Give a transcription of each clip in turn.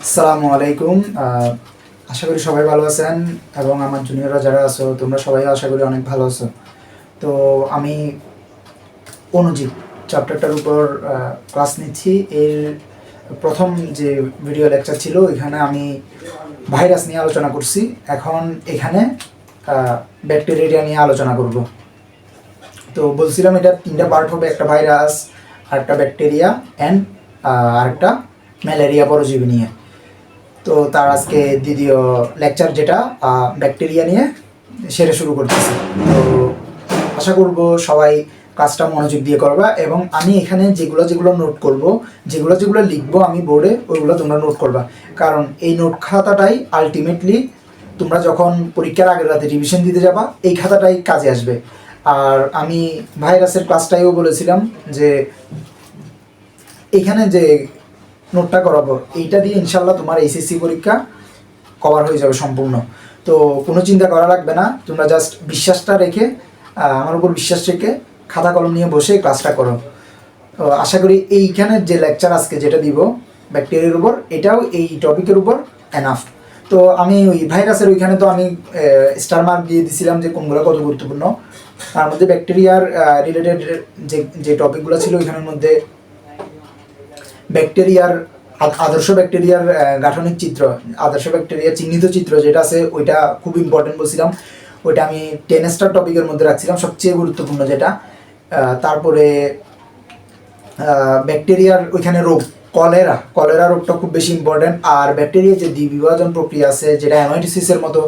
আসসালামু আলাইকুম। আশা করি সবাই ভালো আছেন এবং আমার জুনিয়ররা যারা আছো তোমরা সবাই আশা করি অনেক ভালো আছো। তো আমি অনুজীব চ্যাপ্টারটার উপর ক্লাস নিচ্ছি। এর প্রথম যে ভিডিও লেকচার ছিল এখানে আমি ভাইরাস নিয়ে আলোচনা করছি। এখন এখানে ব্যাকটেরিয়া নিয়ে আলোচনা করব। তো বলছিলাম এটা তিনটা পার্ট হবে, একটা ভাইরাস, আরেকটা ব্যাকটেরিয়া অ্যান্ড আরেকটা ম্যালেরিয়া পরজীবী নিয়ে। তো তার আজকে দ্বিতীয় লেকচার যেটা ব্যাকটেরিয়া নিয়ে সেটা শুরু করতেছি। তো আশা করব সবাই কাজটা মনোযোগ দিয়ে করবা এবং আমি এখানে যেগুলো যেগুলো নোট করব, যেগুলো যেগুলো লিখবো আমি বোর্ডে, ওইগুলো তোমরা নোট করবা। কারণ এই নোট খাতাটাই আলটিমেটলি তোমরা যখন পরীক্ষার আগের রাতে রিভিশন দিতে যাবা এই খাতাটাই কাজে আসবে। আর আমি ভাইরাসের ক্লাসটাইও বলেছিলাম যে এখানে যে নোটটা করাবো এইটা দিয়ে ইনশাল্লাহ তোমার এইচএসসি পরীক্ষা কভার হয়ে যাবে সম্পূর্ণ। তো কোনো চিন্তা করা লাগবে না, তোমরা জাস্ট বিশ্বাসটা রেখে আমার উপর বিশ্বাস রেখে খাতা কলম নিয়ে বসে ক্লাসটা করো। তো আশা করি এইখানের যে লেকচার আজকে যেটা দিব ব্যাকটেরিয়ার উপর, এটাও এই টপিকের উপর এনাফ। তো আমি ওই ভাইরাসের ওইখানে তো আমি স্টার মার্ক দিয়ে দিছিলাম যে কোনগুলো কত গুরুত্বপূর্ণ। তার মধ্যে ব্যাকটেরিয়ার রিলেটেড যে যে টপিকগুলো ছিল ওইখানের মধ্যে ব্যাকটেরিয়ার আদর্শ ব্যাকটেরিয়ার গাঠনিক চিত্র, আদর্শ ব্যাকটেরিয়ার চিহ্নিত চিত্র যেটা আছে ওইটা খুব ইম্পর্টেন্ট বলছিলাম। ওইটা আমি 10 স্টার টপিকের মধ্যে রাখছিলাম, সবচেয়ে গুরুত্বপূর্ণ যেটা। তারপরে ব্যাকটেরিয়ার ওইখানে রোগ, কলেরা রোগটা খুব বেশি ইম্পর্টেন্ট। আর ব্যাকটেরিয়ার যে দ্বিবিভাজন প্রক্রিয়া আছে যেটা অ্যামাইটোসিসের মতো,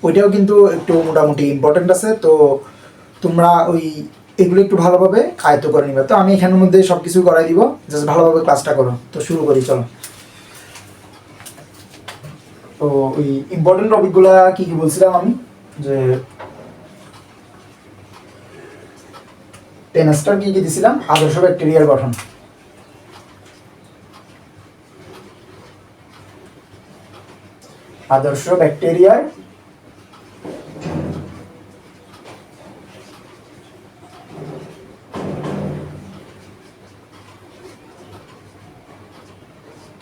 ওইটাও কিন্তু একটু মোটামুটি ইম্পর্টেন্ট আছে। তো তোমরা ওই এগুলো একটু ভালোভাবে আয়ত্ত করে নিবে। তো আমি এখানের মধ্যে সব কিছু করাই দিব, জাস্ট ভালোভাবে ক্লাসটা করো। তো শুরু করি, চলো। তো ওই ইম্পর্টেন্ট টপিকগুলো কি কি বলছিলাম আমি, যে 10 স্টার কি কি দিছিলাম। আদর্শ ব্যাকটেরিয়ার গঠন, আদর্শ ব্যাকটেরিয়ার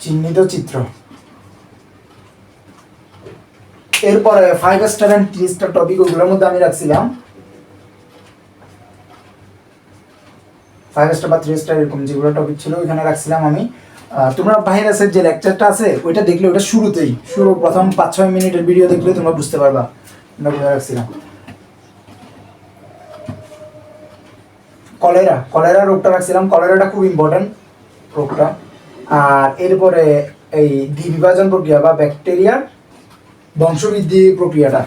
চিহ্নিত চিত্র। এরপরে 5 স্টার অ্যান্ড 3 স্টার টপিক ওগুলোর মধ্যে আমি রাখছিলাম 5 স্টার বা 3 স্টার এরকম যেগুলো টপিক ছিল ওইখানে রাখছিলাম আমি। তোমরা ভাইরাসের যে লেকচারটা আছে ওইটা দেখলে, ওটা শুরুতেই প্রথম 5-6 মিনিটের ভিডিও দেখলে তোমরা বুঝতে পারবা রাখছিলাম। কলেরা রোগটা রাখছিলাম, কলেরাটা খুব ইম্পর্টেন্ট রোগটা। আর এরপরে এই দ্বিবিভাজন প্রক্রিয়া বা ব্যাকটেরিয়ার বংশবৃদ্ধি প্রক্রিয়াটা,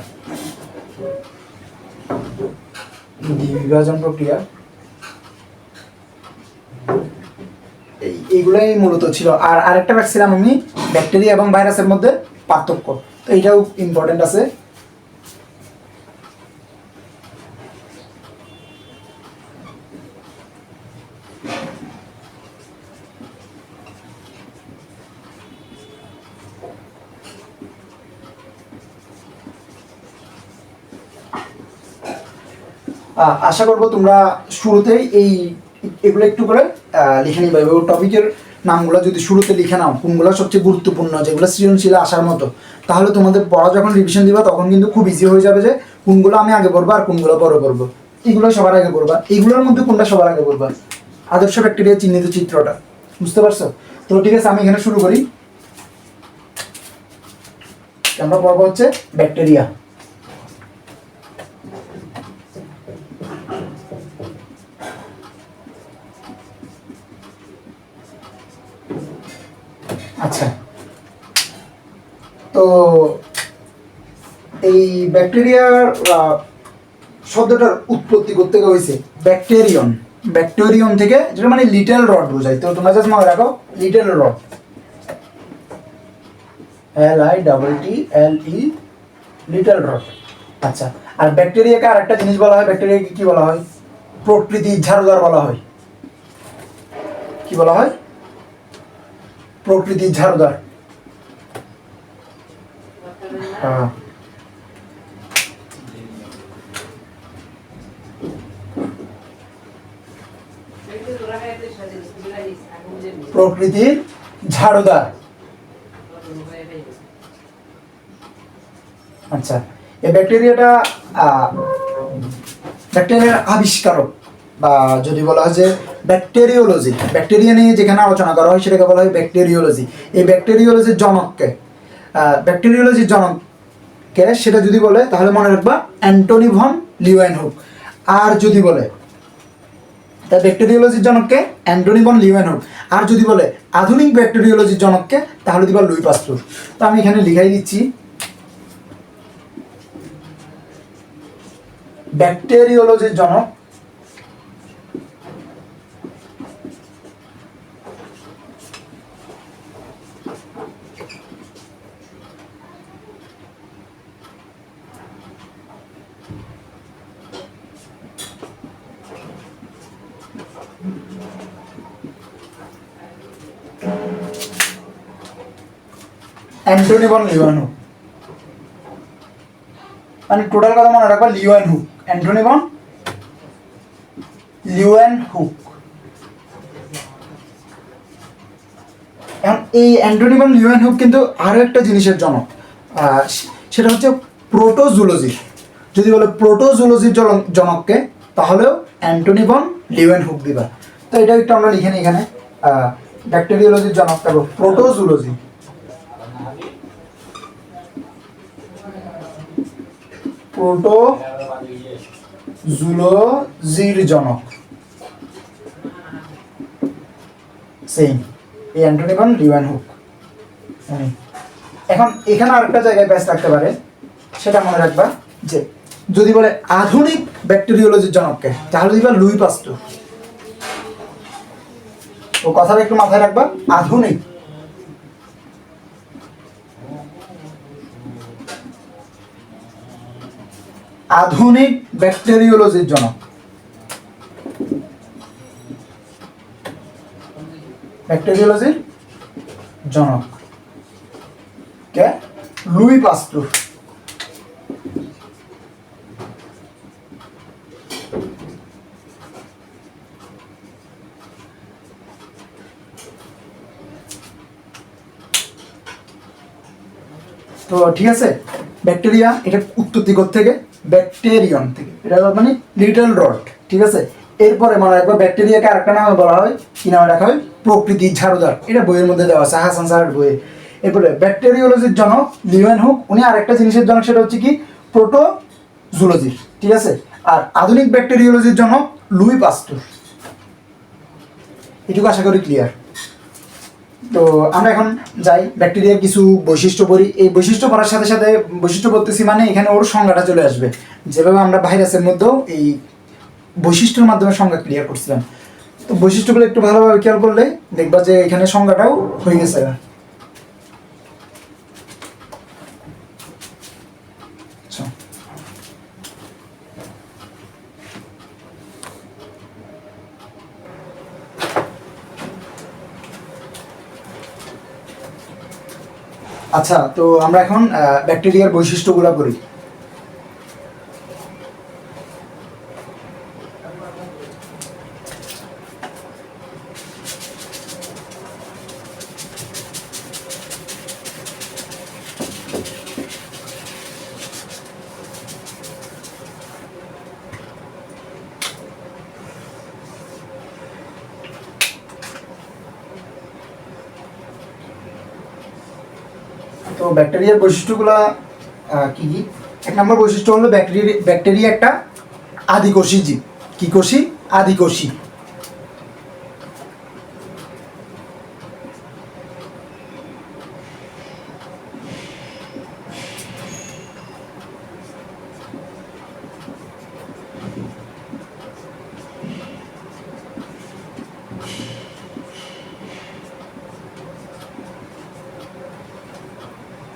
দ্বিবিভাজন প্রক্রিয়া, এইগুলাই মূলত ছিল। আর আরেকটা রাখছিলাম আমি ব্যাকটেরিয়া এবং ভাইরাসের মধ্যে পার্থক্য, তো এইটাও ইম্পর্টেন্ট আছে। আশা করবো তোমরা শুরুতেই এগুলো একটু করে লিখে নিবে। ওই টপিকের নামগুলো যদি শুরুতে লিখে নাও, কোনগুলো সবচেয়ে গুরুত্বপূর্ণ, যেগুলো সৃজনশীল আসার মতো, তাহলে তোমাদের পড়া যখন রিভিশন দিবা তখন কিন্তু খুব ইজি হয়ে যাবে যে কোনগুলো আমি আগে পড়বো আর কোনগুলো পরে পড়বো। এগুলো সবার আগে পড়বা, এগুলোর মধ্যে কোনটা সবার আগে পড়বা? আদর্শ ব্যাকটেরিয়া চিহ্নিত চিত্রটা, বুঝতে পারছো? তো ঠিক আছে, আমি এখানে শুরু করি। আমরা পড়বো হচ্ছে ব্যাকটেরিয়া। আচ্ছা, তো এই ব্যাকটেরিয়ার শব্দটার উৎপত্তি করতে হয়েছে ব্যাকটেরিয়ন থেকে, যেটা মানে লিটল রড বোঝায়। তো তোমরা জাস্ট মনে রাখো little rod, LITTLE, little rod. আচ্ছা, আর ব্যাকটেরিয়াকে আর একটা জিনিস বলা হয়, ব্যাকটেরিয়াকে কি বলা হয়? প্রকৃতির ঝাড়ুদার বলা হয়। কি বলা হয়? প্রকৃতির ঝাড়ুদার। হ্যাঁ, প্রকৃতির ঝাড়ুদার। আচ্ছা, এই ব্যাকটেরিয়াটা ব্যাকটেরিয়ার আবিষ্কারক, বা যদি বলা হয় যে ব্যাকটেরিওলজি, ব্যাকটেরিয়া নিয়ে যেখানে আলোচনা করা হয় সেটাকে বলা হয় ব্যাকটেরিওলজি। এই ব্যাকটেরিওলজির জনককে, ব্যাকটেরিওলজির জনককে সেটা যদি বলে তাহলে মনে রাখবা অ্যান্টনি ভন লিউয়েনহুক। আর যদি বলে তা ব্যাকটেরিওলজির জনককে অ্যান্টনি ভন লিউয়েনহুক। আর যদি বলে আধুনিক ব্যাকটেরিওলজির জনককে তাহলে দিবা লুই পাস্তুর। তো আমি এখানে লিখাই দিচ্ছি ব্যাকটেরিওলজির জনক অ্যান্টনি ভন লিউয়েনহুক। মানে টোটাল কথা মনে রাখবা লিউয়েনহুক, অ্যান্টনি ভন লিউয়েনহুক। এখন এই অ্যান্টনি ভন লিউয়েনহুক কিন্তু আরও একটা জিনিসের জনক, সেটা হচ্ছে প্রোটোজুলজির। যদি বলে প্রোটোজুলজির জনককে তাহলেও অ্যান্টনি ভন লিউয়েনহুক দিবা। তো এটা একটু আমরা লিখে নিই এখানে, ব্যাকটেরিওলজির জনক থাকবো প্রোটোজুলজি, প্রোটোজুলজির জনক সেম এই অ্যান্টনি ভন লিউয়েনহুক। এখন এখানে আরেকটা জায়গায় ব্যাস থাকতে পারে, সেটা মনে রাখবা যে যদি বলে আধুনিক ব্যাকটেরিওলজির জনককে তাহলে দিবা লুই পাস্তুর। ও কথাটা একটু মাথায় রাখবা, আধুনিক আধুনিক ব্যাকটেরিওলজির জনক, ব্যাকটেরিওলজির জনক কে লুই পাস্তুর। তো ঠিক আছে, ব্যাকটেরিয়া এটা উৎপত্তি থেকে ব্যাকটেরিয়ন থেকে, এটা মানে লিটল রড। ঠিক আছে, এরপরে মনে রাখবো ব্যাকটেরিয়াকে আরেকটা নামে বলা হয়, কি নামে রাখা হয়, প্রকৃতির ঝাড়ুদার। এটা বইয়ের মধ্যে দেওয়া আছে, হাসান স্যারের বইয়ে। এরপরে ব্যাকটেরিওলজির জনক লিউয়েনহুক, উনি আরেকটা জিনিসের জনক, সেটা হচ্ছে কি প্রোটোজুলজির। ঠিক আছে, আর আধুনিক ব্যাকটেরিওলজির জনক লুই পাস্তুর। এটুকু আশা করি ক্লিয়ার। তো আমরা এখন যাই ব্যাকটেরিয়ার কিছু বৈশিষ্ট্য পড়ি। এই বৈশিষ্ট্য পড়ার সাথে সাথে, বৈশিষ্ট্য পড়তেছি মানে এখানে ওর সংজ্ঞাটা চলে আসবে, যেভাবে আমরা ভাইরাসের মধ্যেও এই বৈশিষ্ট্যের মাধ্যমে সংজ্ঞা ক্লিয়ার করছিলাম। তো বৈশিষ্ট্যগুলো একটু ভালোভাবে খেয়াল করলে দেখবা যে এখানে সংজ্ঞাটাও হয়ে গেছে। আচ্ছা, তো আমরা এখন ব্যাকটেরিয়ার বৈশিষ্ট্যগুলো পড়ি। তো ব্যাকটেরিয়ার বৈশিষ্ট্যগুলো কি কি? এক নম্বর বৈশিষ্ট্য হলো ব্যাকটেরিয়া একটা আদিকোষী জীব। কি কোষী? আদিকোষী।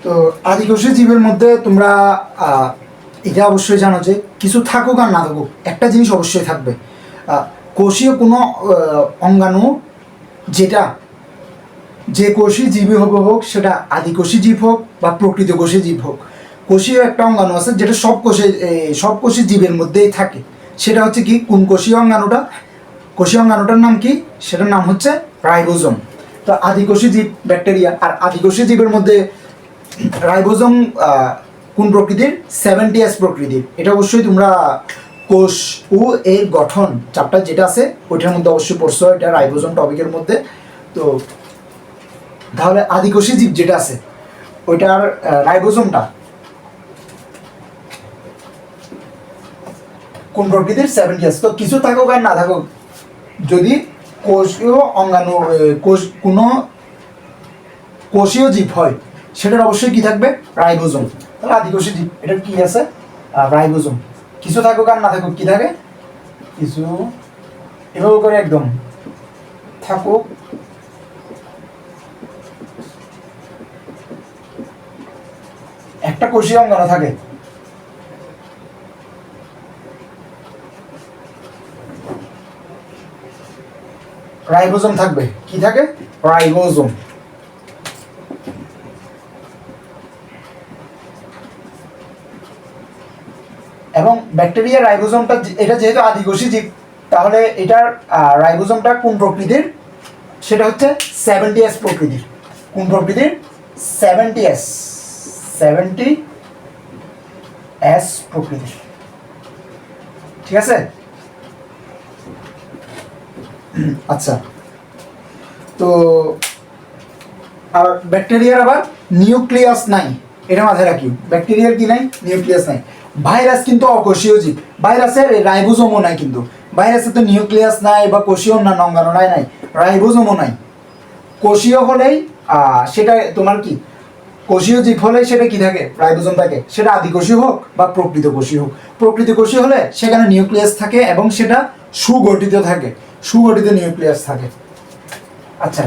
তো আদিকোষী জীবের মধ্যে তোমরা এটা অবশ্যই জানো যে কিছু থাকুক আর না থাকুক, একটা জিনিস অবশ্যই থাকবে, কোষীয় কোনো অঙ্গাণু, যেটা যে কোষী জীবী হোক সেটা আদিকোষী জীব হোক বা প্রকৃত কোষী জীব হোক, কোষীয় একটা অঙ্গাণু আছে যেটা সব কোষী জীবের মধ্যেই থাকে। সেটা হচ্ছে কি, কোন কোষীয় অঙ্গাণুটা? কোষীয় অঙ্গাণুটার নাম কি? সেটার নাম হচ্ছে রাইবোজোম। তো আদিকোষী জীব ব্যাকটেরিয়া, আর আদিকোষী জীবের মধ্যে রাইবোজোম কোন প্রকৃতির? 70S প্রকৃতির। এটা অবশ্যই তোমরা কোষ ও এর গঠন চ্যাপ্টার যেটা আছে ওইটার মধ্যে অবশ্যই পড়ছো, এটা রাইবোজোম টপিকের মধ্যে। তো তাহলে আদিকোষী জীব যেটা আছে ওইটার রাইবোজোমটা কোন প্রকৃতির? 70S। তো কিছু থাকুক আর না থাকুক, যদি কোষীয় অঙ্গাণু কোনো কোষীয় জীব হয় সেটার অবশ্যই কি থাকবে? রাইবোজোম। তাহলে আদিকোষী জীব এটার কি আছে? রাইবোজোম। কিছু থাকুক আর না থাকুক কি থাকে? কিছু এভাবে করে একদম থাকুক একটা কোষীয় অঙ্গাণু থাকে, রাইবোজোম থাকবে। কি থাকে? রাইবোজোম। এবং ব্যাকটেরিয়া রাইবোজোমটা এটা যেহেতু আদিকোষী জীব, তাহলে এটার রাইবোজোমটা কোন প্রকৃতির? সেটা হচ্ছে 70S প্রকৃতির। কোন প্রকৃতির? 70S প্রকৃতির। ঠিক আছে? আচ্ছা, তো আর ব্যাকটেরিয়ার আবার নিউক্লিয়াস নাই, এটা মাথায় রাখি। ব্যাকটেরিয়ার কি নাই? নিউক্লিয়াস নাই। ভাইরাস কিন্তু অকোষীয় জীব, ভাইরাসের রাইবোজোমও নাই, কিন্তু ভাইরাসের তো নিউক্লিয়াস নাই বা কোষীয় অন্যান্য অঙ্গাণু নাই, রাইবোজোমও নাই। কোষীয় হলেই সেটা তোমার কি? কোষীয় জীব হলে সেটা কি থাকে? রাইবোজোম থাকে। সেটা আদিকোষী হোক বা প্রকৃত কোষী হোক। প্রকৃত কোষী হলে সেখানে নিউক্লিয়াস থাকে এবং সেটা সুগঠিত থাকে, সুগঠিত নিউক্লিয়াস থাকে। আচ্ছা,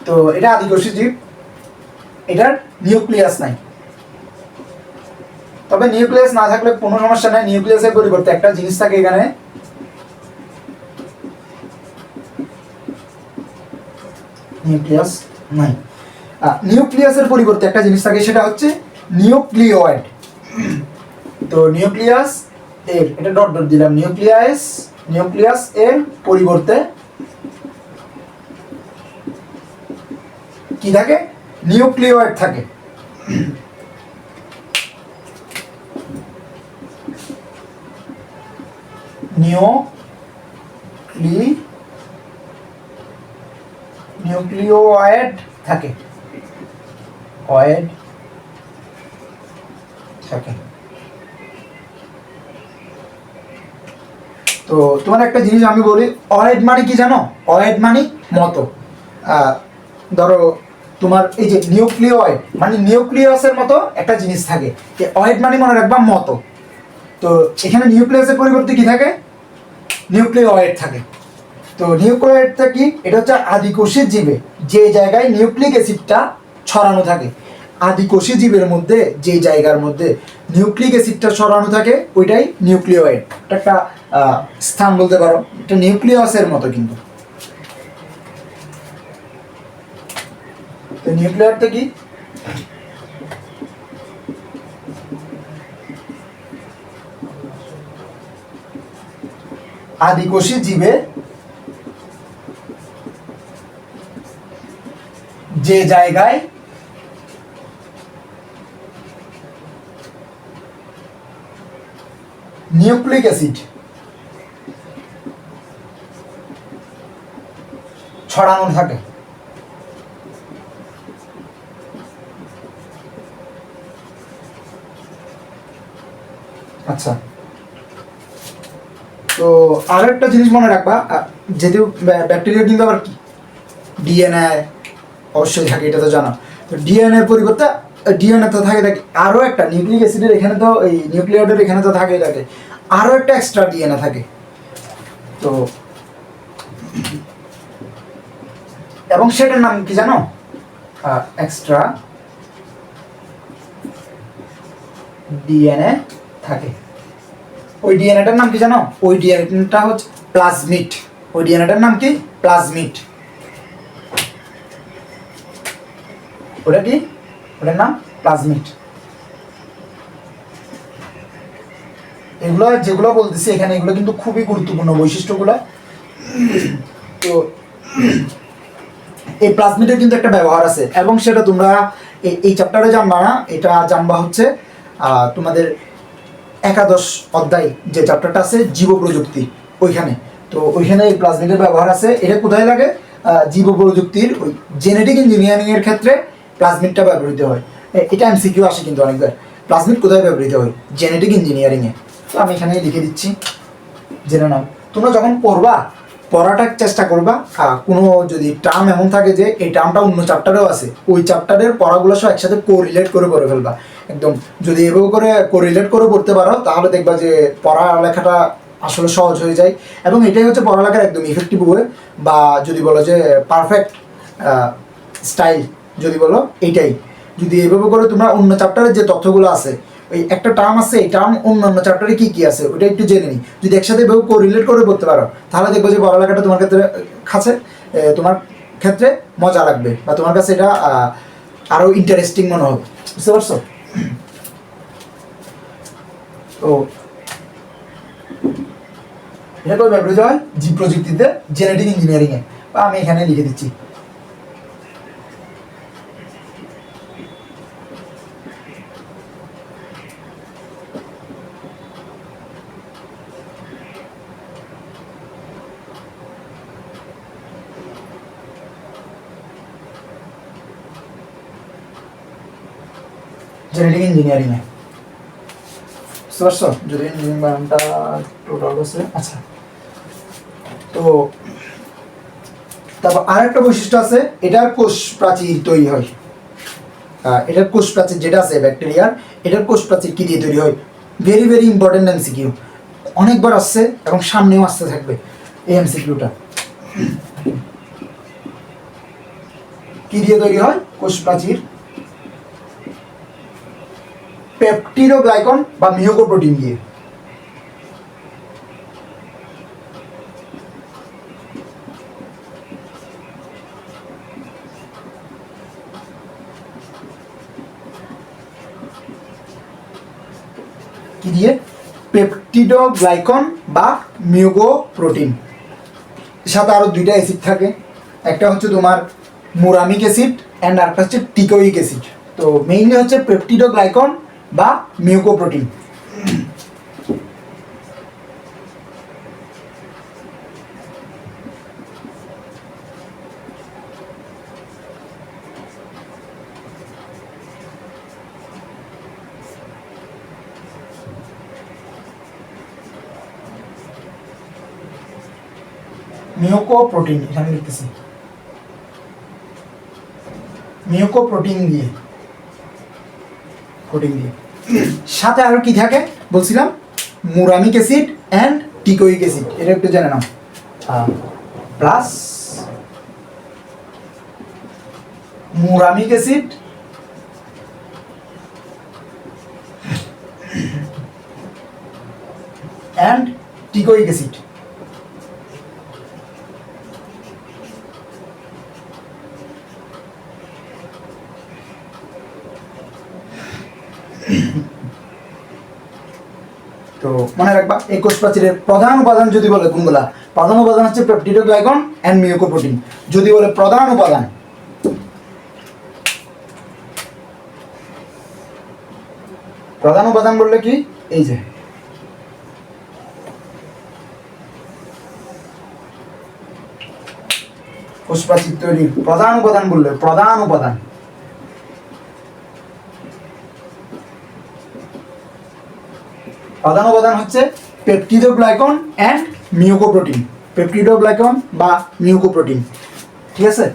তো এটা আদিকোষী জীব, এটার নিউক্লিয়াস নাই। তবে নিউক্লিয়াস না থাকলে কোনো সমস্যা নাই, নিউক্লিয়াসের পরিবর্তে একটা জিনিস থাকে এখানে, নিউক্লিয়াস নাই। নিউক্লিয়াসের পরিবর্তে একটা জিনিস থাকে, সেটা হচ্ছে নিউক্লিওয়েড। তো নিউক্লিয়াস এর, এটা ডট ডট দিলাম, নিউক্লিয়াস এর পরিবর্তে কি থাকে? নিউক্লিওয়েড থাকে। নিউক্লিওয়েড থাকে, ওয়েড থাকে। তো তোমার একটা জিনিস আমি বলি, অয়েড মানে কি জানো? অয়েড মানে মতো। ধরো তোমার এই যে নিউক্লিওয়েড মানে নিউক্লিয়াসের মতো একটা জিনিস থাকে, অয়েড মানে মনে রাখবা মতো। তো এখানে নিউক্লিয়াসের পরিবর্তে কি থাকে? নিউক্লিওয়েড থাকে। তো নিউক্লিওয়েডটা কি? এটা হচ্ছে আদিকোষী জীবে যে জায়গায় নিউক্লিক অ্যাসিডটা ছড়ানো থাকে। আদিকোষী জীবের মধ্যে যে জায়গার মধ্যে নিউক্লিক অ্যাসিডটা ছড়ানো থাকে ওইটাই নিউক্লিওয়েড। এটা একটা স্থান বলতে পারো, এটা নিউক্লিয়াসের মতো কিন্তু। তো নিউক্লিয়ারটা কি? আদিকোষী জীবে যে জায়গায় নিউক্লিক অ্যাসিড ছড়ানো থাকে। আচ্ছা, তো আর একটা জিনিস মনে রাখবা, যেহেতু ব্যাকটেরিয়া কিন্তু আবার কি ডিএনএ অবশ্যই থাকে, এটা তো জানো। তো ডিএনএ পরিবর্তে ডিএনএ তো থাকে আরও একটা নিউক্লিক অ্যাসিডের এখানে তো এই নিউক্লিওয়েডের এখানে তো থাকে আরও একটা এক্সট্রা ডিএনএ থাকে। তো এবং সেটার নাম কি জানো? এক্সট্রা ডিএনএ থাকে। ওই ডিএনএটার নাম কি জানো? ওই ডিএনএটা হচ্ছে প্লাজমিড। ওই ডিএনএটার নাম কি? প্লাজমিড। ওটা কি? ওটার নাম প্লাজমিড। এগুলো যেগুলো বলতেছি এখানে এগুলো কিন্তু খুবই গুরুত্বপূর্ণ বৈশিষ্ট্যগুলো। তো এই প্লাজমিডের কিন্তু একটা ব্যবহার আছে এবং সেটা তোমরা এই চ্যাপ্টারে জানবা না, এটা জানবা হচ্ছে তোমাদের একাদশ অধ্যায় যে চ্যাপ্টারটা আছে জীব প্রযুক্তি, ওইখানে। তো ওইখানে এই প্লাজমিডের ব্যবহার আছে। এটা কোথায় লাগে? জীব প্রযুক্তির ওই জেনেটিক ইঞ্জিনিয়ারিং এর ক্ষেত্রে প্লাজমিডটা ব্যবহৃত হয়। এটা এমসিকিউ আসে কিন্তু অনেকবার, প্লাজমিড কোথায় ব্যবহৃত হয়? জেনেটিক ইঞ্জিনিয়ারিংয়ে। তো আমি এখানে লিখে দিচ্ছি, জেনে নাও। তোমরা যখন পড়বা, পড়াটার চেষ্টা করবা কোনো যদি টার্ম এমন থাকে যে এই টার্মটা অন্য চ্যাপ্টারেও আছে, ওই চ্যাপ্টারের পড়াগুলো সব একসাথে কোরিলেট করে পড়ে ফেলবা একদম। যদি এভাবে করে কোরিলেট করে পড়তে পারো তাহলে দেখবা যে পড়ালেখাটা আসলে সহজ হয়ে যায়, এবং এটাই হচ্ছে পড়ালেখার একদম ইফেক্টিভ ওয়ে, বা যদি বলো যে পারফেক্ট স্টাইল যদি বলো, এইটাই। যদি এভাবে করে তোমরা অন্য চ্যাপ্টারের যে তথ্যগুলো আছে, ওই একটা টার্ম আছে, এই টার্ম অন্যান্য চ্যাপ্টারে কী কী আছে ওইটা একটু জেনে নিই, যদি একসাথে এভাবে কোরিলেট করে পড়তে পারো তাহলে দেখবো যে পড়ালেখাটা তোমার তোমার ক্ষেত্রে মজা লাগবে, বা তোমার কাছে এটা আরও ইন্টারেস্টিং মনে হবে। বুঝতে পারছো? তো এটা করে ব্যবহৃত হয় জীব প্রযুক্তিতে, জেনেটিক ইঞ্জিনিয়ারিংয়ে, বা আমি এখানে লিখে দিচ্ছি। জেনেটিক ইঞ্জিনিয়ারিংয়ে। বুঝতে পারছো? যদি ইঞ্জিনিয়ারিং বানানটা টোটাল আছে। আচ্ছা, তো তারপর আরেকটা বৈশিষ্ট্য আছে, এটার কোষ প্রাচীর তৈরি হয়। এটার কোষ প্রাচীর যেটা আছে ব্যাকটেরিয়ার, এটার কোষ প্রাচীর কী দিয়ে তৈরি হয়? ভেরি ভেরি ইম্পর্টেন্ট এমসিকিউ, অনেকবার আসছে এবং সামনেও আসতে থাকবে এই এমসিকিউটা। কি দিয়ে তৈরি হয় কোষ প্রাচীর? পেপটিডোগ্লাইকন বা মিউকোপ্রোটিন দিয়ে। কি দিয়ে? পেপটিডোগ্লাইকন বা মিউকোপ্রোটিন। সাথে আরো দুইটা অ্যাসিড থাকে, একটা হচ্ছে তোমার মুরামিক অ্যাসিড অ্যান্ড আরেকটা হচ্ছে টিকোইক অ্যাসিড। তো মেইনলি হচ্ছে পেপটিডোগ্লাইকন বা মিউকোপ্রোটিন। মিউকোপ্রোটিন এখানে লিখতেছি, মিউকোপ্রোটিন দিয়ে, প্রোটিন দিয়ে। সাথে আরো কি থাকে বলছিলাম? Muramic acid and teichoic acid, এটা একটু জেনে নাও। Plus muramic acid and teichoic acid. তো মনে রাখবা এই কোষ প্রাচীরের প্রধান উপাদান যদি বলে কোনগুলা, প্রধান উপাদান হচ্ছে পেপটিডোগ্লাইকন এন্ড মিউকোপ্রোটিন। যদি বলে প্রধান উপাদান, প্রধান উপাদান বললে কি? এই যে কোষ প্রাচীর তৈরির প্রধান উপাদান বললে, প্রধান উপাদান প্রধান উপাদান হচ্ছে পেপটিডোগ্লাইকন অ্যান্ড মিউকোপ্রোটিন, পেপটিডোগ্লাইকন বা মিউকোপ্রোটিন। ঠিক আছে?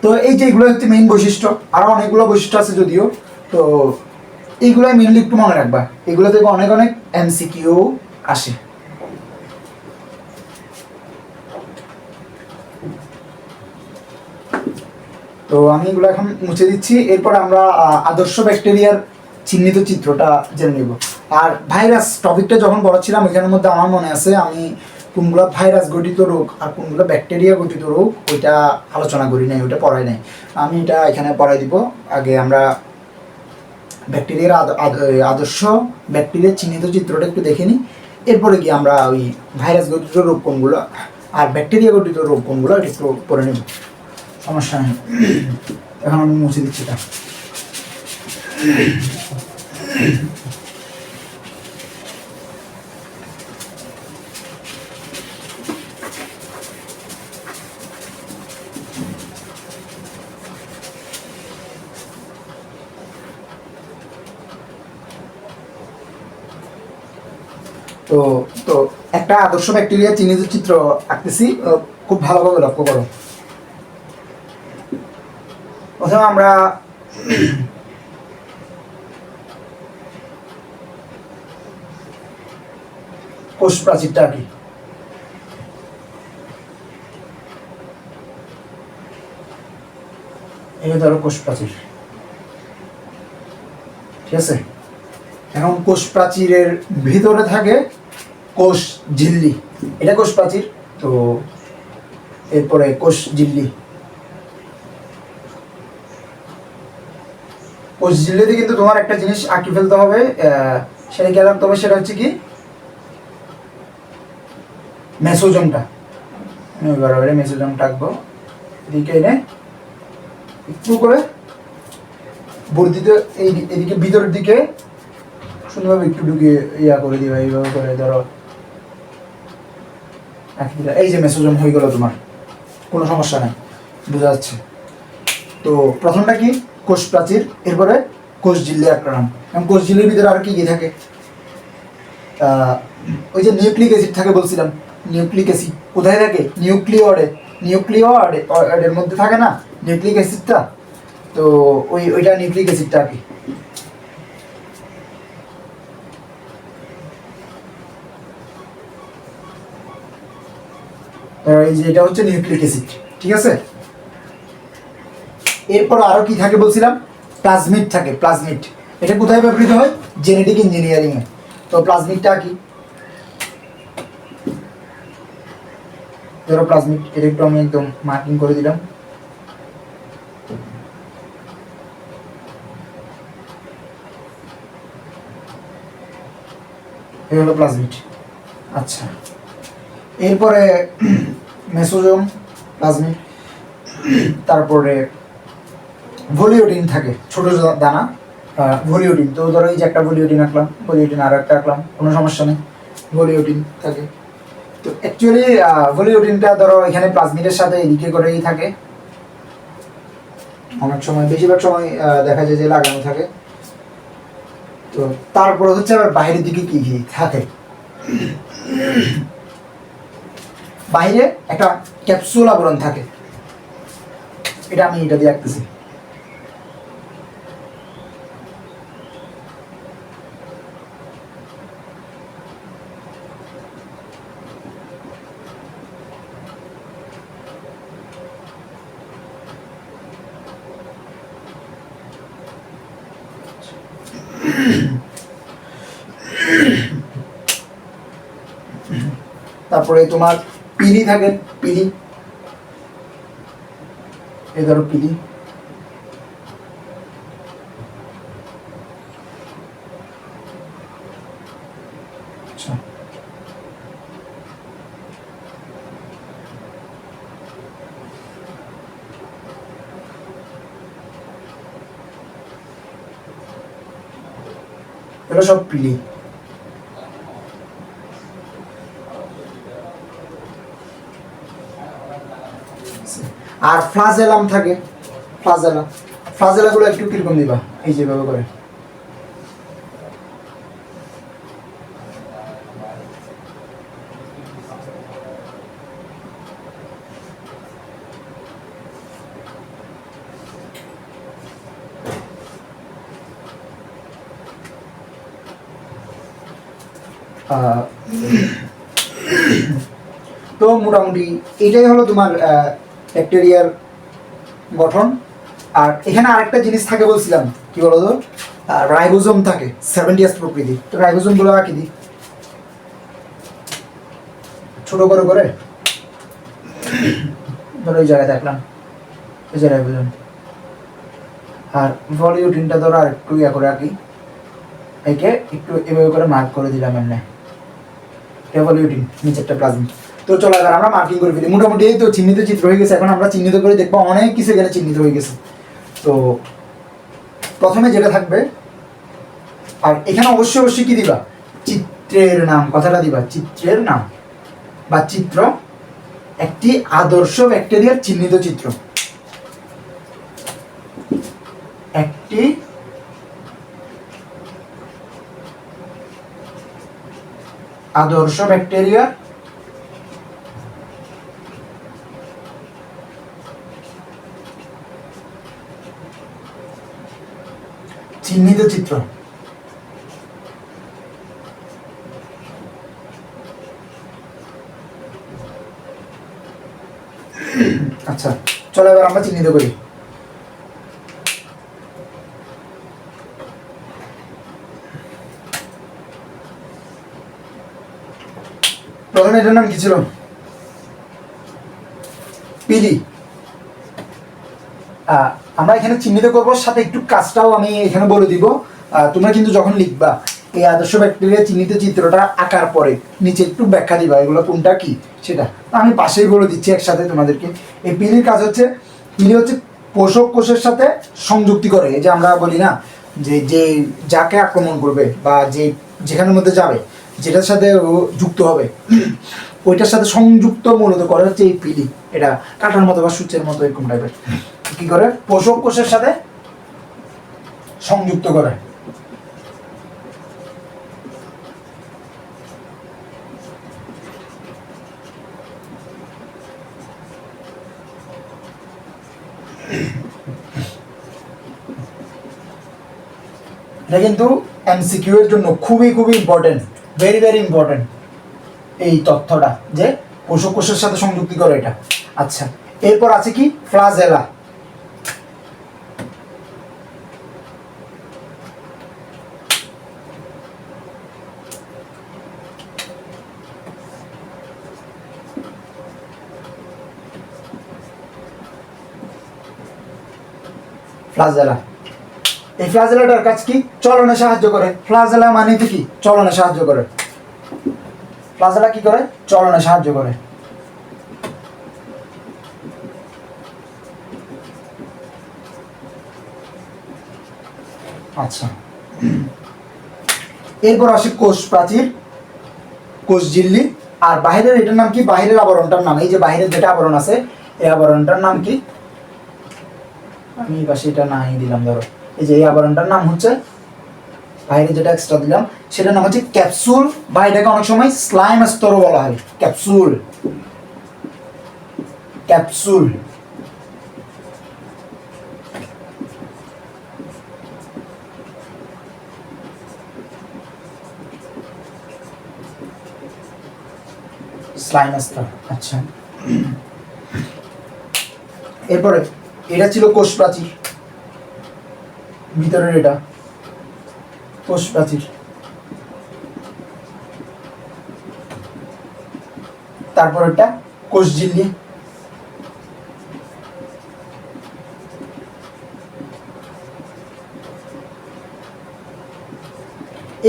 তো এই যে এগুলো হচ্ছে মেইন বৈশিষ্ট্য, আরও অনেকগুলো বৈশিষ্ট্য আছে যদিও। তো এইগুলোই মেইনলি একটু মনে রাখবা, এগুলো থেকে অনেক অনেক এমসিকিউ আসে। তো আমি এগুলো এখন মুছে দিচ্ছি। এরপর আমরা আদর্শ ব্যাকটেরিয়ার চিহ্নিত চিত্রটা জেনে নেব। আর ভাইরাস টপিকটা যখন পড়াচ্ছিলাম ওইখানের মধ্যে আমার মনে আছে আমি কোনগুলো ভাইরাস গঠিত রোগ আর কোনগুলো ব্যাকটেরিয়া গঠিত রোগ ওইটা আলোচনা করি নাই, ওইটা পড়াই নাই। আমি এটা এখানে পড়াই দিব। আগে আমরা ব্যাকটেরিয়ার আদর্শ ব্যাকটেরিয়ার চিহ্নিত চিত্রটা একটু দেখে নিই, এরপরে গিয়ে আমরা ওই ভাইরাস গঠিত রোগ কোনগুলো আর ব্যাকটেরিয়া গঠিত রোগ কোনগুলো এটা একটু পড়ে নেব। সমস্যা নেই, এখন আমি মুছে দিচ্ছি এটা। তো তো একটা আদর্শ ব্যাকটেরিয়া চিহ্নিত চিত্র আঁকতেছি, খুব ভালোভাবে লক্ষ্য করো। প্রথমে আমরা কোষ প্রাচীরটা আঁকি। এই ধরো কোষ প্রাচীর, ঠিক আছে। এখন কোষ প্রাচীরের ভিতরে থাকে কোষ ঝিল্লি, এটা কোষ প্রাচীর। তো এরপরে কোষ ঝিল্লি, কোষ ঝিল্লিতে কিন্তু তোমার একটা জিনিস আঁকি ফেলতে হবে, সেটা কি আঁকতে হবে, সেটা হচ্ছে কি মেসোজোমটা। এবারে মেসোজোমটা আঁকবো, এদিকে এনে একটু করে বর্ধিত এদিকে ভিতরের দিকে সুন্দরভাবে একটু ঢুকিয়ে ইয়া করে দিবা, এইভাবে করে ধরো এই যে মেসোজোম হয়ে গেল তোমার, কোনো সমস্যা নেই, বোঝা যাচ্ছে। তো প্রথমটা কি কোষ প্রাচীর, এরপরে কোষ ঝিল্লি আঁকলাম। এবং কোষ ঝিল্লির ভিতরে আর কি কি থাকে, ওই যে নিউক্লিক অ্যাসিড থাকে বলছিলাম, নিউক্লিক অ্যাসিড কোথায় থাকে, নিউক্লিওয়েডের মধ্যে থাকে না নিউক্লিক অ্যাসিডটা। তো ওইটা নিউক্লিক অ্যাসিডটা আর কি। এই যে এটা হচ্ছে নিউক্লিক অ্যাসিড, ঠিক আছে। এরপর আরো কি থাকে বলছিলাম, প্লাজমিড থাকে। প্লাজমিড এটা কোথায় ব্যবহৃত হয়, জেনেটিক ইঞ্জিনিয়ারিং এ। তো প্লাজমিডটা কি, ধরো প্লাজমিড, এটা একটু আমি একদম মার্কিং করে দিলাম। এই হলো প্লাজমিড। আচ্ছা, এরপরে মেসোজোম, প্লাজমিড, তারপরে ভলিওটিন থাকে, ছোট দানা ভলিওটিন। তো ধরো এই যে একটা ভলিওটিন আঁকলাম, ভলিওটিন আরো একটা আঁকলাম, কোনো সমস্যা নেই, ভলিওটিন থাকে। তো অ্যাকচুয়ালি ভলিওটিনটা ধরো এখানে প্লাজমিডের সাথে এদিকে করেই থাকে, অনেক সময় বেশিরভাগ সময় দেখা যায় যে লাগানো থাকে। তো তারপরে হচ্ছে আবার বাইরের দিকে কি কি থাকে, বাইরে একটা ক্যাপসুল আবরণ থাকে, এটা আমি এটা দিয়ে আঁকতেছি। তারপরে তোমার পিলি থাকে, পিলি, এই ধরো পিলি। আচ্ছা, এগুলো সব পিলি। আর ফ্লাজেলাম থাকে, ফ্লাজেলাগুলো একটু কিরকম দিবা, এই যেভাবে করে। তো মোটামুটি এটাই হলো তোমার ব্যাকটেরিয়ার গঠন। আর এখানে আরেকটা জিনিস থাকে বলছিলাম, কি বলো তো, রাইবোজোম থাকে 70s প্রকৃতি। তো রাইবোজোম গুলো আঁকি দিই ছোট করে করে, ধরো এই জায়গায় দেখলাম, এই যে রাইবোজোম। আর ভলিওটিনটা ধরো আর একটু ইয়া করে আঁকি, একে একটু এভাবে করে মার্ক করে দিলাম এমনি, ভলিওটিন, নিচেরটা প্লাজমিড। তো চলো এবার আমরা মার্কিং করে ফেলি। মোটামুটি এই তো চিহ্নিত চিত্র হয়ে গেছে। এখন আমরা চিহ্নিত করে দেখবো অনেক কিছু এখানে চিহ্নিত হয়ে গেছে। তো প্রথমে যেটা থাকবে, আর এখানে অবশ্যই অবশ্যই কি দিবা, চিত্রের নাম, কথাটা দিবা চিত্রের নাম বা চিত্র, একটি আদর্শ ব্যাকটেরিয়ার চিহ্নিত চিত্র, একটি আদর্শ ব্যাকটেরিয়ার চিহ্নিত চিত্র। আচ্ছা চলো এবার আমরা চিহ্নিত করি। প্রথমে এটার নাম কি ছিল, পিলি। আমরা এখানে চিহ্নিত করবো, সাথে একটু কাজটাও আমি এখানে বলে দিব। তোমরা কিন্তু যখন লিখবা এই আদর্শ ব্যাকটেরিয়া চিহ্নিত চিত্রটা আঁকার পরে নিচে একটু ব্যাখ্যা দিবা এগুলো কোনটা কি সেটা। আমি পাশেই বলে দিচ্ছি একসাথে তোমাদেরকে। এই পিলির কাজ হচ্ছে, পিলি হচ্ছে পোষক কোষের সাথে সংযুক্তি করে। এই যে আমরা বলি না যে যে যাকে আক্রমণ করবে বা যে যেখানের মধ্যে যাবে, যেটার সাথে ও যুক্ত হবে, ওইটার সাথে সংযুক্ত মূলত করে হচ্ছে এই পিলি। এটা কাঁটার মতো বা সূচের মতো এরকম টাইপের। কি করে, পোষক কোষের সাথে সংযুক্ত করে। এটা কিন্তু এমসিকিউ এর জন্য খুবই খুবই ইম্পর্টেন্ট, ভেরি ভেরি ইম্পর্টেন্ট এই তথ্যটা, যে পোষক কোষের সাথে সংযুক্তি করে এটা। আচ্ছা এরপর আছে কি, ফ্লাজেলা। ফ্লাজেলা, এই ফ্লাজেলাটার কাজ কি, চলনে সাহায্য করে। ফ্লাজেলা মানে কি, চলনে সাহায্য করে। ফ্লাজেলা কি করে, চলনে সাহায্য করে। আচ্ছা এরপর আসে কোষ প্রাচীর, কোষ ঝিল্লি। আর বাহিরের এটার নাম কি, বাহিরের আবরণটার নাম, এই যে বাহিরের যেটা আবরণ আছে এই আবরণটার নাম কি, আমি পাশে এটা নাই দিলাম, ধরো এই যে এই আবরণটার নাম হচ্ছে, বাইরে যেটা এক্সট্রা দিলাম সেটার নাম হচ্ছে ক্যাপসুল, বা এটাকে অনেক সময় স্লাইম স্তরও বলা হয়। Capsule, capsule. স্লাইম স্তর। আচ্ছা এরপরে এটা ছিল কোষ প্রাচীর, ভিতরের এটা কোষ প্রাচীর। তারপর এটা কোষ ঝিল্লি।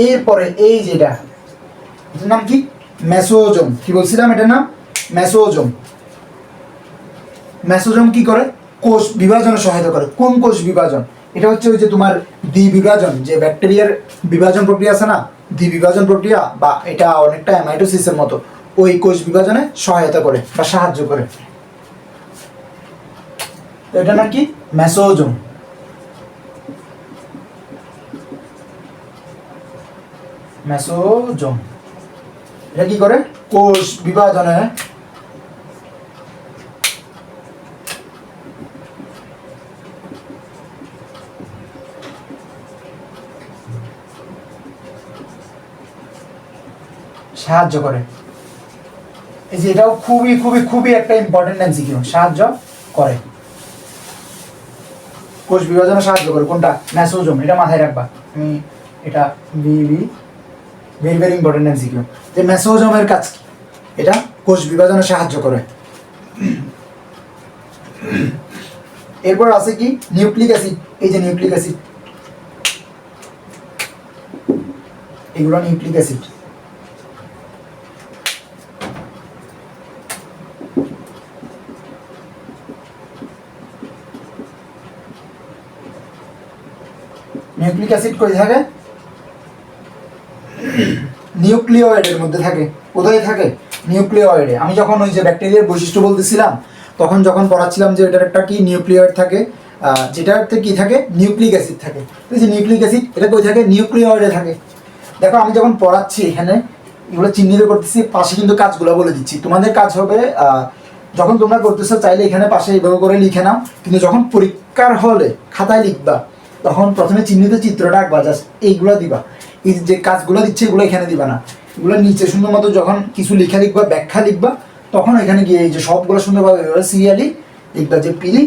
এরপরে এই যেটা, এটার নাম কি, মেসোজোম। কি বলছিলাম এটার নাম, মেসোজোম। মেসোজোম কি করে, কোষ বিভাজনে সহায়তা করে। কোন কোষ বিভাজন, এটা হচ্ছে ওই যে তোমার দ্বিবিভাজন, যে ব্যাকটেরিয়ার বিভাজন প্রক্রিয়া আছে না, দ্বিবিভাজন প্রক্রিয়া, বা এটা অনেকটা মাইটোসিসের মতো, ওই কোষ বিভাজনে সহায়তা করে বা সাহায্য করে। তো এটা নাম কি, মেসোজোম। মেসোজোম এটা কি করে, কোষ বিভাজনে সাহায্য করে। এই যে এটাও খুবই খুবই খুবই একটা ইম্পর্টেন্ট এমসিকিউ, সাহায্য করে, কোষ বিভাজনে সাহায্য করে। কোনটা, মেসোজোম, এটা মাথায় রাখবা। আমি এটা ভেরি ভেরি ইম্পর্টেন্ট এমসিকিউ, যে মেসোজোমের কাজ কি, এটা কোষ বিভাজনে সাহায্য করে। এরপর আছে কি, নিউক্লিক অ্যাসিড। এই যে নিউক্লিক অ্যাসিড, এগুলো নিউক্লিক অ্যাসিড। নিউক্লিক অ্যাসিড কই থাকে? নিউক্লিওয়েডের মধ্যে থাকে। কোথায় থাকে? নিউক্লিওয়েডে। আমি যখন ওই যে ব্যাকটেরিয়ার বৈশিষ্ট্য বলতেছিলাম তখন যখন পড়াচ্ছিলাম যে এটার একটা কি নিউক্লিওয়েড থাকে, যেটাতে কি থাকে? নিউক্লিক অ্যাসিড থাকে। এই যে নিউক্লিক অ্যাসিড এটা কই থাকে? নিউক্লিওয়েডে থাকে। দেখো আমি যখন পড়াচ্ছি এখানে এগুলো চিহ্নিত করতেছি, পাশে কিন্তু কাজগুলো বলে দিচ্ছি। তোমাদের কাজ হবে যখন তোমরা করতেছো চাইলে এখানে পাশে এইভাবে করে লিখে নাও, কিন্তু যখন পরীক্ষার হলে খাতায় লিখবা তখন প্রথমে চিহ্নিত চিত্রটা আঁকবা, জাস্ট এইগুলো দিবা। এই যে কাজগুলো দিচ্ছে এগুলো এখানে দিবা না, এগুলো নিচে সুন্দর মতো যখন কিছু লেখা লিখবা, ব্যাখ্যা লিখবা, তখন এখানে গিয়ে এই যে সবগুলো সুন্দরভাবে সিরিয়ালি লিখবা যে পিলি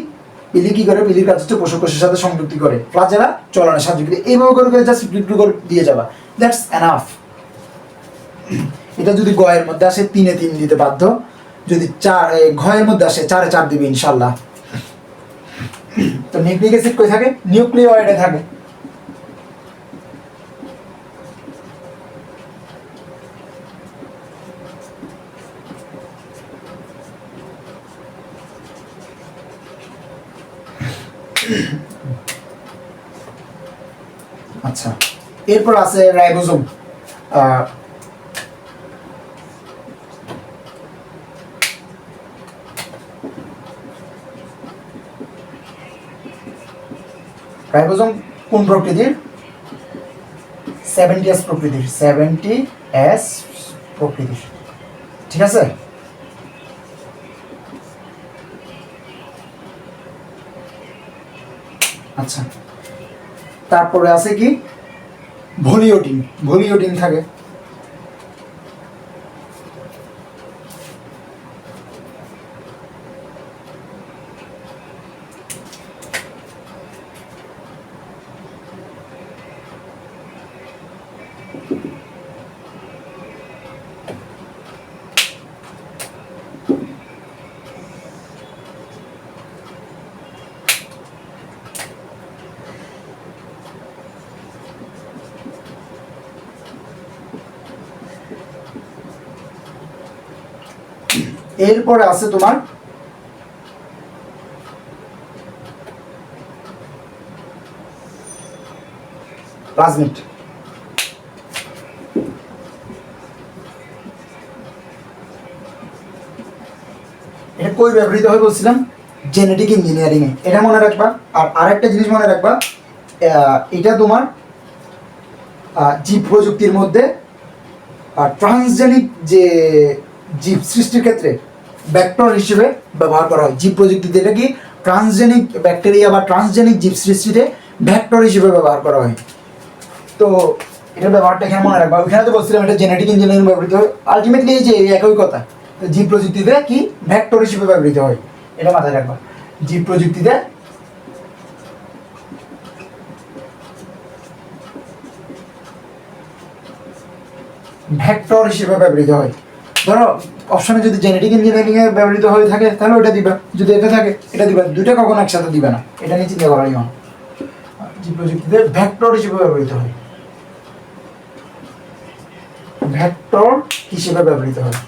পিলি কি করে? পিলির কাজ হচ্ছে পোষক কোষের সাথে সংযুক্তি করে, ফ্লাজেলা চলনে সাহায্য করে, এইভাবে করে জাস্ট একটু করে দিয়ে যাবা, দ্যাটস এনাফ। এটা যদি গয়ের মধ্যে আসে 3-এ 3 দিতে বাধ্য, যদি ঘয়ের মধ্যে আসে 4-এ 4 দিবে ইনশাল্লাহ। তো নিউক্লিক অ্যাসিড কই থাকে? নিউক্লিওয়েডে থাকে। আচ্ছা, এরপর আছে রাইবোজোম। রাইবোজোম কোন প্রকৃতির? 70S প্রকৃতির। 70S প্রকৃতির, ঠিক আছে? আচ্ছা, তারপরে আছে কি? ভলিওটিন। ভলিওটিন থাকে। এরপরে আছে তোমার প্লাজমিড। এটা কই ব্যবহৃত হয় বলছিলাম? জেনেটিক ইঞ্জিনিয়ারিং এ, এটা মনে রাখবা। আর আরেকটা জিনিস মনে রাখবা, এটা তোমার জীব প্রযুক্তির মধ্যে ট্রান্সজেনিক যে জীব সৃষ্টির ক্ষেত্রে ভেক্টর হিসেবে ব্যবহার করা হয়। জীব প্রযুক্তিতে এটা কি? ট্রান্সজেনিক ব্যাকটেরিয়া বা ট্রান্সজেনিক জীব সৃষ্টিতে ভেক্টর হিসেবে ব্যবহার করা হয়। তো এটার ব্যবহারটা এখানে মনে রাখবা। ওইখানে তো বলছিলাম এটা জেনেটিক ইঞ্জিনিয়ারিং ব্যবহৃত হয়। আলটিমেটলি এই যে একই কথা, জীব প্রযুক্তিতে কি? ভেক্টর হিসেবে ব্যবহৃত হয়, এটা মাথায় রাখবা। জীব প্রযুক্তিতে ভেক্টর হিসেবে ব্যবহৃত হয়। ধরো অপশনে যদি জেনেটিক ইঞ্জিনিয়ারিং এ ব্যবহৃত হয়ে থাকে তাহলে ওটা দিবা, যদি এটা থাকে এটা দিবা, দুইটা কখনো একসাথে দিবে না, এটা নিয়ে চিন্তা করাই হয়। জীব প্রযুক্তিতে ভেক্টর হিসেবে ব্যবহৃত হয়, ভেক্টর হিসেবে ব্যবহৃত হয়।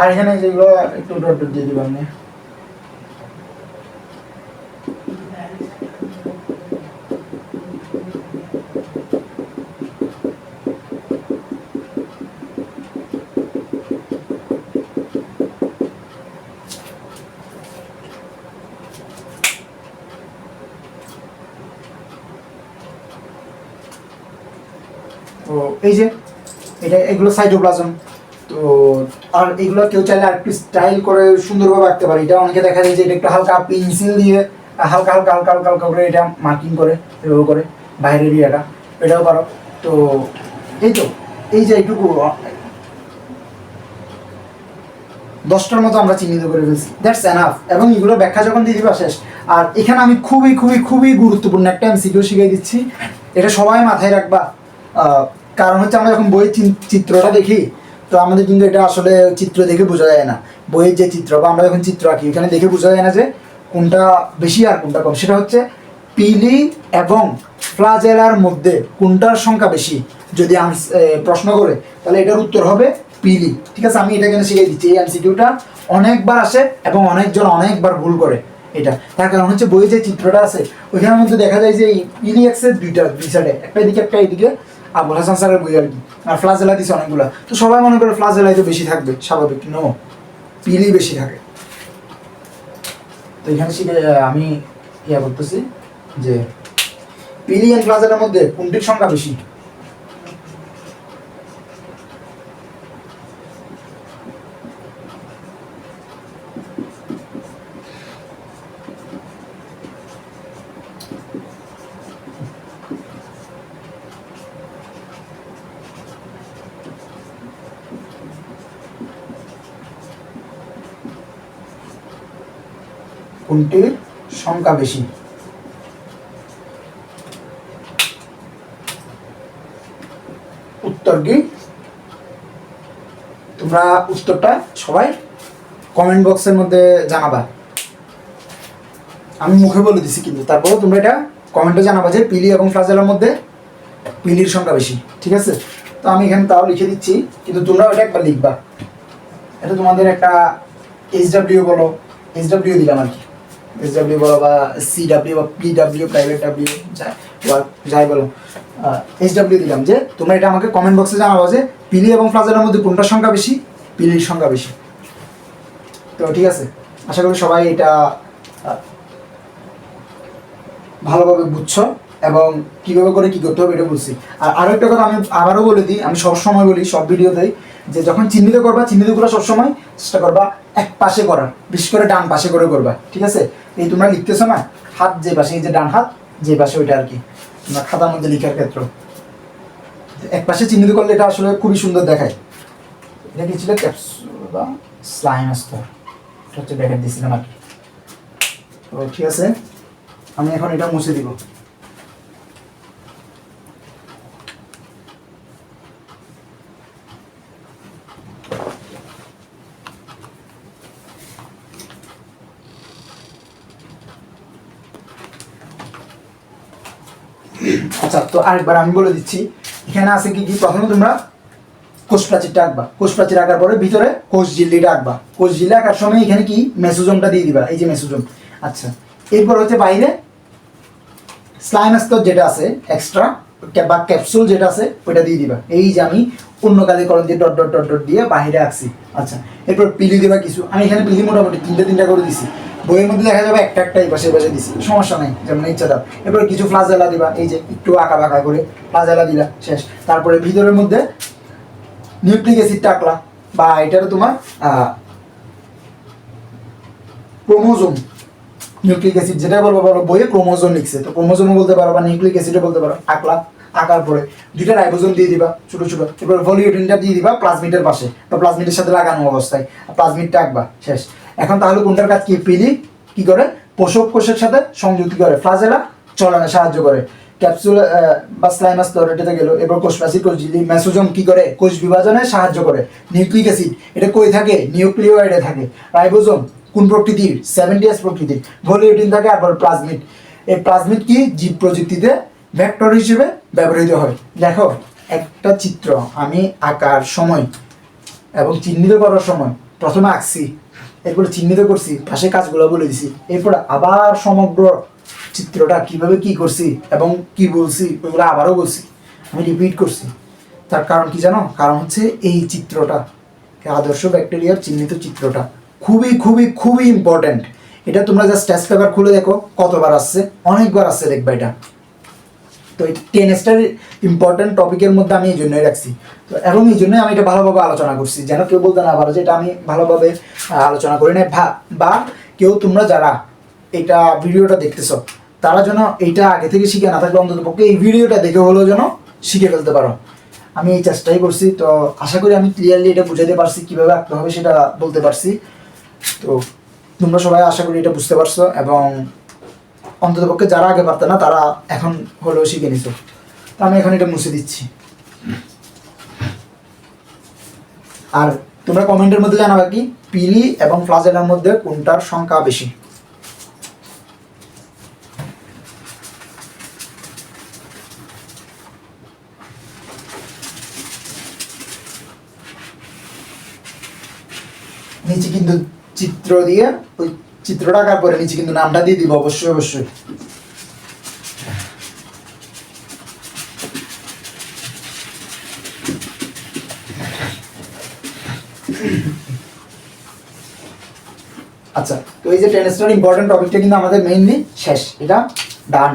আর এখানে যেগুলো একটু ডট ডট দিয়ে দিবেন না। তো এই যে এটা এগুলো সাইটোপ্লাজম। তো আর এগুলো কেউ চাইলে আর একটু স্টাইল করে সুন্দরভাবে আঁকতে পারে। এটা অনেকে দেখা যায় যে এটা একটু হালকা পেন্সিল দিয়ে হালকা হালকা হালকা হালকা হালকা করে এটা মার্কিং করে এভাবে করে বাইরের এরিয়াটা, এটাও পারো। তো এই তো এই যে এইটুকু 10টার মতো আমরা চিহ্নিত করে ফেলছি, দ্যাটস এনাফ। এবং এগুলো ব্যাখ্যা যখন দিয়ে দিবা শেষ। আর এখানে আমি খুবই খুবই খুবই গুরুত্বপূর্ণ একটা এমসিকিউ শিখিয়ে দিচ্ছি, এটা সবাই মাথায় রাখবা। কারণ হচ্ছে আমরা যখন বইয়ের চিত্রটা দেখি তো আমাদের কিন্তু এটা আসলে চিত্র দেখে বোঝা যায় না। বইয়ের যে চিত্র বা আমরা যখন চিত্র আঁকি এখানে দেখে বোঝা যায় না যে কোনটা বেশি আর কোনটা কম। সেটা হচ্ছে পিলি এবং ফ্লাজেলার মধ্যে কোনটার সংখ্যা বেশি যদি প্রশ্ন করে, তাহলে এটার উত্তর হবে পিলি। ঠিক আছে, আমি এটা এখানে শিখিয়ে দিচ্ছি। এই এমসিকিউটা অনেকবার আসে এবং অনেকজন অনেকবার ভুল করে। এটা তার কারণ হচ্ছে বইয়ে যে চিত্রটা আছে ওইখানের মধ্যে দেখা যায় যে এই পিলি এক্সের দুই সাইডে, একটা এদিকে একটা এদিকে, আবুল হাসান স্যারের বই আর কি। আর ফ্লাজেলা দিছে অনেকগুলা, তো সবাই মনে করে ফ্লাজেলাই তো বেশি থাকবে, স্বাভাবিক। নো, পিলি বেশি থাকে। তো এখানে আমি ইয়া বলতেছি যে পিলি এন্ড ফ্লাজেলার মধ্যে কোনটির সংখ্যা বেশি? কোনটির সংখ্যা বেশি? উত্তর কি? তোমরা উত্তরটা সবাই কমেন্ট বক্সের মধ্যে জানাবা। আমি মুখে বলে দিছি, কিন্তু তারপরেও তোমরা এটা কমেন্টে জানাবা যে পিলি এবং ফ্লাজেলার মধ্যে পিলির সংখ্যা বেশি। ঠিক আছে, তো আমি এখানে তাও লিখে দিচ্ছি, কিন্তু তোমরা ওটা একবার লিখবা। এটা তোমাদের একটা HW বলো, HW দিলাম আর কি, HW বলো বা CW বা PW প্রাইভেট ডাব্লিউ যাই বলো, HW দিলাম। যে তোমরা এটা আমাকে কমেন্ট বক্সে জানাবো যে পিলি এবং ফ্লাজেলার মধ্যে কোনটার সংখ্যা বেশি, পিলির সংখ্যা বেশি। তো ঠিক আছে, আশা করি সবাই এটা ভালোভাবে বুঝছো এবং কীভাবে করে কী করতে হবে এটা বুঝছি। আর আরও একটা কথা আমি আবারও বলে দিই, আমি সবসময় বলি সব ভিডিওতেই, যে যখন চিহ্নিত করবা চিহ্নিতগুলো সবসময় চেষ্টা করবা এক পাশে করার, বিশেষ করে ডান পাশে করে করবা। ঠিক আছে, এই তোমরা লিখতেছো না, হাত যে পাশে, এই যে ডান হাত যে পাশে, ওইটা আর কি তোমরা খাতার মধ্যে লিখার ক্ষেত্রে এক পাশে চিহ্নিত করলে এটা আসলে খুবই সুন্দর দেখায়। এটা কি ছিল? ক্যাপসুল বা স্লাইম স্তর, এটা হচ্ছে ব্যাকেট দিয়েছিলাম আর কি। তো ঠিক আছে, আমি এখন এটা মুছে দিব। আচ্ছা, তো আরেকবার আমি বলে দিচ্ছি, এখানে আছে কি কি। প্রথমে তোমরা কোষ প্রাচীরটা আঁকবা, কোষ প্রাচীর আঁকার পরে ভিতরে কোষ ঝিল্লিটা আঁকবা। কোষ ঝিল্লি আঁকার সময় এখানে কি মেসোজোমটা দিয়ে দিবা, এই যে মেসোজোম। আচ্ছা, এরপর হচ্ছে বাইরে স্লাইম স্তর যেটা আছে এক্সট্রা বা ক্যাপসুল যেটা আছে ওইটা দিয়ে দিবা। এই যে আমি অন্য কালে কলম দিয়ে ডট ডট ডট ডট দিয়ে বাইরে আঁকছি। আচ্ছা, এরপর পিলি দিবা কিছু, আমি এখানে পিলি মোটামুটি তিনটা করে দিছি। বইয়ের মধ্যে দেখা যাবে একটা একটা এই পাশে দিছি, সমস্যা নেই, যেমন ইচ্ছা দাও। এরপর কিছু ফ্লাজেলা দিবা, এই যে একটু আঁকা বাঁকা করে ফ্লাজেলা দিলা, শেষ। তারপরে ভিতরের মধ্যে নিউক্লিক অ্যাসিডটা আঁকলা, বা এটারও তোমার ক্রোমোজোম, নিউক্লিক অ্যাসিড যেটা বলবো বইয়ে ক্রোমোজোম লিখছে, তো ক্রোমোজোমও বলতে পারো বা নিউক্লিক অ্যাসিডও বলতে পারো। আঁকলা, আঁকার পরে দুইটা রাইবোজোম দিয়ে দিবা ছোট ছোট। এবার ভলিউটিনটা দিয়ে দিবা প্লাজমিডের পাশে বা প্লাজমিডের সাথে লাগানো অবস্থায়, প্লাজমিডটা আঁকবা, শেষ। এখন তাহলে কোনটার কাজ কি? পিলি কি করে? পোষক কোষের সাথে সংযুক্তি করে, ফ্লাজেলা চলনে সাহায্য করে, ক্যাপসুল বা স্লাইমাস তো এটাতে গেল। এবার কোষ প্রাচীর, কোষ ঝিল্লি, মেসোজোম কি করে? কোষ বিভাজনে সাহায্য করে। নিউক্লিক অ্যাসিড এটা কই থাকে? নিউক্লিওয়েডে থাকে। রাইবোজোম কোন প্রকৃতির? 70S প্রকৃতির। ভলিউটিন থাকে। আর প্লাজমিড, এই প্লাজমিড কি জীব প্রযুক্তিতে ভেক্টর হিসেবে ব্যবহৃত হয়। দেখো, একটা চিত্র আমি আঁকার সময় এবং চিহ্নিত করার সময় প্রথমে আঁকছি, এরপরে চিহ্নিত করছি, পাশে কাজগুলো বলে দিছি, এরপরে আবার সমগ্র চিত্রটা কিভাবে কি করছি এবং কি বলছি ওইগুলো আবারও বলছি, আমি রিপিট করছি। তার কারণ কি জানো? কারণ হচ্ছে এই চিত্রটা, আদর্শ ব্যাকটেরিয়ার চিহ্নিত চিত্রটা খুবই খুবই খুবই ইম্পর্ট্যান্ট। এটা তোমরা জাস্ট টেস্ট পেপার খুলে দেখো কতবার আসছে, অনেকবার আসছে দেখবা এটা। তো এই টেনেসটার ইম্পর্ট্যান্ট টপিকের মধ্যে আমি এই জন্যই রাখছি। তো এবং এই জন্যই আমি এটা ভালোভাবে আলোচনা করছি, যেন কেউ বলতে না পারো যে এটা আমি ভালোভাবে আলোচনা করি না। বা কেউ তোমরা যারা এটা ভিডিওটা দেখতেছো তারা যেন এইটা আগে থেকে শিখে না থাকলে অন্তত পক্ষে এই ভিডিওটা দেখে হলেও যেন শিখে ফেলতে পারো। আমি এই চেষ্টাই করছি। তো আশা করি আমি ক্লিয়ারলি এটা বুঝাতে পারছি, কীভাবে আঁকতে হবে সেটা বলতে পারছি। তো তোমরা সবাই আশা করি এটা বুঝতে পারছো এবং অন্ততপক্ষে যারা আগে পারতো না তারা এখন হলেও শিখে নিছো। তো আমি এখন এটা মুছে দিচ্ছি। আর তোমরা কমেন্টের মধ্যে জানাবে কি পিলি এবং ফ্লাজেলার মধ্যে কোনটার সংখ্যা বেশি। নিচে কিন্তু চিত্র দিয়ে ওই চিত্রটা আঁকার পরে নিচে কিন্তু নামটা দিয়ে দিব অবশ্যই অবশ্যই। আচ্ছা, তো এই যে টেনস্টার ইম্পর্টেন্ট টপিকটা কিন্তু আমাদের মেইনলি শেষ, এটা ডান।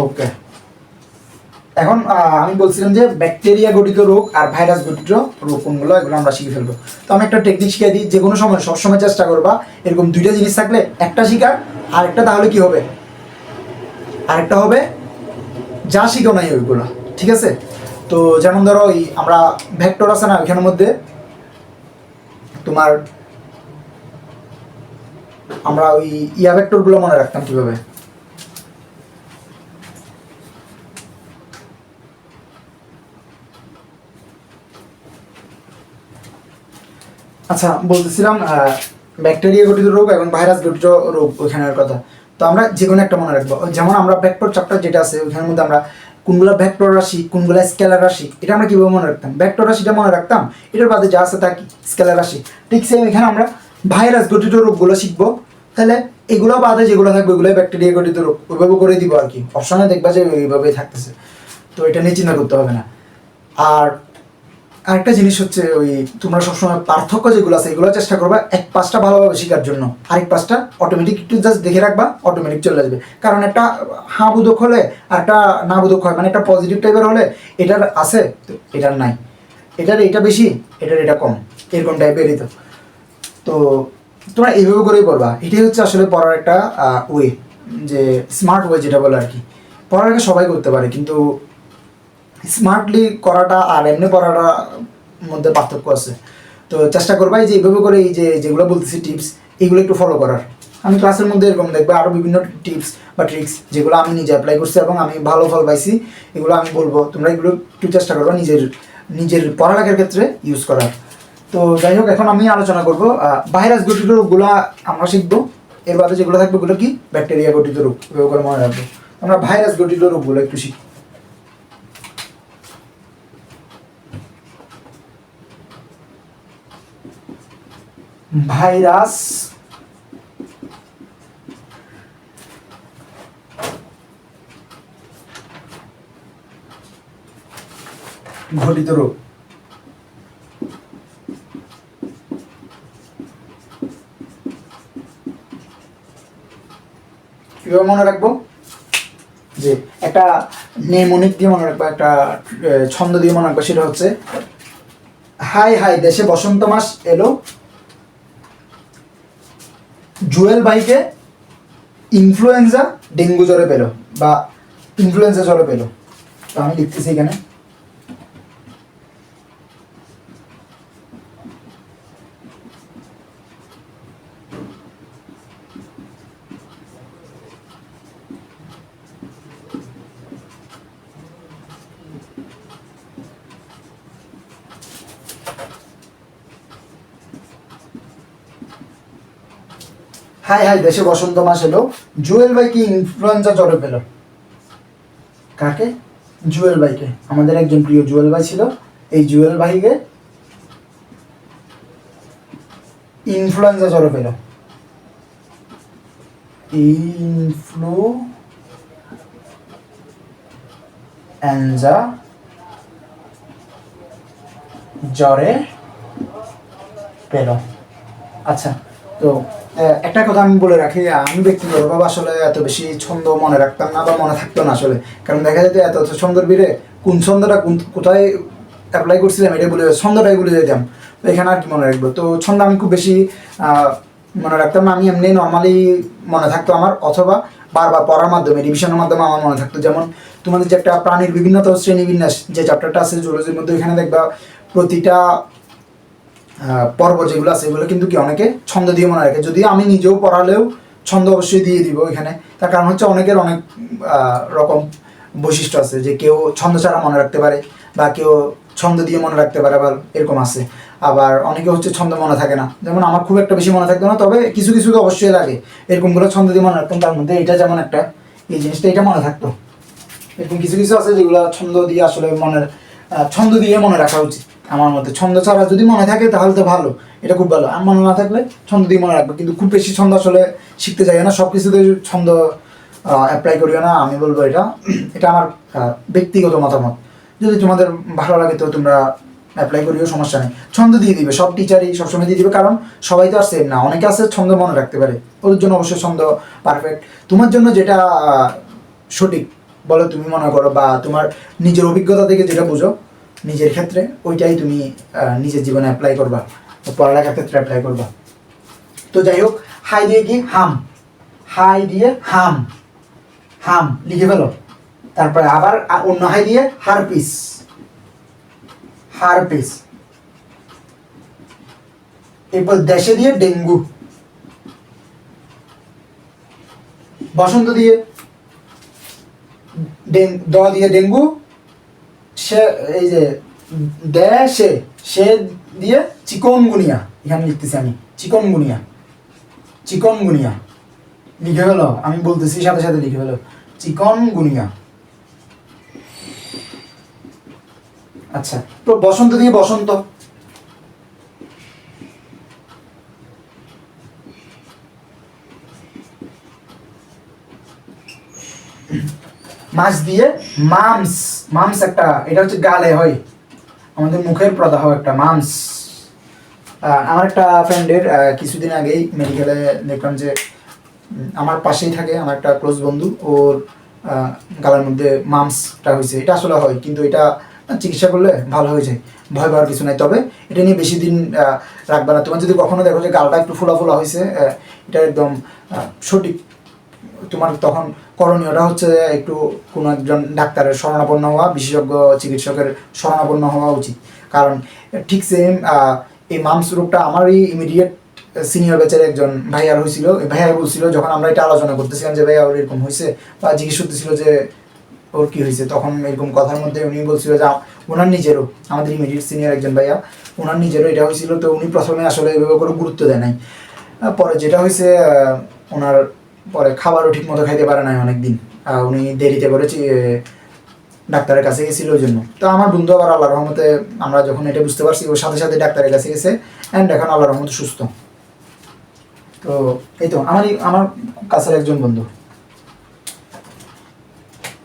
ওকে, এখন আমি বলছিলাম যে ব্যাকটেরিয়া গঠিত রোগ আর ভাইরাস গঠিত রোগ কোনগুলো, এগুলো আমরা শিখে ফেলবো। তো আমি একটা টেকনিক শিখিয়ে দিই, যে কোনো সময় সবসময় চেষ্টা করবা এরকম দুইটা জিনিস থাকলে একটা শিখার, আরেকটা তাহলে কি হবে, আরেকটা হবে যা শিখো নাই ওইগুলো, ঠিক আছে? তো যেমন ধরো ওই আমরা ভেক্টর আছে না, ওইখানের মধ্যে তোমার আমরা ওই ভেক্টরগুলো মনে রাখতাম কিভাবে। আচ্ছা, বলতেছিলাম ব্যাকটেরিয়া গঠিত রোগ এবং ভাইরাস গঠিত রোগ ওইখানের কথা। তো আমরা যে কোনো একটা মনে রাখবো, যেমন আমরা ভেক্টর চ্যাপ্টার যেটা আছে ওইখানের মধ্যে আমরা কোনগুলা ভেক্টর রাশি কোনগুলা স্কেলার রাশি, এটা আমরা কীভাবে মনে রাখতাম, ভেক্টর রাশিটা মনে রাখতাম, এটার বাদে যা আছে তা কি স্কেলার রাশি। ঠিক সেম এখানে আমরা ভাইরাস গঠিত রোগগুলো শিখবো, তাহলে এগুলো বাদে যেগুলো থাকবে ওগুলো ব্যাকটেরিয়া গঠিত রোগ, ওইভাবে করে দিব আর কি। অপশনে দেখবা যে ওইভাবেই থাকতেছে, তো এটা নিয়ে চিন্তা করতে হবে না। আর আরেকটা জিনিস হচ্ছে ওই তোমরা সবসময় পার্থক্য যেগুলো আছে এগুলো চেষ্টা করবা এক পাঁচটা ভালোভাবে শেখার জন্য, আরেক পাঁচটা অটোমেটিক একটু জাস্ট দেখে রাখবা, অটোমেটিক চলে আসবে। কারণ একটা হা বোধক হলে আর একটা না বোধক হয়, মানে একটা পজিটিভ টাইপের হলে এটার আছে তো এটার নাই, এটার এটা বেশি এটার এটা কম, এরকম টাইপেরই। তো তোমরা এইভাবে করেই পড়বা, এটাই হচ্ছে আসলে পড়ার একটা ওয়ে, যে স্মার্ট ওয়ে যেটা বলে আর কি। পড়াটাকে সবাই করতে পারে, কিন্তু স্মার্টলি করাটা আর এমনি পড়াটার মধ্যে পার্থক্য আছে। তো চেষ্টা করবাই যে এইভাবে করে এই যে যেগুলো বলতেছি টিপস, এইগুলো একটু ফলো করার। আমি ক্লাসের মধ্যে এরকম দেখবে আরও বিভিন্ন টিপস বা ট্রিক্স যেগুলো আমি নিজে অ্যাপ্লাই করছি এবং আমি ভালো ফল পাইছি, এগুলো আমি বলবো তোমরা এগুলো একটু চেষ্টা করবা নিজের পড়ালেখার ক্ষেত্রে ইউজ করার। তো যাই হোক, এখন আমি আলোচনা করবো ভাইরাস গঠিত রোগগুলো আমরা শিখবো, এর বাদে যেগুলো থাকবে ওগুলো কি ব্যাকটেরিয়া গঠিত রোগ, এভাবে করে মনে রাখবো। আমরা ভাইরাস গঠিত রোগগুলো একটু শিখি। ভাইরাস ঘটিত রোগ, কিভাবে মনে রাখবো, যে একটা নেমোনিক দিয়ে মনে রাখবো, একটা ছন্দ দিয়ে মনে রাখবো, সেটা হচ্ছে হাই হাই দেশে বসন্ত মাস এলো, জুয়েল ভাইকে ইনফ্লুয়েঞ্জা ডেঙ্গু জ্বরে পেল, বা ইনফ্লুয়েঞ্জা জ্বরে পেল। তো আমি লিখতেছি এখানে হাই হাই দেশে বসন্ত মাস এলো, জুয়েল ভাইকে ইনফ্লুয়েঞ্জা জ্বরে পেল। কাকে? জুয়েল ভাইকে, আমাদের একজন প্রিয় জুয়েল ভাই ছিল, এই জুয়েল ভাইকে ইনফ্লুয়েঞ্জা জ্বরে পেল। ইনফ্লুয়েঞ্জা জ্বরে পেল। আচ্ছা, তো একটা কথা আমি বলে রাখি, আমি ব্যক্তিগতভাবে আসলে এত বেশি ছন্দ মনে রাখতাম না বা মনে থাকতো না আসলে, কারণ দেখা যেত এত ছন্দের ভিড়ে কোন ছন্দটা কোথায় অ্যাপ্লাই করছিলাম এটা বলে ছন্দটাই বলে যেতাম। তো এখানে আর কি মনে রাখবো, তো ছন্দ আমি খুব বেশি মনে রাখতাম না, আমি এমনি নর্মালি মনে থাকতো আমার, অথবা বারবার পড়ার মাধ্যমে রিভিশনের মাধ্যমে আমার মনে থাকতো। যেমন তোমাদের যে একটা প্রাণীর বিভিন্নতা শ্রেণীবিন্যাস যে চ্যাপ্টারটা আছে জুলজির মধ্যে, এখানে দেখবা প্রতিটা পর্ব যেগুলো আছে এগুলো কিন্তু কি অনেকে ছন্দ দিয়ে মনে রাখে, যদিও আমি নিজেও পড়ালেও ছন্দ অবশ্যই দিয়ে দিব এখানে। তার কারণ হচ্ছে অনেকের অনেক রকম বৈশিষ্ট্য আছে, যে কেউ ছন্দ ছাড়া মনে রাখতে পারে, বা কেউ ছন্দ দিয়ে মনে রাখতে পারে, আবার এরকম আছে। আবার অনেকে হচ্ছে ছন্দ মনে থাকে না, যেমন আমার খুব একটা বেশি মনে থাকতো না, তবে কিছু কিছু তো অবশ্যই লাগে, এরকমগুলো ছন্দ দিয়ে মনে রাখতাম। তার মধ্যে এটা যেমন একটা, এই জিনিসটা এটা মনে থাকতো। এরকম কিছু কিছু আছে যেগুলো ছন্দ দিয়ে আসলে ছন্দ দিয়ে মনে রাখা উচিত। আমার মতে ছন্দ ছাড়া যদি মনে থাকে তাহলে তো ভালো, এটা খুব ভালো। আর মনে না থাকলে ছন্দ দিয়ে মনে রাখবে, কিন্তু খুব বেশি ছন্দ আসলে শিখতে চাই না, সব কিছুতে ছন্দ অ্যাপ্লাই করিও না, আমি বলবো এটা। এটা আমার ব্যক্তিগত মতামত। যদি তোমাদের ভালো লাগে তো তোমরা অ্যাপ্লাই করিও, সমস্যা নেই। ছন্দ দিয়ে দিবে, সব টিচারই সবসময় দিয়ে দিবে, কারণ সবাই তো আর সেম না, অনেকে আছে ছন্দ মনে রাখতে পারে, ওদের জন্য অবশ্যই ছন্দ পারফেক্ট। তোমার জন্য যেটা সঠিক বলো তুমি মনে করো, বা তোমার নিজের অভিজ্ঞতা থেকে যেটা বুঝো নিজের ক্ষেত্রে, ওইটাই তুমি নিজের জীবনে অ্যাপ্লাই করবা, পড়ালেখার ক্ষেত্রে অ্যাপ্লাই করবা। তো যাই হোক, হাই দিয়ে কি হাম, হাই দিয়ে হাম, হাম লিখে ফেলো। তারপরে আবার অন্য হাই দিয়ে হারপিস, হারপিস। এরপর দেশে দিয়ে ডেঙ্গু, বসন্ত দিয়ে দ দিয়ে ডেঙ্গু, সে এই যে দেশে সে দিয়ে চিকনগুনিয়া, এখানে লিখতেছি আমি চিকনগুনিয়া, চিকনগুনিয়া লিখে ফেলো, আমি বলতেছি সাথে সাথে লিখে ফেলো, চিকনগুনিয়া। আচ্ছা, তো বসন্ত দিয়ে বসন্ত, মাছ দিয়ে মামস, মামস একটা, এটা হচ্ছে গালে হয়, আমাদের মুখের প্রদাহ একটা মামস। আমার একটা ফ্রেন্ডের কিছুদিন আগেই মেডিকেলে দেখলাম যে আমার পাশেই থাকে, আমার একটা ক্লোজ বন্ধু, ওর গালের মধ্যে মামসটা হয়েছে। এটা আসলে হয়, কিন্তু এটা চিকিৎসা করলে ভালো হয়ে যায়, ভয় পাওয়ার কিছু নাই। তবে এটা নিয়ে বেশি দিন রাখবে না। তোমার যদি কখনো দেখো যে গালটা একটু ফোলা ফোলা হয়েছে, এটা একদম সঠিক। তোমার তখন করণীয়টা হচ্ছে একটু কোনো একজন ডাক্তারের শরণাপন্ন হওয়া, বিশেষজ্ঞ চিকিৎসকের শরণাপন্ন হওয়া উচিত। কারণ ঠিক সেম এই মামস রোগটা আমারই ইমিডিয়েট সিনিয়র ব্যাচের একজন ভাইয়ার হয়েছিল। ভাইয়ার বলছিল যখন আমরা এটা আলোচনা করতেছিলাম যে ভাইয়া ওর এরকম হয়েছে, বা জিজ্ঞেস করতেছিল যে ওর কী হয়েছে, তখন এরকম কথার মধ্যে উনি বলছিল যে ওনার নিজেরও, আমাদের ইমিডিয়েট সিনিয়র একজন ভাইয়া, ওনার নিজেরও এটা হয়েছিল। তো উনি প্রথমে আসলে এভাবে করে গুরুত্ব দেয় নাই। পরে যেটা হয়েছে, ওনার পরে খাবারও ঠিক মতো খাইতে পারে নাই অনেকদিন, উনি দেরিতে করেছি ডাক্তারের কাছে গেছিল ওই জন্য। তো আমার বন্ধু আবার আল্লাহর রহমতে, আমরা যখন এটা বুঝতে পারছি ওর সাথে সাথে ডাক্তারের কাছে গেছে, অ্যান্ড এখন আল্লাহর রহমতে সুস্থ। তো এই তো আমার কাছের একজন বন্ধু।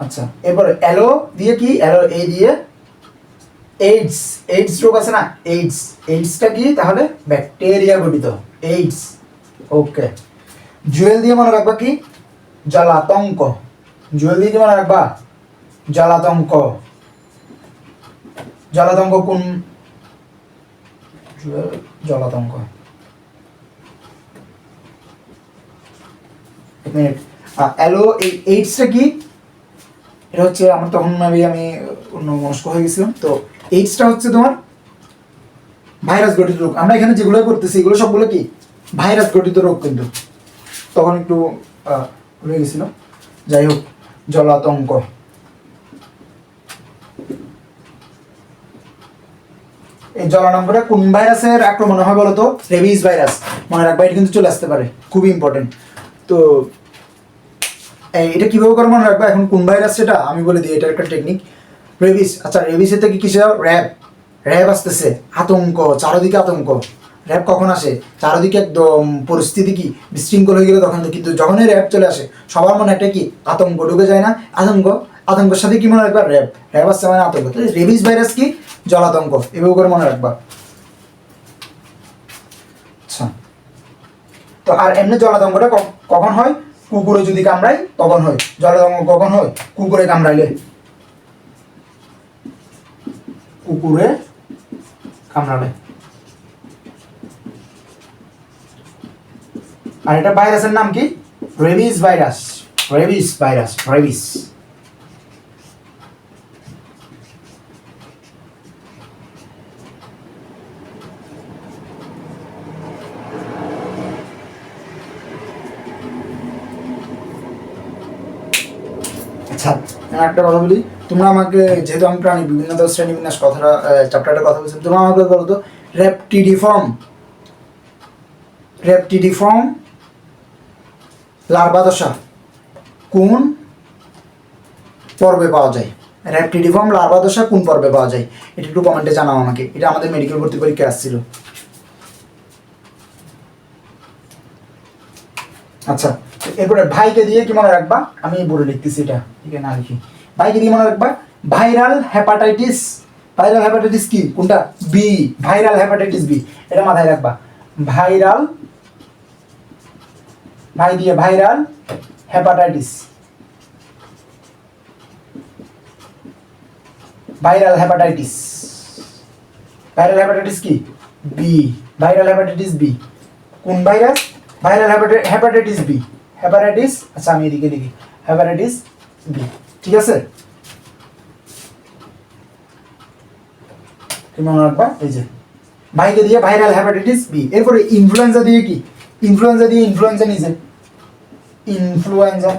আচ্ছা, এরপরে এলো দিয়ে কি, এলো এ দিয়ে এইডস, এইডস রোগ আছে না, এইডস, এইডসটা কি তাহলে ব্যাকটেরিয়া গঠিত এইডস। ওকে, জুয়েল দিয়ে মনে রাখবা কি জলাতঙ্ক, জুয়েল দিয়ে কি মনে রাখবা জলাতঙ্ক। জলাতঙ্ক কোন জুয়েল, জলাতঙ্ক, এক মিনিট। এলো এই এইডসটা কি, এটা হচ্ছে আমার তখন আমি অন্য মনস্ক হয়ে গেছিলাম। তো এইডসটা হচ্ছে তোমার ভাইরাস গঠিত রোগ। আমরা এখানে যেগুলো করতেছি এগুলো সবগুলো কি ভাইরাস গঠিত রোগ, কিন্তু তখন একটু ভুলে গেছিল। যাই হোক, জলাতঙ্ক। এই জলাতঙ্কটা কোন ভাইরাসের আক্রমণ হয় বলতো, রেবিস ভাইরাস। মনে রাখবা, এটা কিন্তু চলে আসতে পারে, খুবই ইম্পর্টেন্ট। তো এটা কিভাবে করে মনে রাখবা, এখন কোন ভাইরাস সেটা আমি বলে দিই, এটা একটা টেকনিক। রেবিস, আচ্ছা রেবিসের থেকে কিসে র্যাব, র্যাব আসতেছে, আতঙ্ক, চারদিকে আতঙ্ক। র্যাব কখন আসে, চারদিকে একদম পরিস্থিতি কি বিশৃঙ্খল হয়ে গেলে তখন। কিন্তু যখনই র্যাব চলে আসে সবার মনে একটা কি আতঙ্ক ঢুকে যায় না, আতঙ্ক, আতঙ্কের সাথে কি মনে রাখবা র্যাব, র্যাব আসছে মানে আতঙ্ক। তো রেবিস ভাইরাস কি জলাতঙ্ক, এভাবে করে মনে রাখবা। আচ্ছা, তো আর এমনি জলাতঙ্কটা কখন হয়, কুকুরে যদি কামড়ায় তখন হয়। জলাতঙ্ক কখন হয়, কুকুরে কামড়াইলে, কুকুরে কামড়ালে। আর এটা ভাইরাসের নাম কি, rabies virus, rabies virus, rabies. আচ্ছা, আমি একটা কথা বলি, তোমরা আমাকে, যেহেতু আমি প্রাণী বিভিন্ন শ্রেণীবিন্যাস কথাটা চ্যাপ্টারটার কথা বলছি, তোমরা আমাকে বলো তো রেপটিডিফর্ম, রেপটিডিফর্ম লার্ভা দশা কোন পর্বে পাওয়া যায়, র্যাপটিডিফর্ম লার্ভা দশা কোন পর্বে পাওয়া যায়? এটা একটু কমেন্টে জানাও আমাকে। এটা আমাদের মেডিকেল ভর্তি পরীক্ষায় আসছিল। আচ্ছা, এরপরে ভাইকে দিয়ে কি মনে রাখবা? আমি বলে লিখতেছি এটা, ঠিক আছে না লিখি। ভাইকে দিয়ে মনে রাখবা ভাইরাল হেপাটাইটিস। ভাইরাল হেপাটাইটিস কি? কোনটা? বি। ভাইরাল হেপাটাইটিস বি, এটা মাথায় রাখবা। ভাইরাল, ভাই দিয়ে viral hepatitis, viral hepatitis. Viral hepatitis কি? বি। ভাইরাল হেপাটাইটিস বি কোন virus? Viral hepatitis B. Hepatitis, আচ্ছা আমি এদিকে লিখি হেপাটাইটিস বি, ঠিক আছে? মনে রাখবা এই যে ভাইকে দিয়ে ভাইরাল হেপাটাইটিস বি। এরপরে ইনফ্লুয়েঞ্জা দিয়ে কি? ইনফ্লুয়েঞ্জা দিয়ে ইনফ্লুয়েঞ্জা নিজে, ইনফ্লুয়েঞ্জা।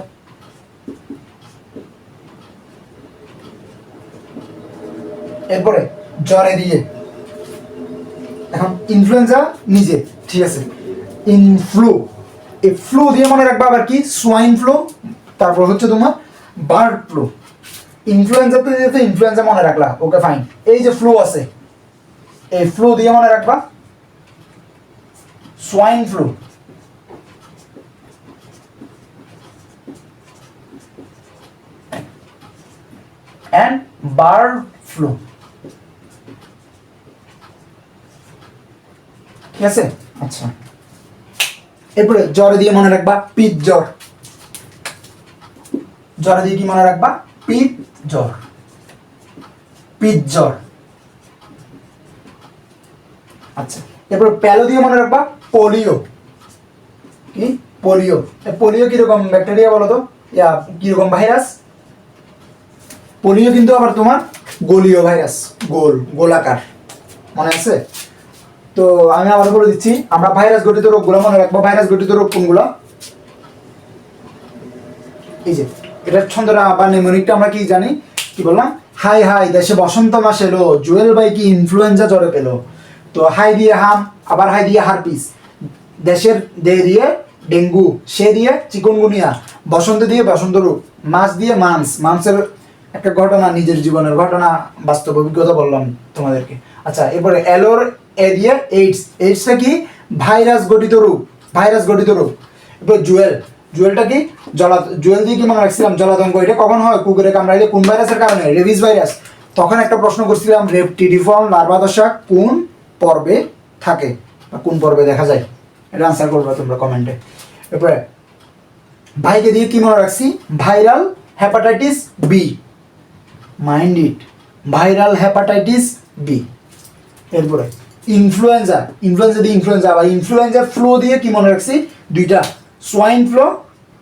এরপরে জ্বরে দিয়ে, এখন ইনফ্লুয়েঞ্জা নিজে, ঠিক আছে? ইনফ্লু, এই ফ্লু দিয়ে মনে রাখবা আবার কি? সোয়াইন ফ্লু, তারপর হচ্ছে তোমার বার্ড ফ্লু। ইনফ্লুয়েঞ্জা তো যেহেতু ইনফ্লুয়েঞ্জা মনে রাখলা, ওকে ফাইন। এই যে ফ্লু আছে, এই ফ্লু দিয়ে মনে রাখবা swine flu, and bird flu, ঠিক আছে? আচ্ছা, এরপরে জ্বরে দিয়ে মনে রাখবা পিত জ্বর। জ্বরে দিয়ে কি মনে রাখবা? পিত জ্বর, পিত জ্বর। আচ্ছা, এরপরে প্যালো দিয়ে মনে রাখবা পোলিও। কি? পোলিও। পোলিও কিরকম ব্যাকটেরিয়া বলো তো, ইয়া কিরকম ভাইরাস? পোলিও কিন্তু আবার তোমার গোলীয় ভাইরাস, গোলাকার, মনে আছে? তো আমি আবার বলে দিচ্ছি, আমরা ভাইরাস গঠিত রোগগুলো মনে রাখবো। ভাইরাস গঠিত রোগ কোনগুলো? এই যে এটার ছন্দটা বা নেমোনিকটা আমরা কি জানি? কি বললাম? হাই হাই দেশে বসন্ত মাস এলো, জুয়েল ভাই কি ইনফ্লুয়েঞ্জা জ্বরে পেলো। তো হাই দিয়ে হাম, আবার হাই দিয়ে হারপিস, দেশের দে দিয়ে ডেঙ্গু, সে দিয়ে চিকুনগুনিয়া, বসন্ত দিয়ে বসন্ত রোগ, মাছ দিয়ে মাংসের একটা ঘটনা, নিজের জীবনের ঘটনা, বাস্তব অভিজ্ঞতা বললাম তোমাদেরকে। আচ্ছা, এরপরে এলোর এ দিয়ে এইডস। এইডসটা কি? ভাইরাস গঠিত রোগ, ভাইরাস গঠিত রোগ। এরপর জুয়েল, জুয়েলটা কি? জুয়েল দিয়ে কি মনে রাখছিলাম? জলাতঙ্ক। এটা কখন হয়? কুকুরে কামড়াইলে। কোন ভাইরাসের কারণে? Rabies virus. তখন একটা প্রশ্ন করছিলাম, রেপটিডিফর্ম লার্ভা দশা কোন পর্বে থাকে বা কোন পর্বে দেখা যায়? এটা আনসার করবে তোমরা কমেন্টে। এরপরে ভাইকে দিয়ে কি মনে রাখছি? Viral hepatitis B, mind it, viral hepatitis B. এরপরে ইনফ্লুয়েঞ্জা, ইনফ্লুয়েঞ্জা দিয়ে ইনফ্লুয়েঞ্জা, আবার ইনফ্লুয়েঞ্জার ফ্লু দিয়ে কি মনে রাখছি? দুইটা, swine flu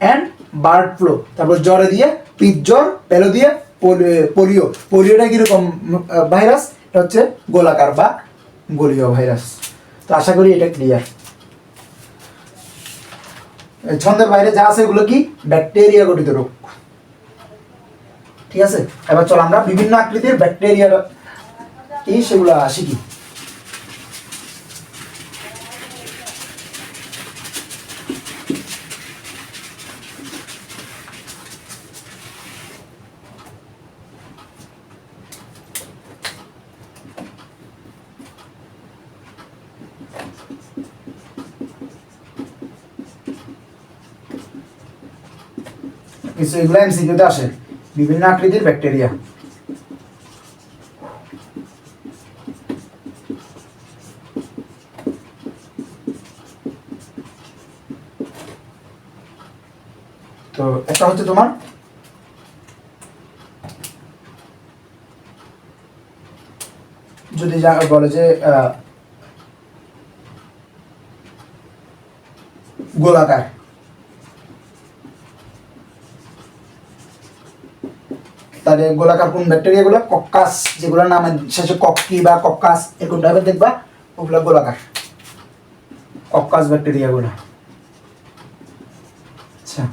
and bird flu. তারপর জ্বরে দিয়ে পিত জ্বর, পেলো দিয়ে পোলিও। পোলিওটা কিরকম ভাইরাস? এটা হচ্ছে গোলাকার বা গোলীয় ভাইরাস। তো আশা করি এটা ক্লিয়ার। ছন্দের বাইরে যা আছে এগুলো কি? ব্যাকটেরিয়া গঠিত রোগ, ঠিক আছে? এবার চলো আমরা বিভিন্ন আকৃতির ব্যাকটেরিয়া কি সেগুলো শিখি। কিছু এগুলো এমসিকিউতে আসে, বিভিন্ন আকৃতির ব্যাকটেরিয়া। তো একটা হচ্ছে তোমার যদি বলে যে গোলাকার, তাহলে গোলাকার কোন ব্যাকটেরিয়াগুলো? কক্কাস, যেগুলোর নামে শেষে কক্কি বা কক্কাস এরকম টাইপের দেখবা, ওগুলো গোলাকার, কক্কাস ব্যাকটেরিয়াগুলো। আচ্ছা,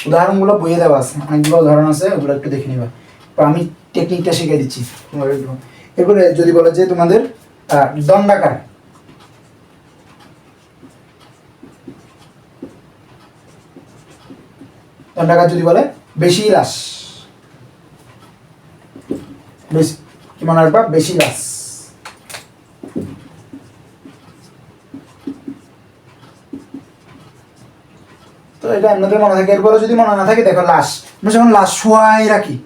উদাহরণগুলো বইয়ে দেওয়া আছে, অনেকগুলো উদাহরণ আছে, ওগুলো একটু দেখে নিবা। তো আমি টেকনিকটা শিখিয়ে দিচ্ছি। এরপরে যদি বলে যে তোমাদের দণ্ডাকার, দণ্ডাকার যদি বলে বেশি হ্রাস, বেশি কি মনে রাখবা, বেসিলাস। তো এটা এমনিতে মনে থাকে। এরপরে যদি মনে না থাকে, দেখো লাশ, আমরা যখন লাশ শোয়াই রাখি,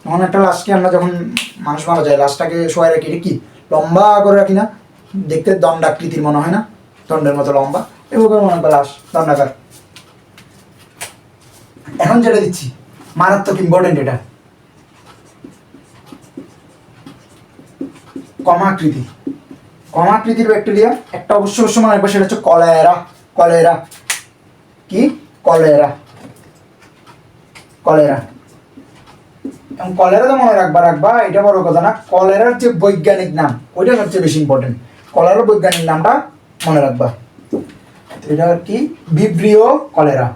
তখন একটা লাশকে আমরা যখন মানুষ মারা যায় লাশটাকে শোয়াই রাখি, এটা কি লম্বা করে রাখি না, দেখতে দণ্ডাকৃতির মনে হয় না, দণ্ডের মতো লম্বা, এভাবে মনে হয় লাশ দণ্ডাকার। এখন যেটা দিচ্ছি মারাত্মক ইম্পর্টেন্ট, এটা কমাকৃতি। কমাকৃতির ব্যাকটেরিয়া একটা অবশ্য মনে রাখবে, সেটা হচ্ছে কলেরা। কলেরা কি? কলেরা। কলেরা এবং কলেরা তো মনে রাখবা, এটা বড় কথা না, কলেরার যে বৈজ্ঞানিক নাম ওইটা সবচেয়ে বেশি ইম্পর্টেন্ট। কলেরার বৈজ্ঞানিক নামটা মনে রাখবা, এটা কি? Vibrio cholera.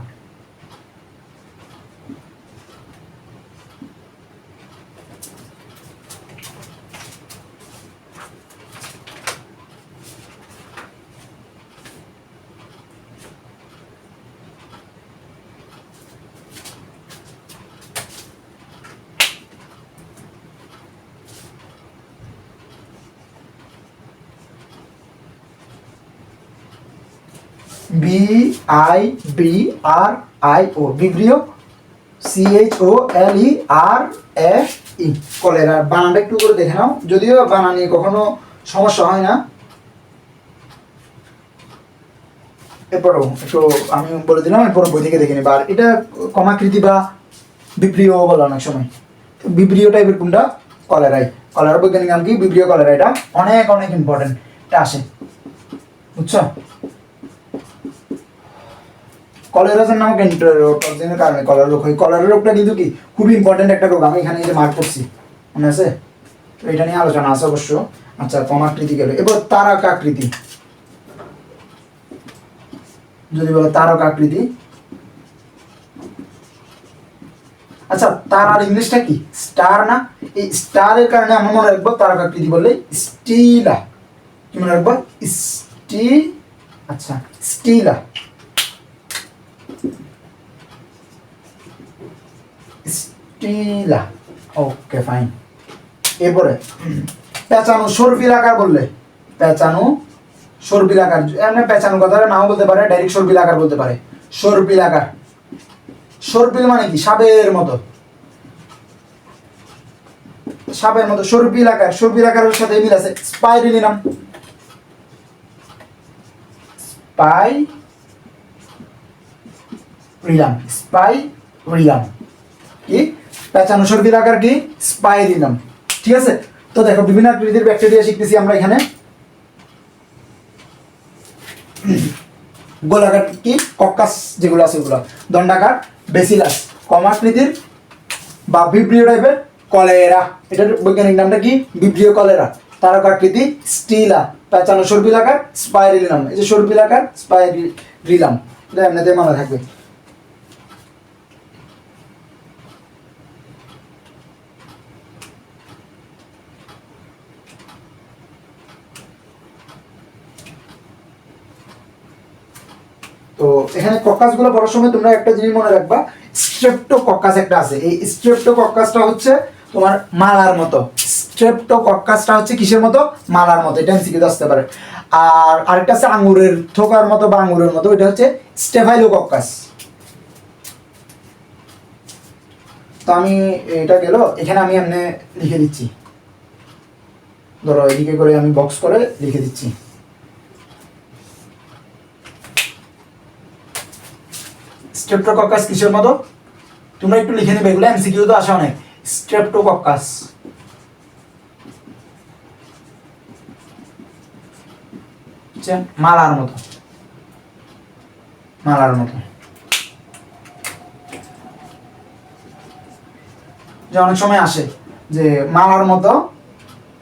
VIBRIO, Vibrio, CHOLERAE, cholera. বানানটা একটু করে দেখে নাও, যদিও বানানি কখনো সমস্যা হয় না। এরপরও একটু আমি বলে দিলাম, এরপর বই থেকে দেখে নিবা। আর এটা কমাকৃতি বা ভিব্রিও বলে অনেক সময়। ভিব্রিও টাইপের কোনটা? কলেরাই। কলেরা বৈজ্ঞানিক নাম কি? Vibrio cholera. এটা অনেক অনেক ইম্পর্টেন্ট, এটা আসে, বুঝছো? কলেরা নামক এন্টারোটক্সিনের কারণে কলেরা রোগ হয়। কলেরা রোগটা কিন্তু কি খুবই ইম্পর্টেন্ট একটা রোগ, আমি এখানে যে মার্ক করছি, মনে আছে? তো এটা নিয়ে আলোচনা আছে অবশ্য। আচ্ছা, কমাকৃতি গেল, এবার তারকাকৃতি। যদি বলো তারকাকৃতি, আচ্ছা তারার ইংলিশটা কি? স্টার না? এই স্টারের কারণে আমরা মনে রাখবো তারকাকৃতি বললে স্টিলা। কি মনে রাখবো? আচ্ছা স্টিলা, স্টিলা। Okay fine. এরপরে পেঁচানো সর্পিলাকার বললে, পেঁচানো সর্পিলাকার, এমনি পেঁচানো কথাটা নাও বলতে পারে, ডাইরেক্ট সর্পিলাকার বলতে পারে। সর্পিলাকার, সর্পিল মানে কি? সাপের মতো, সাপের মতো। সর্পিলাকার, সর্পিলাকারের সাথে মিল আছে স্পাইরিলিনাম। স্পাইরিলাম, স্পাইরিলাম কি? পেঁচানো সর্পিলাকার কি? স্পাইরিলাম। ঠিক আছে? তো দেখো বিভিন্ন আকৃতির ব্যাকটেরিয়া শিখতেছি আমরা এখানে। গোলাকার কি? কক্কাস যেগুলো আছে ওগুলো। দণ্ডাকার বেসিলাস। কমাকৃতির বা ভিব্রিও টাইপের কলেরা, এটার বৈজ্ঞানিক নামটা কি? Vibrio cholerae. তারকাকৃতি স্টিলা। পেঁচানো সর্পিলাকার স্পাইরিলাম। এই যে সর্পিলাকার স্পাইরিলাম, এটা এমনিতে মনে থাকবে। তো এখানে কক্কাসগুলো পড়ার সময় তোমরা একটা জিনিস মনে রাখবা, স্ট্রেপ্টোকক্কাস একটা আছে। এই স্ট্রেপ্টোকক্কাসটা হচ্ছে তোমার মালার মতো। স্ট্রেপ্টোকক্কাসটা হচ্ছে কিসের মতো? মালার মতো। এটা এমসিকিউতে আসতে পারে। আর আরেকটা আছে আঙ্গুরের থোকার মতো বা আঙ্গুরের মতো, এটা হচ্ছে স্টেফাইলোকক্কাস। তো আমি এটা গেল, এখানে আমি এমনি লিখে দিচ্ছি, ধরো এদিকে করে আমি বক্স করে লিখে দিচ্ছি। স্ট্রেপ্টোকক্কাস কিসের মতো? তোমরা একটু লিখে নেবে, এগুলো এমসিকিউ তো আসে অনেক। স্ট্রেপ্টোকক্কাস মালার মতো, মালার মতো। যে অনেক সময় আসে যে মালার মতো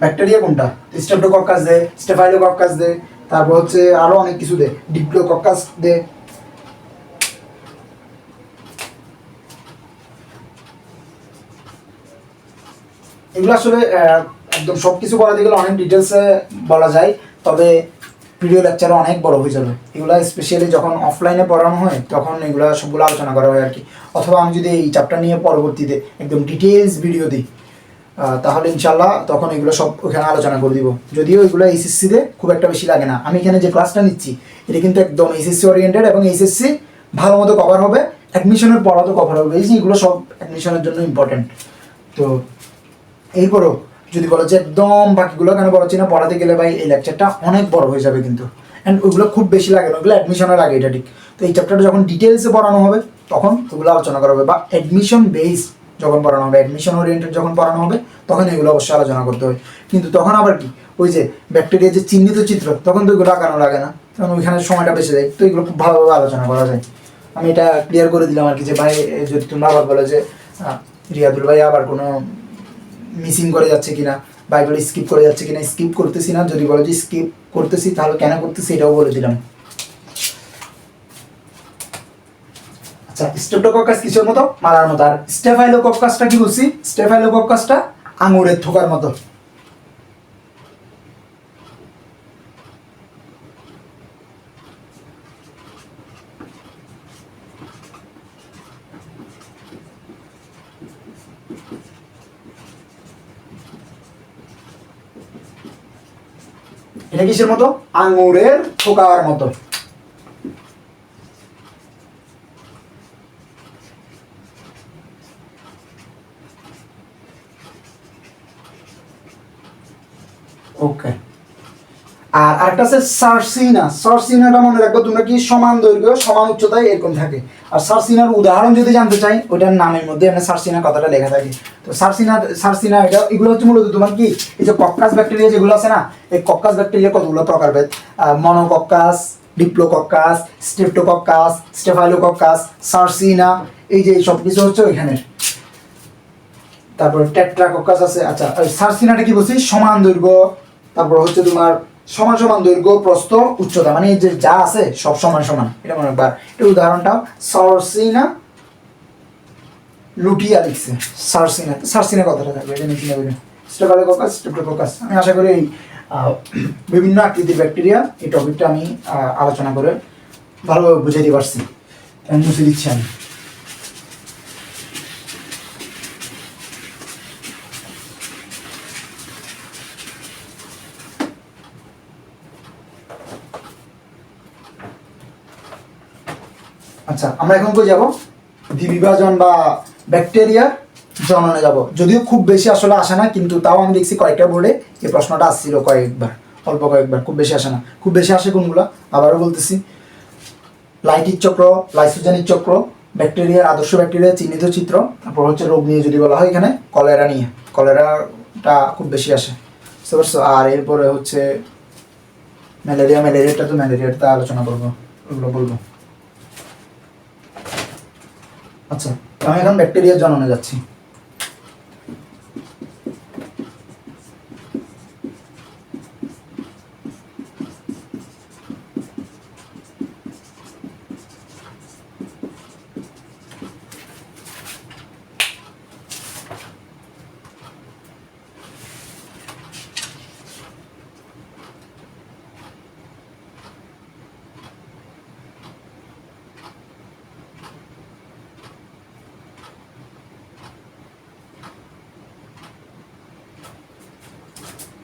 ব্যাকটেরিয়া কোনটা? স্ট্রেপ্টোকক্কাস দে, স্টেফাইলোকক্কাস দে, তারপর হচ্ছে আরো অনেক কিছু দে, ডিপ্লোকক্কাস দে। এগুলো আসলে একদম সব কিছু বলাতে গেলে অনেক ডিটেলসে বলা যায়, তবে ভিডিও লেকচারে অনেক বড় হয়ে যাবে। এগুলো স্পেশালি যখন অফলাইনে পড়ানো হয় তখন এগুলো সবগুলো আলোচনা করা হয় আর কি। অথবা আমি যদি এই চ্যাপ্টার নিয়ে পরবর্তীতে একদম ডিটেলস ভিডিও দিই, তাহলে ইনশাল্লাহ তখন এগুলো সব ওখানে আলোচনা করে দিব। যদিও এগুলো এইচএসসিতে খুব একটা বেশি লাগে না। আমি এখানে যে ক্লাসটা নিচ্ছি এটা কিন্তু একদম এইচএসসি ওরিয়েন্টেড এবং এইচএসসি ভালো মতো কভার হবে, অ্যাডমিশনের পড়া তো কভার হবে। এই যে এগুলো সব অ্যাডমিশনের জন্য ইম্পর্টেন্ট। তো এরপরও যদি বলো যে একদম বাকিগুলো কেন পড়াচ্ছি না, পড়াতে গেলে ভাই এই লেকচারটা অনেক বড় হয়ে যাবে কিন্তু, অ্যান্ড ওইগুলো খুব বেশি লাগে না, ওগুলো অ্যাডমিশনের আগে, এটা ঠিক। তো এই চ্যাপ্টারটা যখন ডিটেলসে পড়ানো হবে তখন ওগুলো আলোচনা করা হবে, বা অ্যাডমিশন বেস যখন পড়ানো হবে, অ্যাডমিশন ওরিয়েন্টেড যখন পড়ানো হবে তখন এগুলো অবশ্যই আলোচনা করতে হবে। কিন্তু তখন আবার কি ওই যে ব্যাকটেরিয়ার যে চিহ্নিত চিত্র, তখন তো এগুলো আঁকানো লাগে না, তখন ওইখানে সময়টা বেঁচে যায়। তো এগুলো খুব ভালোভাবে আলোচনা করা যায়। আমি এটা ক্লিয়ার করে দিলাম আর কি, যে ভাই যদি তোমরা আবার বলো যে রিয়াদুল ভাই আবার কোনো মিসিং করে যাচ্ছে কিনা বা এগুলো স্কিপ করে যাচ্ছে কিনা, স্কিপ করতেছি না। যদি বলো যে স্কিপ করতেছি তাহলে কেন করতেছি এটাও বলে দিলাম। আচ্ছা, স্ট্রেপ্টোকক্কাস কিসের মতো? মালার মতো। আর স্টেফাইলোকক্কাসটা কি বলছি? স্টেফাইলোকক্কাসটা আঙুরের থোকার মতো। এটা কিসের মতো? আঙুরের থোকার মতো। ওকে। আর আরেকটা আছে সার্সিনা। সার্সিনাটা মনে রাখবো তোমরা, কি সমান দৈর্ঘ্য সমান উচ্চতায় এরকম থাকে। আর সার্সিনার উদাহরণ যদি জানতে চাই, ওইটার নামের মধ্যে মানে সার্সিনা কথাটা লেখা থাকে। তো সার্সিনা এটা এগুলো হচ্ছে মূলত তোমার কি এই যে কক্কাস ব্যাকটেরিয়া যেগুলো আছে না, এই কক্কাস ব্যাকটেরিয়া কতগুলো প্রকারভেদ, মনোকক্কাস, ডিপ্লোকক্কাস, স্ট্রেপ্টোকক্কাস, স্টেফাইলোকক্কাস, সার্সিনা, এই যে সব কিছু হচ্ছে ওইখানের। তারপরে টেট্রাকক্কাস আছে। আচ্ছা, সার্সিনাটা কি বলছি? সমান দৈর্ঘ্য, তারপর হচ্ছে তোমার সমান সমান দৈর্ঘ্য প্রস্থ উচ্চতা, মানে যে যা আছে সব সমান সমান। এটা মনে রাখবা। এর উদাহরণটা সার্সিনা লুটিয়া লিখছে। সার্সিনা সার্সিনা কথাটা থাকবে, এটা নিচে নেবে। Staphylococcus, streptococcus. আমি আশা করি এই বিভিন্ন আকৃতির ব্যাকটেরিয়া এই টপিকটা আমি আলোচনা করে ভালোভাবে বুঝাইতে পারছি। আমি মুছে দিচ্ছি আমি। আচ্ছা, আমরা এখন কই যাব? দ্বিবিভাজন বা ব্যাকটেরিয়ার জননে যাব। যদিও খুব বেশি আসলে আসে না, কিন্তু তাও আমি দেখছি কয়েকটা বোর্ডে এই প্রশ্নটা আসছিল কয়েকবার, অল্প কয়েকবার, খুব বেশি আসে না। খুব বেশি আসে কোনগুলো আবারও বলতেছি: লাইটিক চক্র, লাইসোজেনিক চক্র, ব্যাকটেরিয়ার আদর্শ ব্যাকটেরিয়া চিহ্নিত চিত্র, তারপর হচ্ছে রোগ নিয়ে যদি বলা হয় এখানে কলেরা নিয়ে, কলেরাটা খুব বেশি আসে, বুঝতে পারছো? আর এরপরে হচ্ছে ম্যালেরিয়াটা তো ম্যালেরিয়াটা আলোচনা করবো, ওগুলো বলবো। আচ্ছা, আমি এখন ব্যাকটেরিয়ার জননে যাচ্ছি।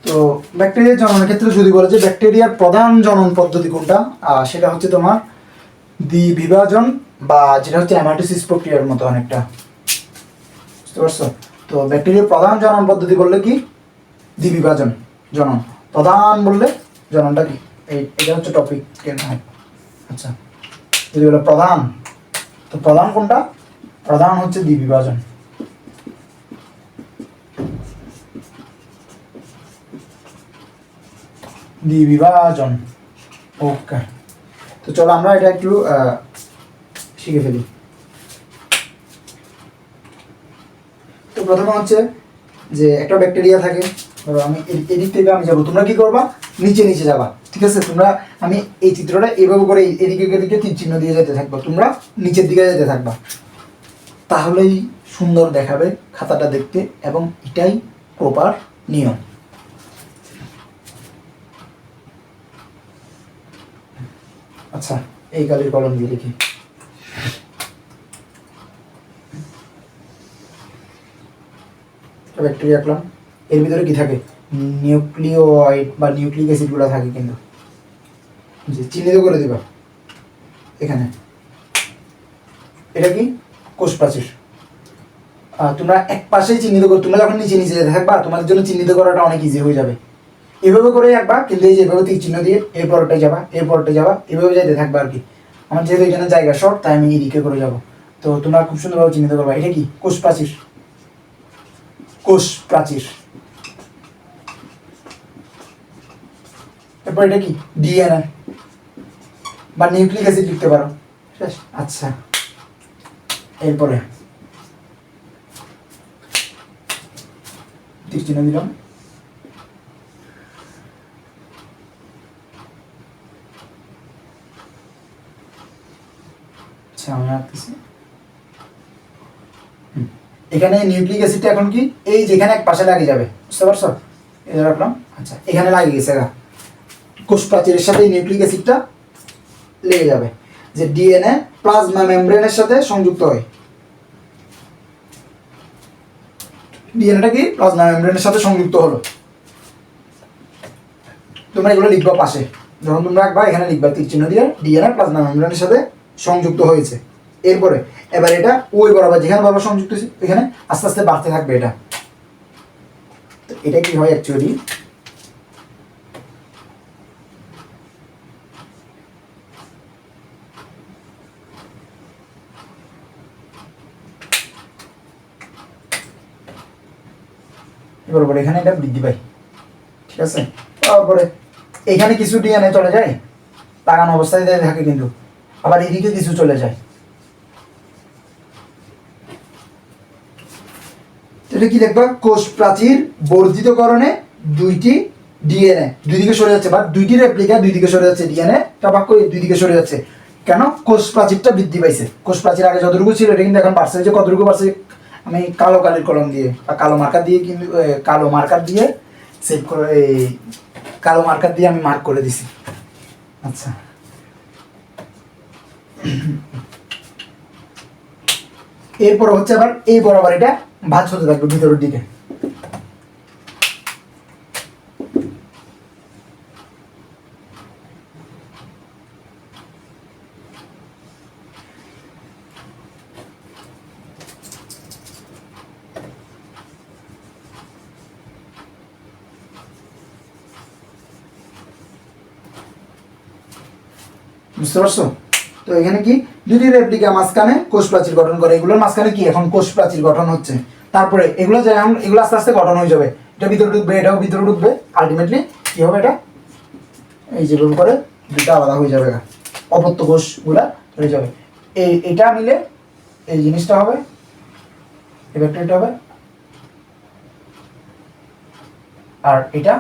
তো ব্যাকটেরিয়ার জননের ক্ষেত্রে যদি বলে যে ব্যাকটেরিয়ার প্রধান জনন পদ্ধতি কোনটা, সেটা হচ্ছে তোমার দ্বিবিভাজন, বা যেটা হচ্ছে অ্যামাইটোসিস প্রক্রিয়ার মতো অনেকটা, বুঝতে পারছো? তো ব্যাকটেরিয়ার প্রধান জনন পদ্ধতি বললে কি? দ্বিবিভাজন জনন। প্রধান বললে জননটা কি? এটা হচ্ছে টপিক। আচ্ছা, যদি বলে প্রধান, তো প্রধান কোনটা? প্রধান হচ্ছে দ্বিবিভাজন। দ্বিবিভাজন। ওকে, তো চলো আমরা এটা একটু শিখে ফেলি। তো প্রথমে হচ্ছে যে একটা ব্যাকটেরিয়া থাকে, ধরো আমি এদিক থেকে আমি যাবো, তোমরা কি করবা? নিচে নিচে যাবা, ঠিক আছে? তোমরা আমি এই চিত্রটা এইভাবে করে এদিকে এদিকে তীর চিহ্ন দিয়ে যেতে থাকবো, তোমরা নিচের দিকে যেতে থাকবা, তাহলেই সুন্দর দেখাবে খাতাটা দেখতে, এবং এটাই প্রপার নিয়ম। আচ্ছা, এই কালির কলম দিয়ে লিখি। ব্যাকটেরিয়া ব্যাকটেরিয়া আঁকলাম। এর ভিতরে কি থাকে, নিউক্লিওয়েড বা নিউক্লিক অ্যাসিডগুলো থাকে, কিন্তু যে চিহ্নিত করে দিবা এখানে, এটা কি কোষ প্রাচীর। তোমরা এক পাশেই চিহ্নিত করো, তোমরা যখন নিচে নিচে থাকবা তোমাদের জন্য চিহ্নিত করাটা অনেক ইজি হয়ে যাবে। এভাবে করে আঁকবা, কিন্তু এই যে এভাবে তীর চিহ্ন দিয়ে এই পরটায় যাবা, এই পরটায় যাবা, এভাবে যাইতে থাকবা আর কি। আমার যেহেতু এখানে জায়গা শর্ট, তাই আমি এদিকে করে যাব। তো তোমরা খুব সুন্দরভাবে চিহ্নিত করবা, এটা কি কোষ প্রাচীর, কোষ প্রাচীর। এরপর এটা কি ডিএনএ বা নিউক্লিক অ্যাসিড লিখতে পারো, শেষ। আচ্ছা, এরপরে তীর চিহ্ন দিলাম। আচ্ছা, আমি আঁকতেছি। এখানে নিউক্লিক অ্যাসিডটা এখন কি এই যেখানে এক পাশে লাগে যাবে, বুঝতে পারছো? এটা রাখলাম। আচ্ছা, এখানে লাগে গেছে গা, কোষ প্রাচীরের সাথে এই নিউক্লিক অ্যাসিডটা লেগে যাবে, যে ডিএনএ প্লাজমা মেমব্রেনের সাথে সংযুক্ত হয়। ডিএনএটা কি প্লাজমা মেমব্রেনের সাথে সংযুক্ত হলো। তোমরা এগুলো লিখবা পাশে, যখন তোমরা আঁকবা এখানে লিখবা তীর চিহ্ন দিয়ে ডিএনএ প্লাজমা মেমব্রেনের সাথে সংযুক্ত হয়েছে। এরপরে এবার এটা ওই বরাবর যেখানে বরাবর সংযুক্ত হয়েছে এখানে আস্তে আস্তে বাড়তে থাকবে এটা। তো এটা কি হয় অ্যাকচুয়ালি, বরাবর এখানে এটা বৃদ্ধি পায়, ঠিক আছে? তারপরে এখানে কিছু ডিএনএ চলে যায়, লাগানো অবস্থায় থাকে, কিন্তু আবার এদিকে কিছু চলে যায়। এটা কি দেখবা, কোষ প্রাচীর বর্ধিতকরণে দুইটি ডিএনএ দুই দিকে সরে যাচ্ছে, বা দুইটি রেপ্লিকা দুই দিকে সরে যাচ্ছে, ডিএনএ টা বাক্য দুই দিকে সরে যাচ্ছে। কেন? কোষ প্রাচীরটা বৃদ্ধি পাইছে। কোষ প্রাচীর আগে যতটুকু ছিল এটা কিন্তু এখন বাড়ছে, যে কতটুকু বাড়ছে আমি কালো কালির কলম দিয়ে বা কালো মার্কার দিয়ে, কিন্তু কালো মার্কার দিয়ে সেভ করে, এই কালো মার্কার দিয়ে আমি মার্ক করে দিছি। আচ্ছা, এরপর হচ্ছে আবার এই বরাবর এটা ভাঁজ হতে থাকবে ভিতরের দিকে। বুঝতে পারছো? তো এখানে কি দুটি রেপ্লিকা মাঝখানে কোষ প্রাচীর গঠন করে, এগুলোর মাঝখানে কি এখন কোষ প্রাচীর গঠন হচ্ছে। তারপরে এগুলো যেমন এগুলো আস্তে আস্তে গঠন হয়ে যাবে, এটা ভিতরে ঢুকবে, এটাও ভিতরে ঢুকবে, আলটিমেটলি কি হবে, এটা এই যেভাবে করে দুটা আলাদা হয়ে যাবে, অপত্য কোষগুলা হয়ে যাবে। এটা মিলে এই জিনিসটা হবে, এই ব্যাকটেরিয়াটা হবে, আর এটা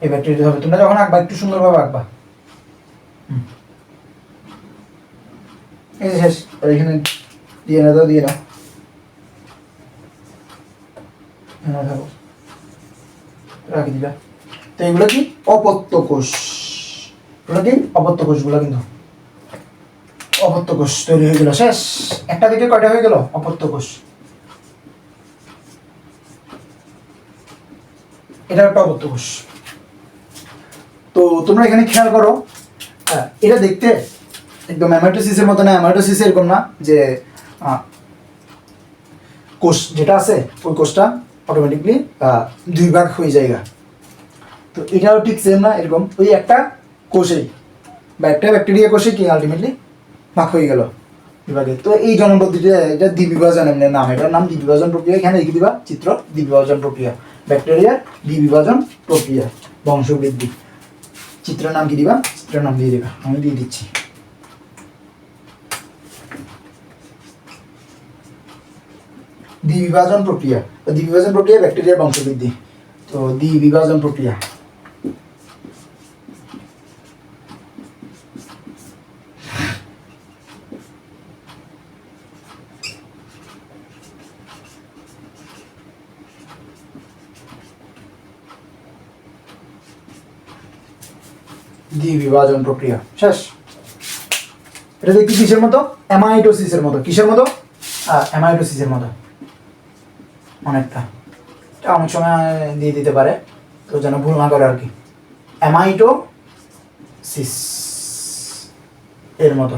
এই ব্যাকটেরিয়া হবে। তোমরা যখন আঁকবা একটু সুন্দরভাবে আঁকবা। এই শেষ, এখানে দিয়ে না, দিয়ে না, রাখি দিলা। তো এগুলো কি অপত্য কোষ, এগুলো কি অপত্য কোষগুলো, কিন্তু অপত্য কোষ তৈরি হয়ে গেল। শেষ, একটা দিকে কয়টা হয়ে গেল অপত্য কোষ। এটা একটা অপত্য কোষ। তো তোমরা এখানে খেয়াল করো, এটা দেখতে একদম অ্যামাইটোসিসের মতো না, অ্যামাইটোসিস এরকম না যে কোষ যেটা আছে ওই কোষটা অটোমেটিকলি দুই ভাগ হয়ে যায়। তো এটাও ঠিক সেম না, এরকম ওই একটা কোষেই বা একটা ব্যাকটেরিয়া কোষে কি আলটিমেটলি ভাগ হয়ে গেল বিভাগে। তো এই জনন পদ্ধতিটা, এটা দ্বিবিভাজন এমনি নাম, এটার নাম দ্বিবিভাজন প্রক্রিয়া। এখানে লিখে দিবা চিত্র, দ্বিবিভাজন প্রক্রিয়া, ব্যাকটেরিয়ার দ্বিবিভাজন প্রক্রিয়া, বংশবৃদ্ধি। চিত্রের নাম কি দিবা, চিত্রের নাম দিয়ে দিবা, আমি দিয়ে দিচ্ছি। দ্বিবিভাজন প্রক্রিয়া, দ্বিবিভাজন প্রক্রিয়া ব্যাকটেরিয়ার বংশবৃদ্ধি। তো দ্বিবিভাজন প্রক্রিয়া, দ্বিবিভাজন প্রক্রিয়া শেষ। এটা দেখি কিসের মতো, অ্যামাইটোসিসের মতো। কিসের মতো? অ্যামাইডোসিসের মতো অনেকটা, এটা অনেক সময় দিয়ে দিতে পারে, তো যেন ভুল না করে আর কি। অ্যামাইটোসিস এর মতো।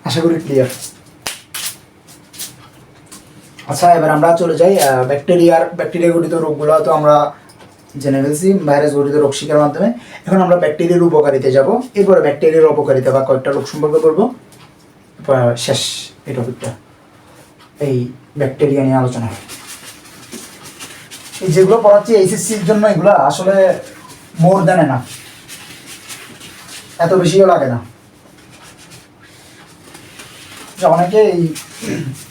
আশা করি ক্লিয়ার। আচ্ছা, এবার আমরা চলে যাই ব্যাকটেরিয়া গঠিত রোগগুলো তো আমরা জেনে ফেলছি, ভাইরাস গঠিত রোগ শিকার মাধ্যমে। এখন আমরা ব্যাকটেরিয়ার উপকারিতা যাব, এরপরে ব্যাকটেরিয়ার অপকারিতা বা কয়েকটা রোগ সম্পর্কে বলবো, শেষ এই টপিকটা, এই ব্যাকটেরিয়া নিয়ে আলোচনা। এই যেগুলো পড়াচ্ছি এইচএসসির জন্য, এগুলো আসলে মোর দেন না, এত বেশিও লাগে না। অনেকে এই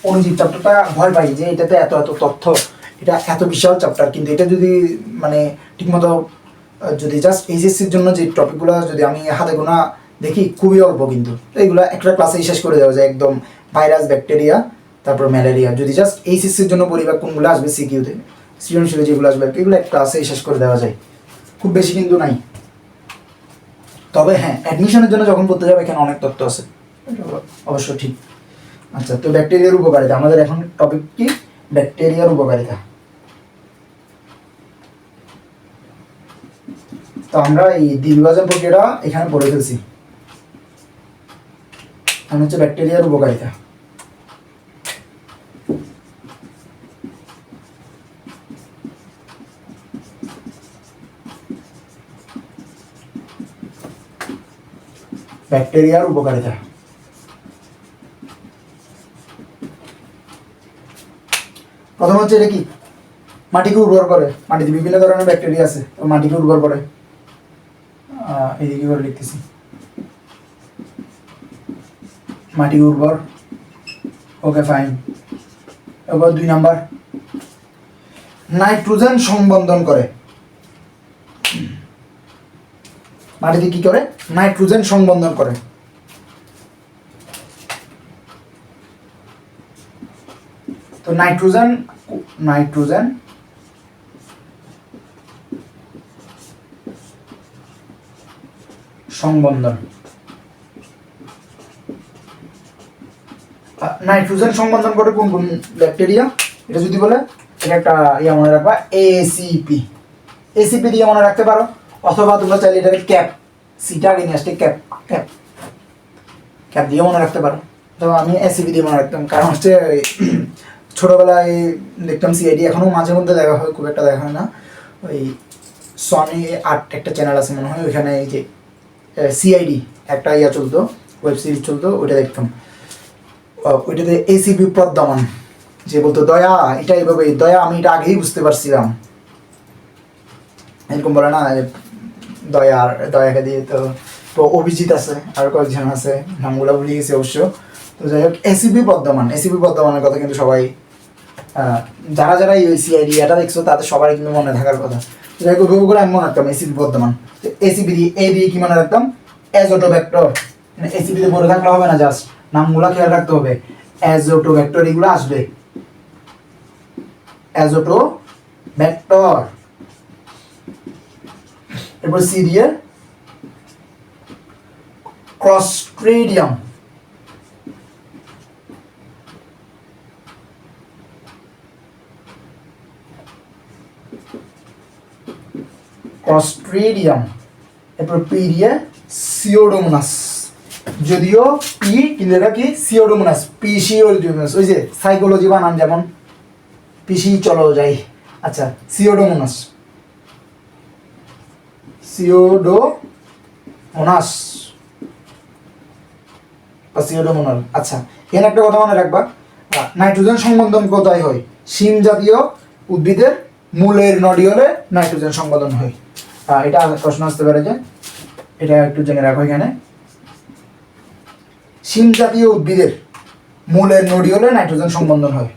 অনুজীব চ্যাপ্টারটা ভয় পাই যে এটাতে এত এত তথ্য, এটা এত বিশাল চ্যাপ্টার, কিন্তু এটা যদি মানে ঠিকমতো যদি জাস্ট এইচএসসির জন্য যে টপিকগুলো যদি আমি হাতে গোনা দেখি, খুবই অল্প, কিন্তু এইগুলো একটা ক্লাসেই শেষ করে দেওয়া যায় একদম। ভাইরাস, ব্যাকটেরিয়া, তারপর ম্যালেরিয়া, যদি জাস্ট এইচএসসির জন্য পরিবার কোনগুলো আসবে সিকিউতে, সৃজনশীল যেগুলো আসবে এগুলো এক ক্লাসেই শেষ করে দেওয়া যায়, খুব বেশি কিন্তু নাই। তবে হ্যাঁ, অ্যাডমিশনের জন্য যখন পড়তে যাবে এখানে অনেক তথ্য আছে, এটা অবশ্য ঠিক। আচ্ছা, তো ব্যাকটেরিয়ার উপকারিতা, আমাদের এখন টপিক কি? ব্যাকটেরিয়ার উপকারিতা। তো আমরা এই দ্বিবিভাজন প্রক্রিয়াটা এখানে পড়ে ফেলছি। এখন হচ্ছে ব্যাকটেরিয়ার উপকারিতা। ব্যাকটেরিয়ার উপকারিতা, প্রথম হচ্ছে এটা কি? মাটিকে উর্বর করে। মাটিতে বিভিন্ন ধরনের ব্যাকটেরিয়া আছে, মাটিকে উর্বর করে। এদিকে করে লিখতেছি, মাটি উর্বর, ওকে ফাইন। এবার 2 নাম্বার, নাইট্রোজেন সংবন্ধন করে। মাটিতে কি করে? নাইট্রোজেন সংবন্ধন করে। তো নাইট্রোজেন সংবন্ধন, নাইট্রোজেন সংবন্ধন করে কোন কোন ব্যাকটেরিয়া, এটা যদি বলে, এটা একটা ইয়া মনে রাখবা, এসিপি। এসিপি দিয়ে মনে রাখতে পারো, অথবা তোমরা চাইলে এটা ক্যাপ, সিটা আগে নিয়ে আসতে, ক্যাপ ক্যাপ ক্যাপ দিয়ে মনে রাখতে পারো। তো আমি এসিপি দিয়ে মনে রাখতাম, কারণ হচ্ছে ছোটোবেলায় দেখতাম সিআইডি, এখনও মাঝে মধ্যে দেখা হয়, খুব একটা দেখা হয় না। ওই সনি আর্ট একটা চ্যানেল আছে মনে হয়, ওইখানে এই যে সিআইডি একটা ইয়া চলতো, ওয়েব সিরিজ চলতো, ওইটা দেখতাম। ওইটাতে এসিপি প্রদ্যমান যে বলতো, দয়া এটা এইভাবে, দয়া আমি এটা আগেই বুঝতে পারছিলাম, এরকম বলে না, দয়াকে দিয়ে। তো অভিজিৎ আছে, আর কয়েকজন আছে, নামগুলো ভুলে গেছি অবশ্য। তো যাই হোক, এসিপি পদ্মমানের কথা কিন্তু সবাই, যারা যারা এই সিআইডি এটা দেখছো তাদের সবাই কিন্তু মনে থাকার কথা। যাই হোক, ওগুলো আমি মনে রাখতাম এসিপি পদ্মমান। এসিপি দিয়ে, এ দিয়ে কি মনে রাখতাম? অ্যাজোটোব্যাক্টর। এসিপিতে পড়ে থাকলে হবে না, জাস্ট নামগুলো খেয়াল রাখতে হবে। অ্যাজোটোব্যাক্টর এগুলো আসবে, অ্যাজোটোব্যাক্টর। এরপর সি দিয়ে ক্লস্ট্রিডিয়াম, এরপর পি দিয়ে সিওডোমোনাস, যদিও পি কিন্তু এটা কি সিওডোমোনাস, পিসিওডোমোনাস, ওই যে সাইকোলজি বানান যেমন পিসি, চলো যাই। আচ্ছা, সিওডোমোনাস বা সিওডোমোনাল। আচ্ছা, এখানে একটা কথা মনে রাখবা, নাইট্রোজেন সংবন্ধন কোথায় হয়? শিম জাতীয় উদ্ভিদের মূলের নডিওলে নাইট্রোজেন সংবন্ধন হয়। এটা প্রশ্ন আসতে পারে, যে এটা একটু জেনে রাখো। এখানে শিম জাতীয় উদ্ভিদের মূলের নডিওলে নাইট্রোজেন সংবন্ধন হয়।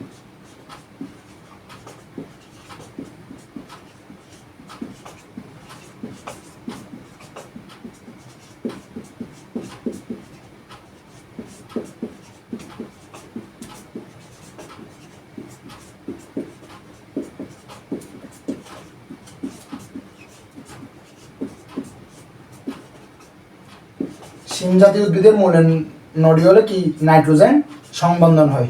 শিম জাতীয় উদ্ভিদের মূলের নডিউলে কি নাইট্রোজেন সংবন্ধন হয়।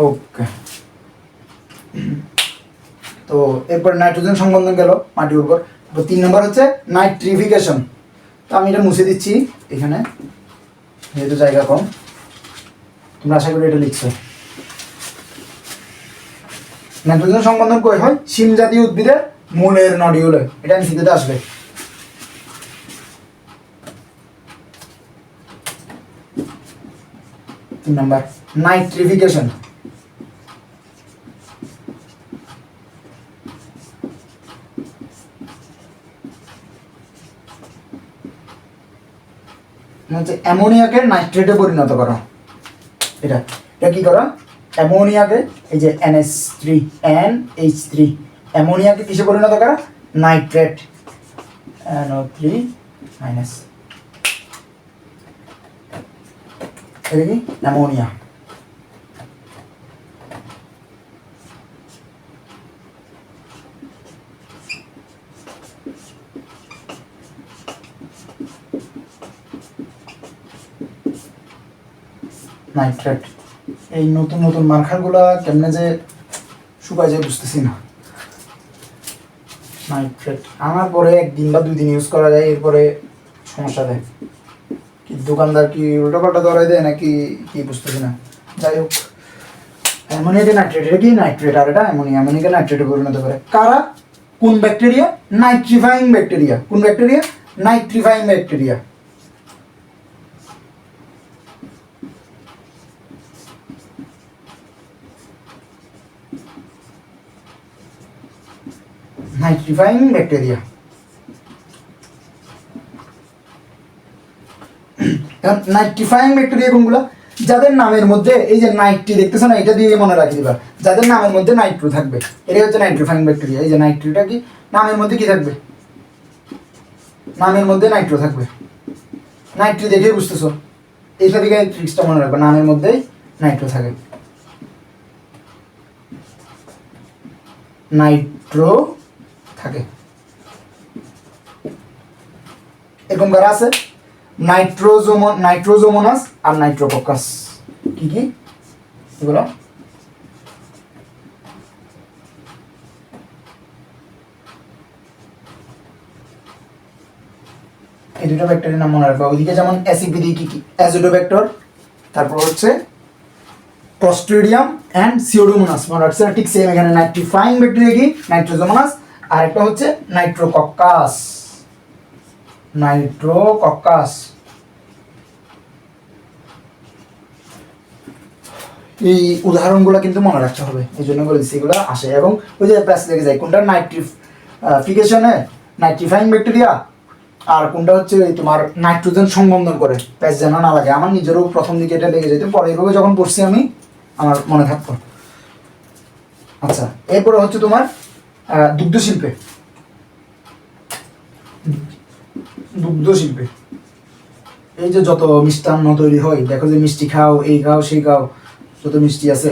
ওকে, তো এরপর নাইট্রোজেন সংবন্ধন গেল মাটির উপর। 3 নম্বর হচ্ছে নাইট্রিফিকেশন। তো আমি এটা মুছে দিচ্ছি এখানে, যেহেতু জায়গা কম, তোমরা আশা করি এটা লিখছো। নাইট্রোজেন সংবন্ধন কই হয়? শিম জাতীয় উদ্ভিদের মূলের নডিউলে। এটা এমসিকিউতে আসবে। 3 নম্বর নাইট্রিফিকেশন। হচ্ছে অ্যামোনিয়াকে নাইট্রেটে পরিণত করা। এটা কি করা? অ্যামোনিয়াকে, এই যে NH3 অ্যামোনিয়াকে কিসে পরিণত করা? Nitrate, NO3-। এটা কি? অ্যামোনিয়া। নাইট্রেট। এই নতুন নতুন মার্কারগুলা কেমনে যে শুকায় যায় বুঝতেছি না। নাইট্রেট আমার পরে 1 দিন বা 2 দিন ইউজ করা যায়, এরপরে সমস্যা দেয়। কি দোকানদার কি উল্টোপাল্টা ধরাই দেয় নাকি কি বুঝতেছি না। যাই হোক, অ্যামোনিয়াকে নাইট্রেট, এটা কি নাইট্রেট আর এটা অ্যামোনিয়াকে নাইট্রেটে পরিণত করে কারা? কোন ব্যাকটেরিয়া? Nitrifying bacteria. কোন bacteria? Nitrifying bacteria. Nitrifying bacteria. Nitrifying bacteria কোনগুলো? যাদের নামের মধ্যে এই যে নাইট্রি দেখতেছো না, এটা দিয়ে মনে রাখি দিবা, যাদের নামের মধ্যে নাইট্রো থাকবে এটাই হচ্ছে নাইট্রিফাইং ব্যাকটেরিয়া। এই যে নাইট্রিটা কি? নামের মধ্যে কি থাকবে? নামের মধ্যে নাইট্রো থাকবে। নাইট্রি দেখেই বুঝতেছো, এইটা দিকে ট্রিক্সটা মনে রাখবে, নামের মধ্যেই নাইট্রো থাকে। নাইট্রো থাকে। এরকম কারা আছে? নাইট্রোজোমোনাস আর নাইট্রোকক্কাস। কি কি এগুলো? এই দুটো ব্যাকটেরিয়ার নাম মনে রাখবা। ওইদিকে যেমন অ্যাসিপিডি কি কি? অ্যাজিডোব্যাক্টর, তারপর হচ্ছে ক্লস্ট্রিডিয়াম অ্যান্ড সিউডোমোনাস। মনে রাখছে ঠিক সেম এখানে নাইট্রিফাইং ব্যাকটেরিয়া কি? নাইট্রোজোমোনাস, আর একটা হচ্ছে নাইট্রোকক্কাস। নাইট্রোকক্কাস। এই উদাহরণগুলো কিন্তু মনে রাখতে হবে, এই জন্য বলে দিচ্ছি এগুলো আসে। এবং ওই যে প্যাস লেগে যায়, কোনটা নাইট্রিফিকেশনে নাইট্রিফাইং ব্যাকটেরিয়া, আর কোনটা হচ্ছে তোমার নাইট্রোজেন সংবন্ধন করে। প্যাস যেন না লাগে। আমার নিজেরও প্রথম দিকে এটা লেগে যেত, পরে এইভাবে যখন পড়ছি আমি আমার মনে থাকতো। আচ্ছা, এরপরে হচ্ছে তোমার দুগ্ধ শিল্পে। এই যে যত মিষ্টান্ন তৈরি হয়, দেখো যে মিষ্টি খাও, এই খাও সেই খাও, যত মিষ্টি আছে,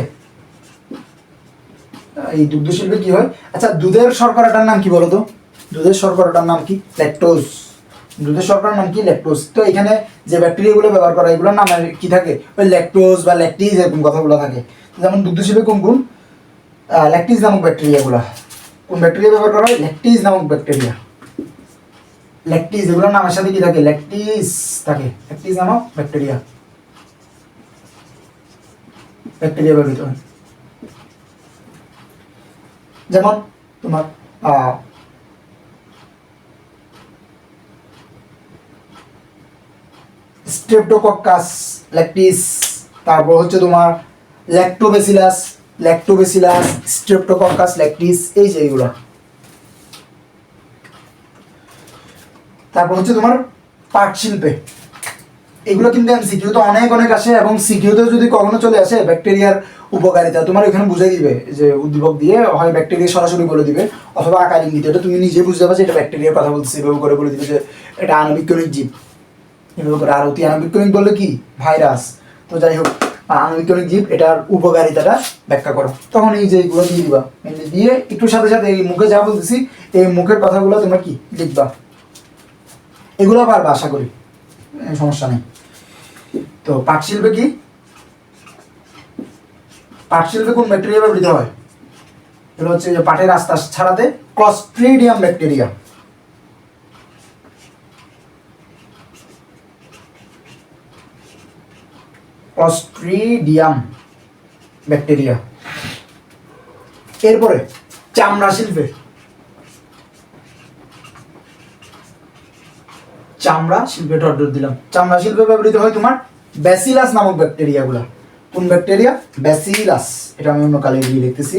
এই দুগ্ধ শিল্পে কি হয়? আচ্ছা, দুধের শর্করাটার নাম কি বলো তো? দুধের শর্করাটার নাম কি? ল্যাকটোজ। দুধের শর্করার নাম কি? ল্যাকটোজ। তো এখানে যে ব্যাকটেরিয়াগুলো ব্যবহার করা, এগুলোর নাম কি থাকে? ওই ল্যাকটোজ বা ল্যাকটিজ, এরকম কথাগুলো থাকে। যেমন দুগ্ধ শিল্পে কোন কোন ল্যাকটিজ নামক ব্যাকটেরিয়াগুলো, কোন ব্যাকটেরিয়া ব্যবহার করা হয়? ল্যাকটিজ নামক ব্যাকটেরিয়া। ল্যাকটিজ, এগুলোর নামের সাথে কি থাকে? ল্যাকটিজ থাকে। ল্যাকটিজ নামক ব্যাকটেরিয়া ব্যবহৃত হয়। যেমন তোমার স্ট্রেপ্টোকক্কাস ল্যাকটিস, তারপর হচ্ছে তোমার ল্যাক্টোবেসিলাস, স্ট্রেপ্টোকক্কাস ল্যাকটিস, এই যে এইগুলো। তারপর হচ্ছে তোমার পাট শিল্পে। এগুলো কিন্তু এমসিকিউ তো অনেক অনেক আসে, এবং সিকিউতেও যদি কখনো চলে আসে ব্যাকটেরিয়ার উপকারিতা তোমার এখানে বুঝাই দিবে, যে উদ্দীপক দিয়ে হয় ব্যাকটেরিয়া সরাসরি বলে দিবে, অথবা আকার ইঙ্গিতে এটা তুমি নিজে বুঝতে পারছো এটা ব্যাকটেরিয়ার কথা বলতেছে, এভাবে করে বলে দিবে যে এটা আণবিক জীব, এভাবে করে। আর অতি আণবিক বললে কি? ভাইরাস। তো যাই হোক, আণবিক জীব, এটার উপকারিতাটা ব্যাখ্যা করো। তখন এই যে এইগুলো দিয়ে দিবা, দিয়ে একটু সাথে সাথে এই মুখে যা বলতেছি এই মুখের কথাগুলো তোমরা কি লিখবা, এগুলো পারবা আশা করি, সমস্যা নেই। তো পাট শিল্পে কি, পাট শিল্পে কোন ব্যাকটেরিয়া ব্যবহৃত হয়? এগুলো হচ্ছে যে পাটের আস্তা ছাড়াতে ক্লস্ট্রিডিয়াম ব্যাকটেরিয়া। Clostridium bacteria. এরপরে চামড়া শিল্পে, চামড়া শিল্পে ডট দিলাম, চামড়া শিল্পে ব্যবহৃত হয় তোমার ব্যাসিলাস নামক ব্যাকটেরিয়া গুলা। কোন ব্যাকটেরিয়া? ব্যাসিলাস। এটা আমি অন্য কালে দিয়ে লিখতেছি।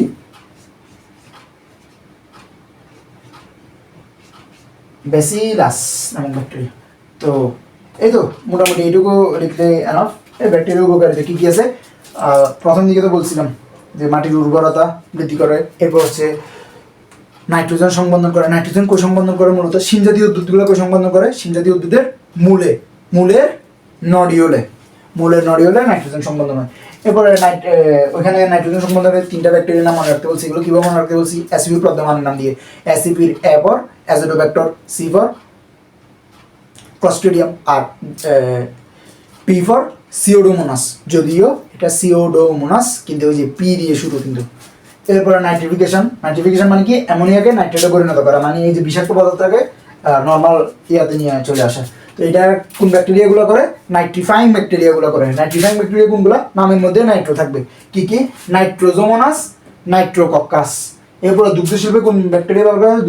ব্যাসিলাস নামক ব্যাকটেরিয়া। তো এই তো মোটামুটি এইটুকু লিখলে এনাফ। এই ব্যাকটেরিয়া উপকারিতা কি কি আছে? প্রথম দিকে তো বলছিলাম যে মাটির উর্বরতা বৃদ্ধি করে, এরপর হচ্ছে নাইট্রোজেন সংবন্ধন করে। নাইট্রোজেন কই সংবন্ধন করে? মূলত শিমজাতীয় উদ্ভিদগুলো কই সংবন্ধন করে? শিমজাতীয় উদ্ভিদের মূলে, মূলের নডিওলে, মূলের নডিওলে নাইট্রোজেন সংবন্ধন হয়। এরপরে ওইখানে নাইট্রোজেন সংবন্ধনের 3টা ব্যাকটেরিয়ার নাম মনে রাখতে বলছি। এগুলো কীভাবে মনে রাখতে বলছি? অ্যাসিপি প্রদ্যমানের নাম দিয়ে। অ্যাসিপির A for Azotobacter, C for Clostridium, আর পি ফর সিওডোমোনাস। যদিও এটা সিওডোমোনাস কিন্তু ওই যে পি দিয়ে শুরু কিন্তু। এরপরে নাইট্রিফিকেশন। নাইট্রিফিকেশন মানে কি? অ্যামোনিয়াকে নাইট্রেটে পরিণত করা, মানে এই যে বিষাক্ত পদার্থটাকে নর্মাল ইয়াতে নিয়ে চলে আসা। তো এটা কোন ব্যাকটেরিয়াগুলো করে? নাইট্রিফাইং ব্যাকটেরিয়াগুলো করে। নাইট্রিফাইং ব্যাকটেরিয়া কোনগুলো? নামের মধ্যে নাইট্রো থাকবে। কি কি? নাইট্রোজোমোনাস, নাইট্রোকক্কাস। এরপরে দুগ্ধ শিল্পে কোন ব্যাকটেরিয়া ব্যবহার করা হয়?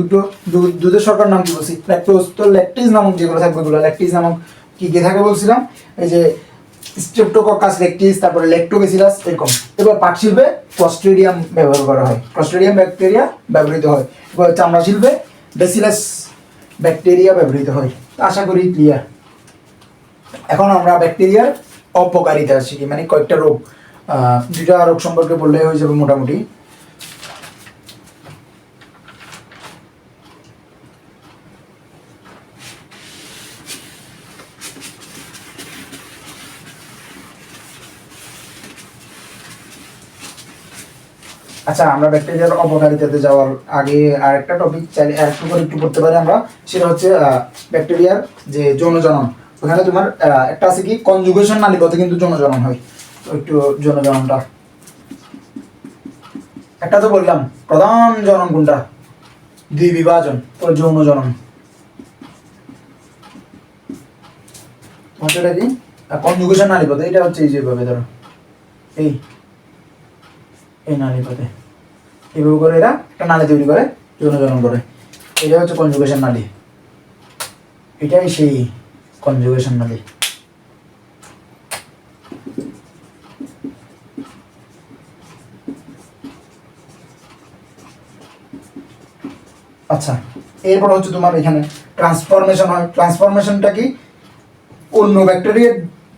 দুধের শর্করার নাম কি বলছি? ল্যাকটোজ। তো ল্যাকটিজ নামক যেগুলো থাকবে ওগুলো, ল্যাকটিজ নামক কি কি থাকে বলছিলাম? এই যে স্ট্রেপ্টোকক্কাস ল্যাকটিস, তারপরে ল্যাক্টোবেসিলাস, এরকম। এবার পাট শিল্পে ক্লস্ট্রিডিয়াম ব্যবহার করা হয়, ক্লস্ট্রিডিয়াম ব্যাকটেরিয়া ব্যবহৃত হয়। এবার চামড়া শিল্পে ব্যাসিলাস ব্যাকটেরিয়া ব্যবহৃত হয়। আশা করি ক্লিয়ার। এখন আমরা ব্যাকটেরিয়ার অপকারিতা শিখি, মানে কয়েকটা রোগ, 2টা রোগ সম্পর্কে বললে হয়ে যাবে মোটামুটি। আচ্ছা, আমরা ব্যাকটেরিয়ার অপকারিতাতে যাওয়ার আগে আরেকটা টপিক চাইলে একটু করে একটু পড়তে পারি আমরা। সেটা হচ্ছে ব্যাকটেরিয়ার যে যৌনজনন। ওখানে তোমার একটা আছে কি, কনজুগেশন নালীপথে কিন্তু যৌনজনন হয়। তো একটু যৌনজননটা, একটা তো বললাম প্রধান জনন কোনটা? দ্বিবিভাজন। তো যৌনজনন এটা কি? কনজুগেশন নালীপথে। এটা হচ্ছে এই যেভাবে ধরো এই নালীপথে এইভাবে করে এরা একটা নালী তৈরি করে যৌনজনন করে। এটা হচ্ছে কনজুগেশন নালী, এটাই সেই কনজুগেশন নালী। আচ্ছা, এরপর হচ্ছে তোমার এখানে ট্রান্সফরমেশন হয়। ট্রান্সফরমেশনটা কি? অন্য ব্যাকটেরিয়ার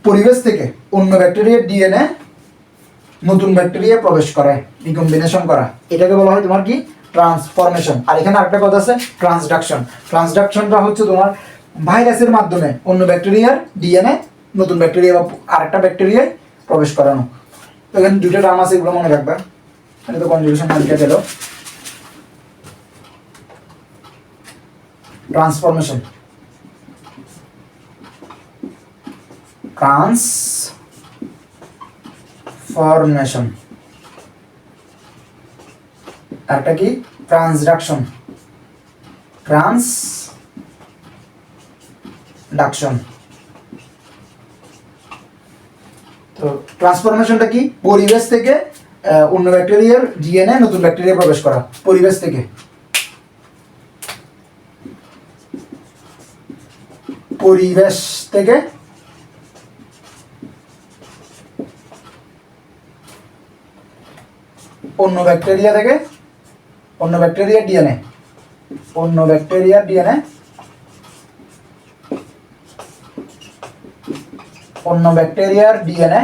পরিবেশ থেকে অন্য ব্যাকটেরিয়ার ডিএনএ নতুন ব্যাকটেরিয়া প্রবেশ করে, রিকম্বিনেশন করা, এটাকে বলা হয় তোমার কি? ট্রান্সফরমেশন। আর এখানে আরেকটা কথা আছে, ট্রান্সডাকশন। ট্রান্সডাকশনটা হচ্ছে তোমার ভাইরাসের মাধ্যমে অন্য ব্যাকটেরিয়ার ডিএনএ নতুন ব্যাকটেরিয়া বা আরেকটা ব্যাকটেরিয়ায় প্রবেশ করানো। তো এখানে 2টা টার্ম আছে, এগুলো মনে রাখবা। এটা তো কনজুগেশন নালীটা গেল। ট্রান্সফরমেশন, ট্রান্সফরমেশন, একটা কি? Transduction, transduction. তো ট্রান্সফরমেশনটা কি? পরিবেশ থেকে অন্য ব্যাকটেরিয়ার ডিএনএ নতুন ব্যাকটেরিয়া প্রবেশ করা, পরিবেশ থেকে। পরিবেশ থেকে অন্য ব্যাকটেরিয়া থেকে অন্য ব্যাকটেরিয়ার ডিএনএ অন্য ব্যাকটেরিয়ার ডিএনএ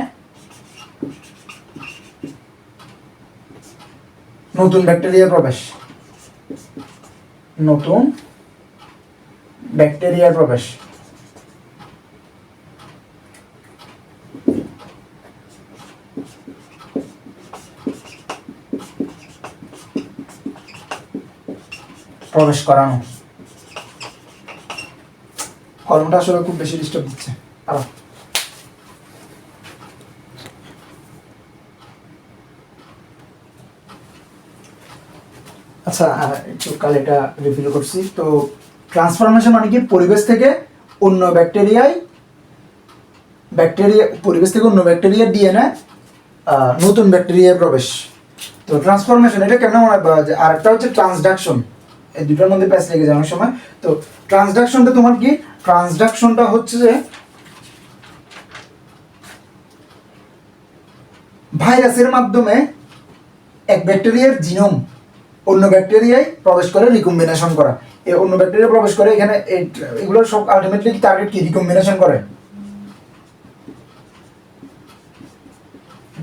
নতুন ব্যাকটেরিয়া প্রবেশ, নতুন ব্যাকটেরিয়ার প্রবেশ। প্রবেশ করানো। কলমটা আসলে খুব বেশি ডিস্টার্ব দিচ্ছে। আচ্ছা, একটু কাল এটা রিভিল করছি। তো ট্রান্সফরমেশন মানে কি, পরিবেশ থেকে অন্য ব্যাকটেরিয়া ডিএনএ নতুন ব্যাকটেরিয়ায় প্রবেশ। তো ট্রান্সফরমেশন এটা কেমন মনে হয়, আর একটা হচ্ছে ট্রান্সডাকশন। এই দুটোর মধ্যে প্যাচ লেগে যায় অনেক সময়। তো ট্রান্সডাকশনটা তোমার কি, ট্রান্সডাকশনটা হচ্ছে যে ভাইরাসের মাধ্যমে এক ব্যাকটেরিয়ার জিনোম অন্য ব্যাকটেরিয়ায় প্রবেশ করে রিকম্বিনেশন করা। এই অন্য ব্যাকটেরিয়া প্রবেশ করে এখানে এগুলো সব আলটিমেটলি টার্গেট কি, রিকম্বিনেশন করে।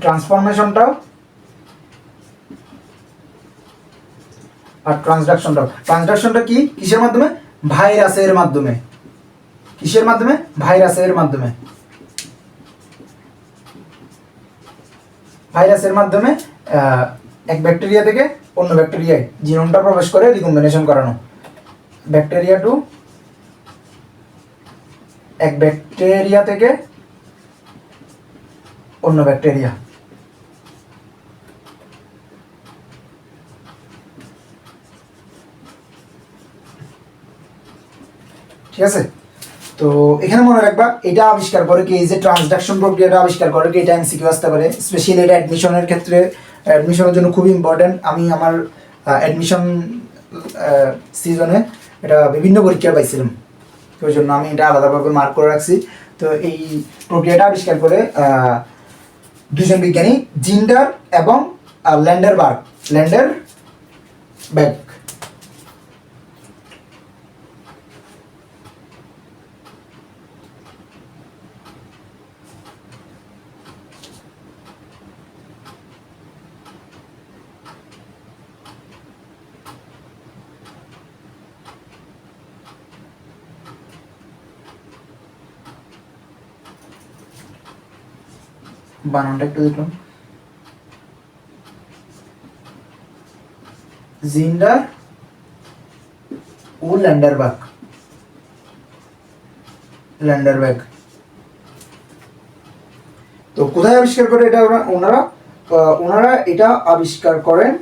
ট্রান্সফরমেশনটাও আর ট্রান্সডাকশনটা কি, কিসের মাধ্যমে, ভাইরাসের মাধ্যমে। কিসের মাধ্যমে, ভাইরাসের মাধ্যমে। ভাইরাসের মাধ্যমে এক ব্যাকটেরিয়া থেকে অন্য ব্যাকটেরিয়ায় জিনোমটা প্রবেশ করে রিকম্বিনেশন করানো। এক ব্যাকটেরিয়া থেকে অন্য ব্যাকটেরিয়া। ঠিক আছে। তো এখানে মনে রাখবা, এটা আবিষ্কার করে কি, এই যে ট্রান্সডাকশন প্রক্রিয়াটা আবিষ্কার করে কি, এটা এমসিকিউ আসতে পারে। স্পেশালি এটা অ্যাডমিশনের ক্ষেত্রে, অ্যাডমিশনের জন্য খুবই ইম্পর্টেন্ট। আমি আমার অ্যাডমিশন সিজনে এটা বিভিন্ন পরীক্ষা পাইছিলাম, তো ওই জন্য আমি এটা আলাদাভাবে মার্ক করে রাখছি। তো এই প্রক্রিয়াটা আবিষ্কার করে দুজন বিজ্ঞানী, জিন্ডার এবং ল্যান্ডারবার্গ। বানানটা একটু দেখলাম, জিন্ডার ও ল্যান্ডারবার্গ। তো কোথায় আবিষ্কার করে এটা ওনারা এটা আবিষ্কার করেন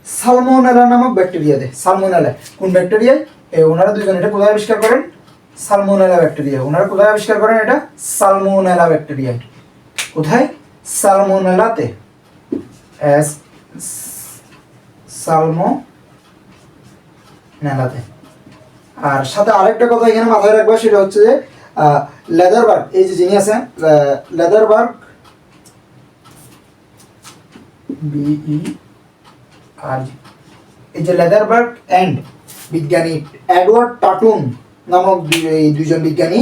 সালমোনেলা নামক ব্যাকটেরিয়াতে। সালমোনেলা কোন ব্যাকটেরিয়ায়, ওনারা দুজন এটা কোথায় আবিষ্কার করেন, সালমোনেলা ব্যাকটেরিয়া। ওনারা কোথায় আবিষ্কার করেন এটা, সালমোনেলা ব্যাকটেরিয়ায়। কোথায়, সালমোনেলাতে। সালমোনেলাতে। আর সাথে আরেকটা কথা এখানে মাথায় রাখবা, সেটা হচ্ছে যে লেদারবার্গ, এই যে যিনি আছেন লেদারবার্গ, এই যে লেদারবার্গ এন্ড বিজ্ঞানী এডওয়ার্ড টাটুন নামক এই দুইজন বিজ্ঞানী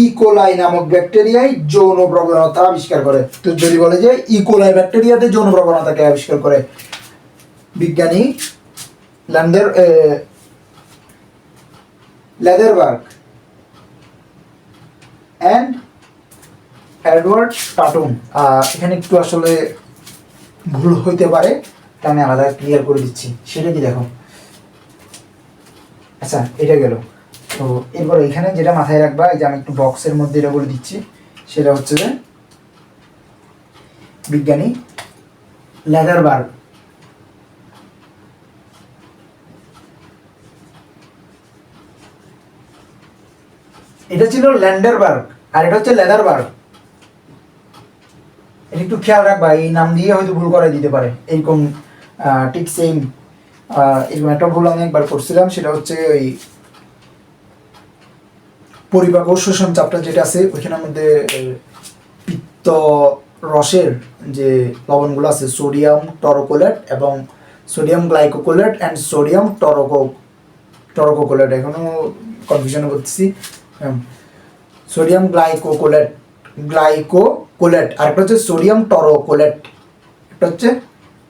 ইকোলাই নামক ব্যাকটেরিয়ায় যৌন প্রবণতা আবিষ্কার করে। তো যদি বলে যে ইকোলাই ব্যাকটেরিয়াতে যৌন প্রবণতাকে আবিষ্কার করে বিজ্ঞানী লেদারবার্গ এন্ড এডওয়ার্ড টাটুন। এখানে একটু আসলে ভুল হইতে পারে, তা আমি আলাদা ক্লিয়ার করে দিচ্ছি। সেটা কি দেখো, আচ্ছা এটা গেল। তো এরপর এখানে যেটা মাথায় রাখবা, এই যে আমি একটু বক্সের মধ্যে এটা বলে দিচ্ছি, সেটা হচ্ছে যে বিজ্ঞানী লেদারবার্গ এটা ছিল ল্যান্ডারবার্গ আর এটা হচ্ছে লেদারবার্গ। এটা একটু খেয়াল রাখবা, এই নাম দিয়ে হয়তো ভুল করাই দিতে পারে। এরকম ঠিক সেম এরকম একটা ভুল আমি একবার করছিলাম, সেটা হচ্ছে ওই পরিপাক ও শোষণ চ্যাপ্টার যেটা আছে, ওইখানের মধ্যে পিত্ত রসের যে লবণগুলো আছে, সোডিয়াম টরোকোলেট এবং সোডিয়াম গ্লাইকোকোলেট অ্যান্ড সোডিয়াম টরোকোকোলেট, এখনো কনফিউশনে করতেছি। সোডিয়াম গ্লাইকোকোলেট আর একটা হচ্ছে সোডিয়াম টরোকোলেট, একটা হচ্ছে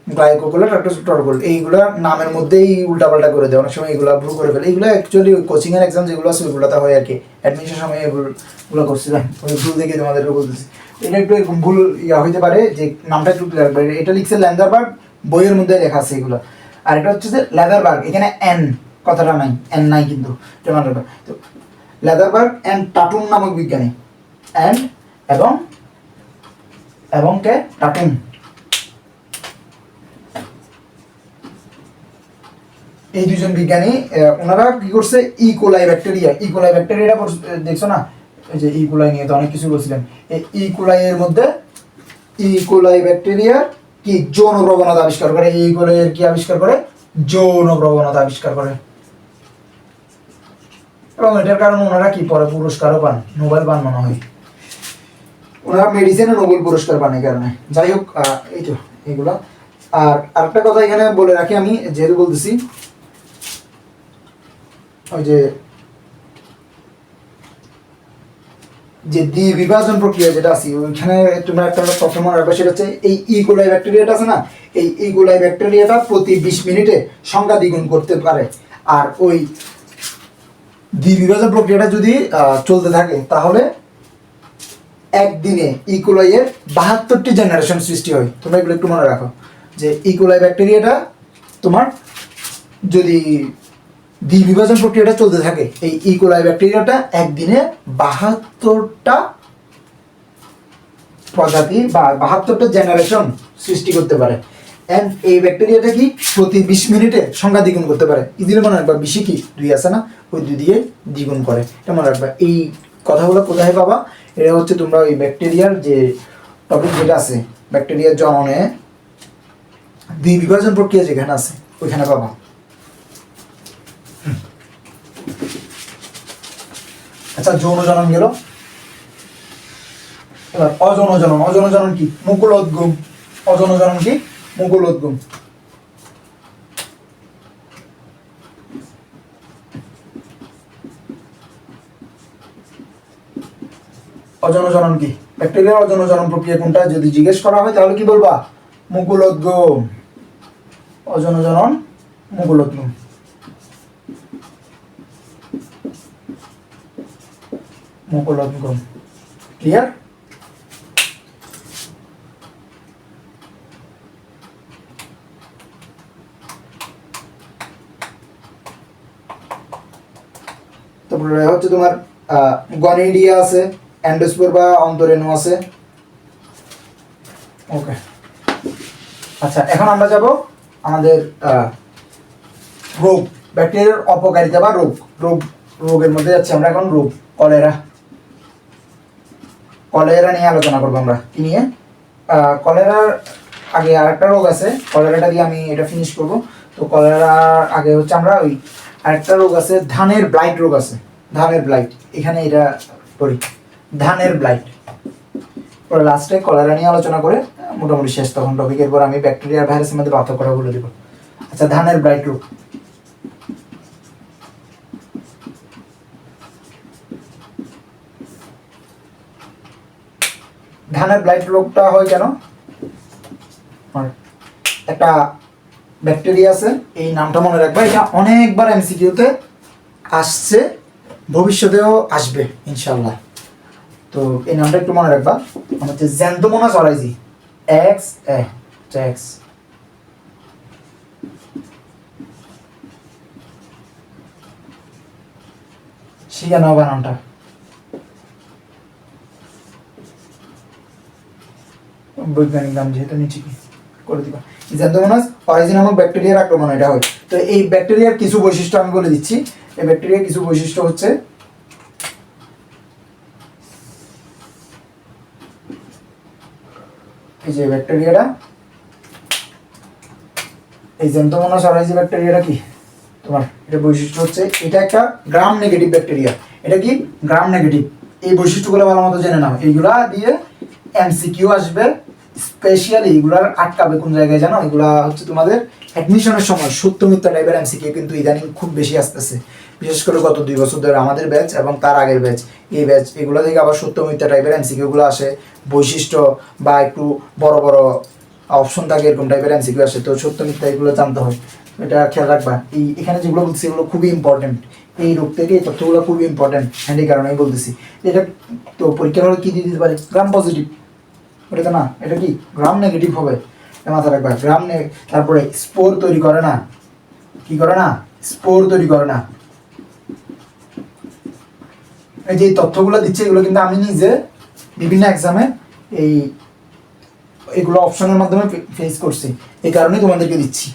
গ্লাইকোকোলেট, একটা হচ্ছে টরোকোলেট। এইগুলো নামের মধ্যেই উল্টাপাল্টা করে দেয়, অনেক সময় এগুলো ভুল করে ফেলে। এগুলো অ্যাকচুয়ালি কোচিংয়ের এক্সাম যেগুলো আছে ওইগুলোতে হয় আর কি, অ্যাডমিশন সময় এগুলো করছিলাম, ওই ভুল দেখে তোমাদেরকে বলতেছি। এটা একটু এরকম ভুল হইতে পারে, যে নামটা একটু ক্লিয়ার করে। এটা লিখছে ল্যান্ডারবার্গ, বইয়ের মধ্যে লেখা আছে এগুলো। আর এটা হচ্ছে যে লেদারবার্গ, এখানে এন কথাটা নাই, এন নাই কিন্তু, এটা মনে রাখবা। তো লেদারবার্গ অ্যান্ড টাটুন নামক বিজ্ঞানী, অ্যান্ড এবং এবং কে টাটুন, এই দুজন বিজ্ঞানী ওনারা কি করছে, ইকোলাই ব্যাকটেরিয়াটা দেখছো না, এই যে ইকোলাই নিয়ে তো অনেক কিছু বলছিলেন, এই ইকোলাই এর মধ্যে ইকোলাই ব্যাকটেরিয়া কি যৌন প্রবণতা আবিষ্কার করে, ইকোলাই এর কি আবিষ্কার করে, যৌন প্রবণতা আবিষ্কার করে, এবং এটার কারণে ওনারা কি পরে পুরস্কারও পান, নোবেল পান মনে হয়, ওনারা মেডিসিনে নোবেল পুরস্কার পান এই কারণে। যাই হোক, এই তো এগুলা। আর আরেকটা কথা এখানে বলে রাখি আমি, যেহেতু বলতেছি, ওই যে দ্বিবিভাজন প্রক্রিয়া যেটা আছে ওইখানে তোমরা একটা কথা মনে রাখবে, সেটা হচ্ছে এই ইকোলাই ব্যাকটেরিয়াটা আছে না, এই ইকোলাই ব্যাকটেরিয়াটা প্রতি 20 মিনিটে সংখ্যা দ্বিগুণ করতে পারে। আর ওই দ্বিবিভাজন প্রক্রিয়াটা যদি চলতে থাকে তাহলে একদিনে ইকোলাইয়ের 72টি জেনারেশন সৃষ্টি হয়। তোমরা এগুলো একটু মনে রাখো, যে ইকোলাই ব্যাকটেরিয়াটা তোমার যদি দ্বিবিভাজন প্রক্রিয়াটা চলতে থাকে, এই ইকোলাই ব্যাকটেরিয়াটা একদিনে 72টা প্রজাতি বা 72টা জেনারেশন সৃষ্টি করতে পারে। অ্যান্ড এই ব্যাকটেরিয়াটা কি প্রতি 20 মিনিটে সংখ্যা দ্বিগুণ করতে পারে। ইজিলি মনে রাখবা, 20 কি 2 আছে না, ওই 2 দিয়ে দ্বিগুণ করে, এটা মনে রাখবা। এই কথাগুলো কোথায় পাবা, এটা হচ্ছে তোমরা ওই ব্যাকটেরিয়ার যে টপিক যেটা আছে, ব্যাকটেরিয়ার জননে দ্বিবিভাজন প্রক্রিয়া যেখানে আছে ওইখানে পাবা। আচ্ছা, যৌন জনন গেল, এবার অযৌন জনন। অযৌন জনন কি, মুকুলোদ্গম। অযৌন জনন কি, মুকুলোদ্গম। অযৌন জনন কি, ব্যাকটেরিয়ার অযৌন জনন প্রক্রিয়া কোনটা যদি জিজ্ঞেস করা হয় তাহলে কি বলবা, মুকুলোদ্গম। অযৌন জনন মুকুলোদ্গম। মুকুলোদ্গম, ক্লিয়ার? তারপরে হচ্ছে তোমার গনিডিয়া আছে, অ্যান্ডোস্পোর বা অন্তরেণু আছে। ওকে, আচ্ছা এখন আমরা যাব আমাদের রোগ, ব্যাকটেরিয়ার অপকারিতা বা রোগের মধ্যে যাচ্ছি আমরা এখন। রোগ, কলেরা নিয়ে আলোচনা করবো আমরা। কি নিয়ে? কলেরার আগে আরেকটা রোগ আছে, কলেরাটা দিয়ে আমি এটা ফিনিশ করব। তো কলেরার আগে হচ্ছে আমরা ওই আরেকটা রোগ আছে, ধানের ব্লাইট রোগ আছে, ধানের ব্লাইট। এখানে এটা করি, ধানের ব্লাইট। পরে লাস্টে কলেরা নিয়ে আলোচনা করে মোটামুটি শেষ তখন টপিক। এরপর আমি ব্যাকটেরিয়া ভাইরাসের মধ্যে পার্থক্যটা বলে দেবো। আচ্ছা, ধানের ব্লাইট রোগ। ধানের ব্লাইট রোগটা হয় কেন? একটা ব্যাকটেরিয়া আছে, এই নামটা মনে রাখবা, এটা অনেকবার এমসিকিউতে আসছে, ভবিষ্যতেও আসবে ইনশাল্লাহ। তো এই নামটা একটু মনে রাখবা, হচ্ছে জ্যান্তোমোনাস অরাইজি, এক্স এ এক্স। শিখে নাও নামটা। বৈজ্ঞানিক নাম যেহেতু নিচে কি করে দিবা, জ্যান্তোমোনাস অরাইজি নামক ব্যাকটেরিয়ার আক্রমণ এটা হয়। তো এই ব্যাকটেরিয়ার কিছু বৈশিষ্ট্য আমি বলে দিচ্ছি। এই ব্যাকটেরিয়ার কিছু বৈশিষ্ট্য হচ্ছে, এই যে ব্যাকটেরিয়াটা, এই জ্যান্তোমোনাস অরাইজি ব্যাকটেরিয়াটা কি তোমার, এটা বৈশিষ্ট্য হচ্ছে এটা একটা গ্রাম নেগেটিভ ব্যাকটেরিয়া। এটা কি গ্রাম নেগেটিভ। এই বৈশিষ্ট্যগুলো ভালো মতো জেনে নাও, এইগুলা দিয়ে এমসিকিউ আসবে। স্পেশালি এগুলার আটকাবে কোন জায়গায় জানো, এগুলা হচ্ছে তোমাদের অ্যাডমিশনের সময় সত্য মিথ্যা টাইপের এমসিকিউ কিন্তু ইদানিং খুব বেশি আসতেছে, বিশেষ করে গত 2 বছর ধরে আমাদের ব্যাচ এবং তার আগের ব্যাচ, এই ব্যাচ, এগুলো থেকে আবার সত্য মিথ্যা টাইপের এমসিকিউগুলো আসে। বৈশিষ্ট্য বা একটু বড় বড় অপশন থাকে, এরকম টাইপের এমসিকিউ আসে। তো সত্য মিথ্যা এগুলো জানতে হয়, এটা খেয়াল রাখবা। এখানে যেগুলো বলছি এগুলো খুবই ইম্পর্টেন্ট, এই রোগ থেকে এই তথ্যগুলো খুবই ইম্পর্টেন্ট, হ্যান্ড এই কারণেই বলতেছি। এটা তো পরীক্ষার হলে কী দিয়ে দিতে পারে, গ্রাম পজিটিভ, ওটা তো না, এটা কি গ্রাম নেগেটিভ হবে, মাথায় রাখবা। তারপরে স্পোর তৈরি করে না, কি করে না, স্পোর তৈরি করে না। এই যে তথ্যগুলো দিচ্ছে এগুলো কিন্তু আমি নিজে বিভিন্ন এক্সামে এগুলো অপশনের মাধ্যমে ফেস করছি, এই কারণেই তোমাদেরকে দিচ্ছি,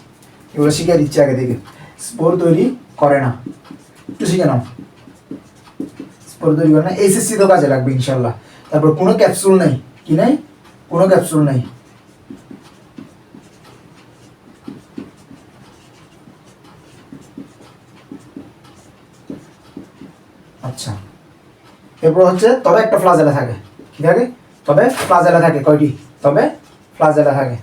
এগুলো শিখে দিচ্ছি আগে থেকে। স্পোর তৈরি করে না, একটু শিখে নাও। স্পোর তৈরি করে না, এসএসসি তো কাজে লাগবে ইনশাল্লাহ। তারপর কোনো ক্যাপসুল নেই, কি নেই? কোনো ক্যাপসুল নেই। আচ্ছা, এরপর হচ্ছে তবে একটা ফ্লাজেলা থাকে। কি থাকে? তবে ফ্লাজেলা থাকে। কয়টি? তবে ফ্লাজেলা থাকে।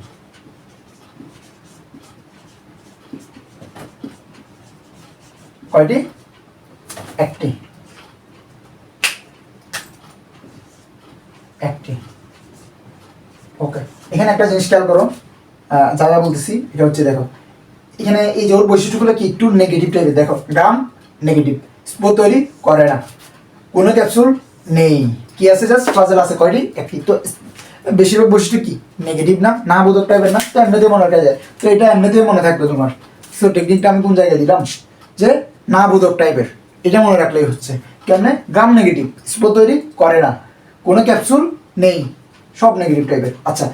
কয়টি? একটি। একটি। ওকে, এখানে একটা জিনিস খেয়াল করো, যা যা বলতেছি এটা হচ্ছে, দেখো এখানে এই যে ওর বৈশিষ্ট্যগুলো কি একটু নেগেটিভ টাইপের। দেখো গ্রাম নেগেটিভ, স্পোর তৈরি করে না, কোনো ক্যাপসুল নেই, কি আছে? জাস্ট ফ্লাজেল আছে। কয়টি? একটি। তো বেশিরভাগ বৈশিষ্ট্য কি? নেগেটিভ না, না বোধক টাইপের না, তো এমনিতে মনে রাখা যায়। তো এটা এমনিতে মনে থাকবে তোমার। সো টেকনিকটা আমি কোন জায়গায় দিলাম, যে না বোধক টাইপের, এটা মনে রাখলেই হচ্ছে। কেমনে? গ্রাম নেগেটিভ, স্পোর তৈরি করে না, কোনো ক্যাপসুল নেই, সব নেগেটিভ টাইপের। আচ্ছা,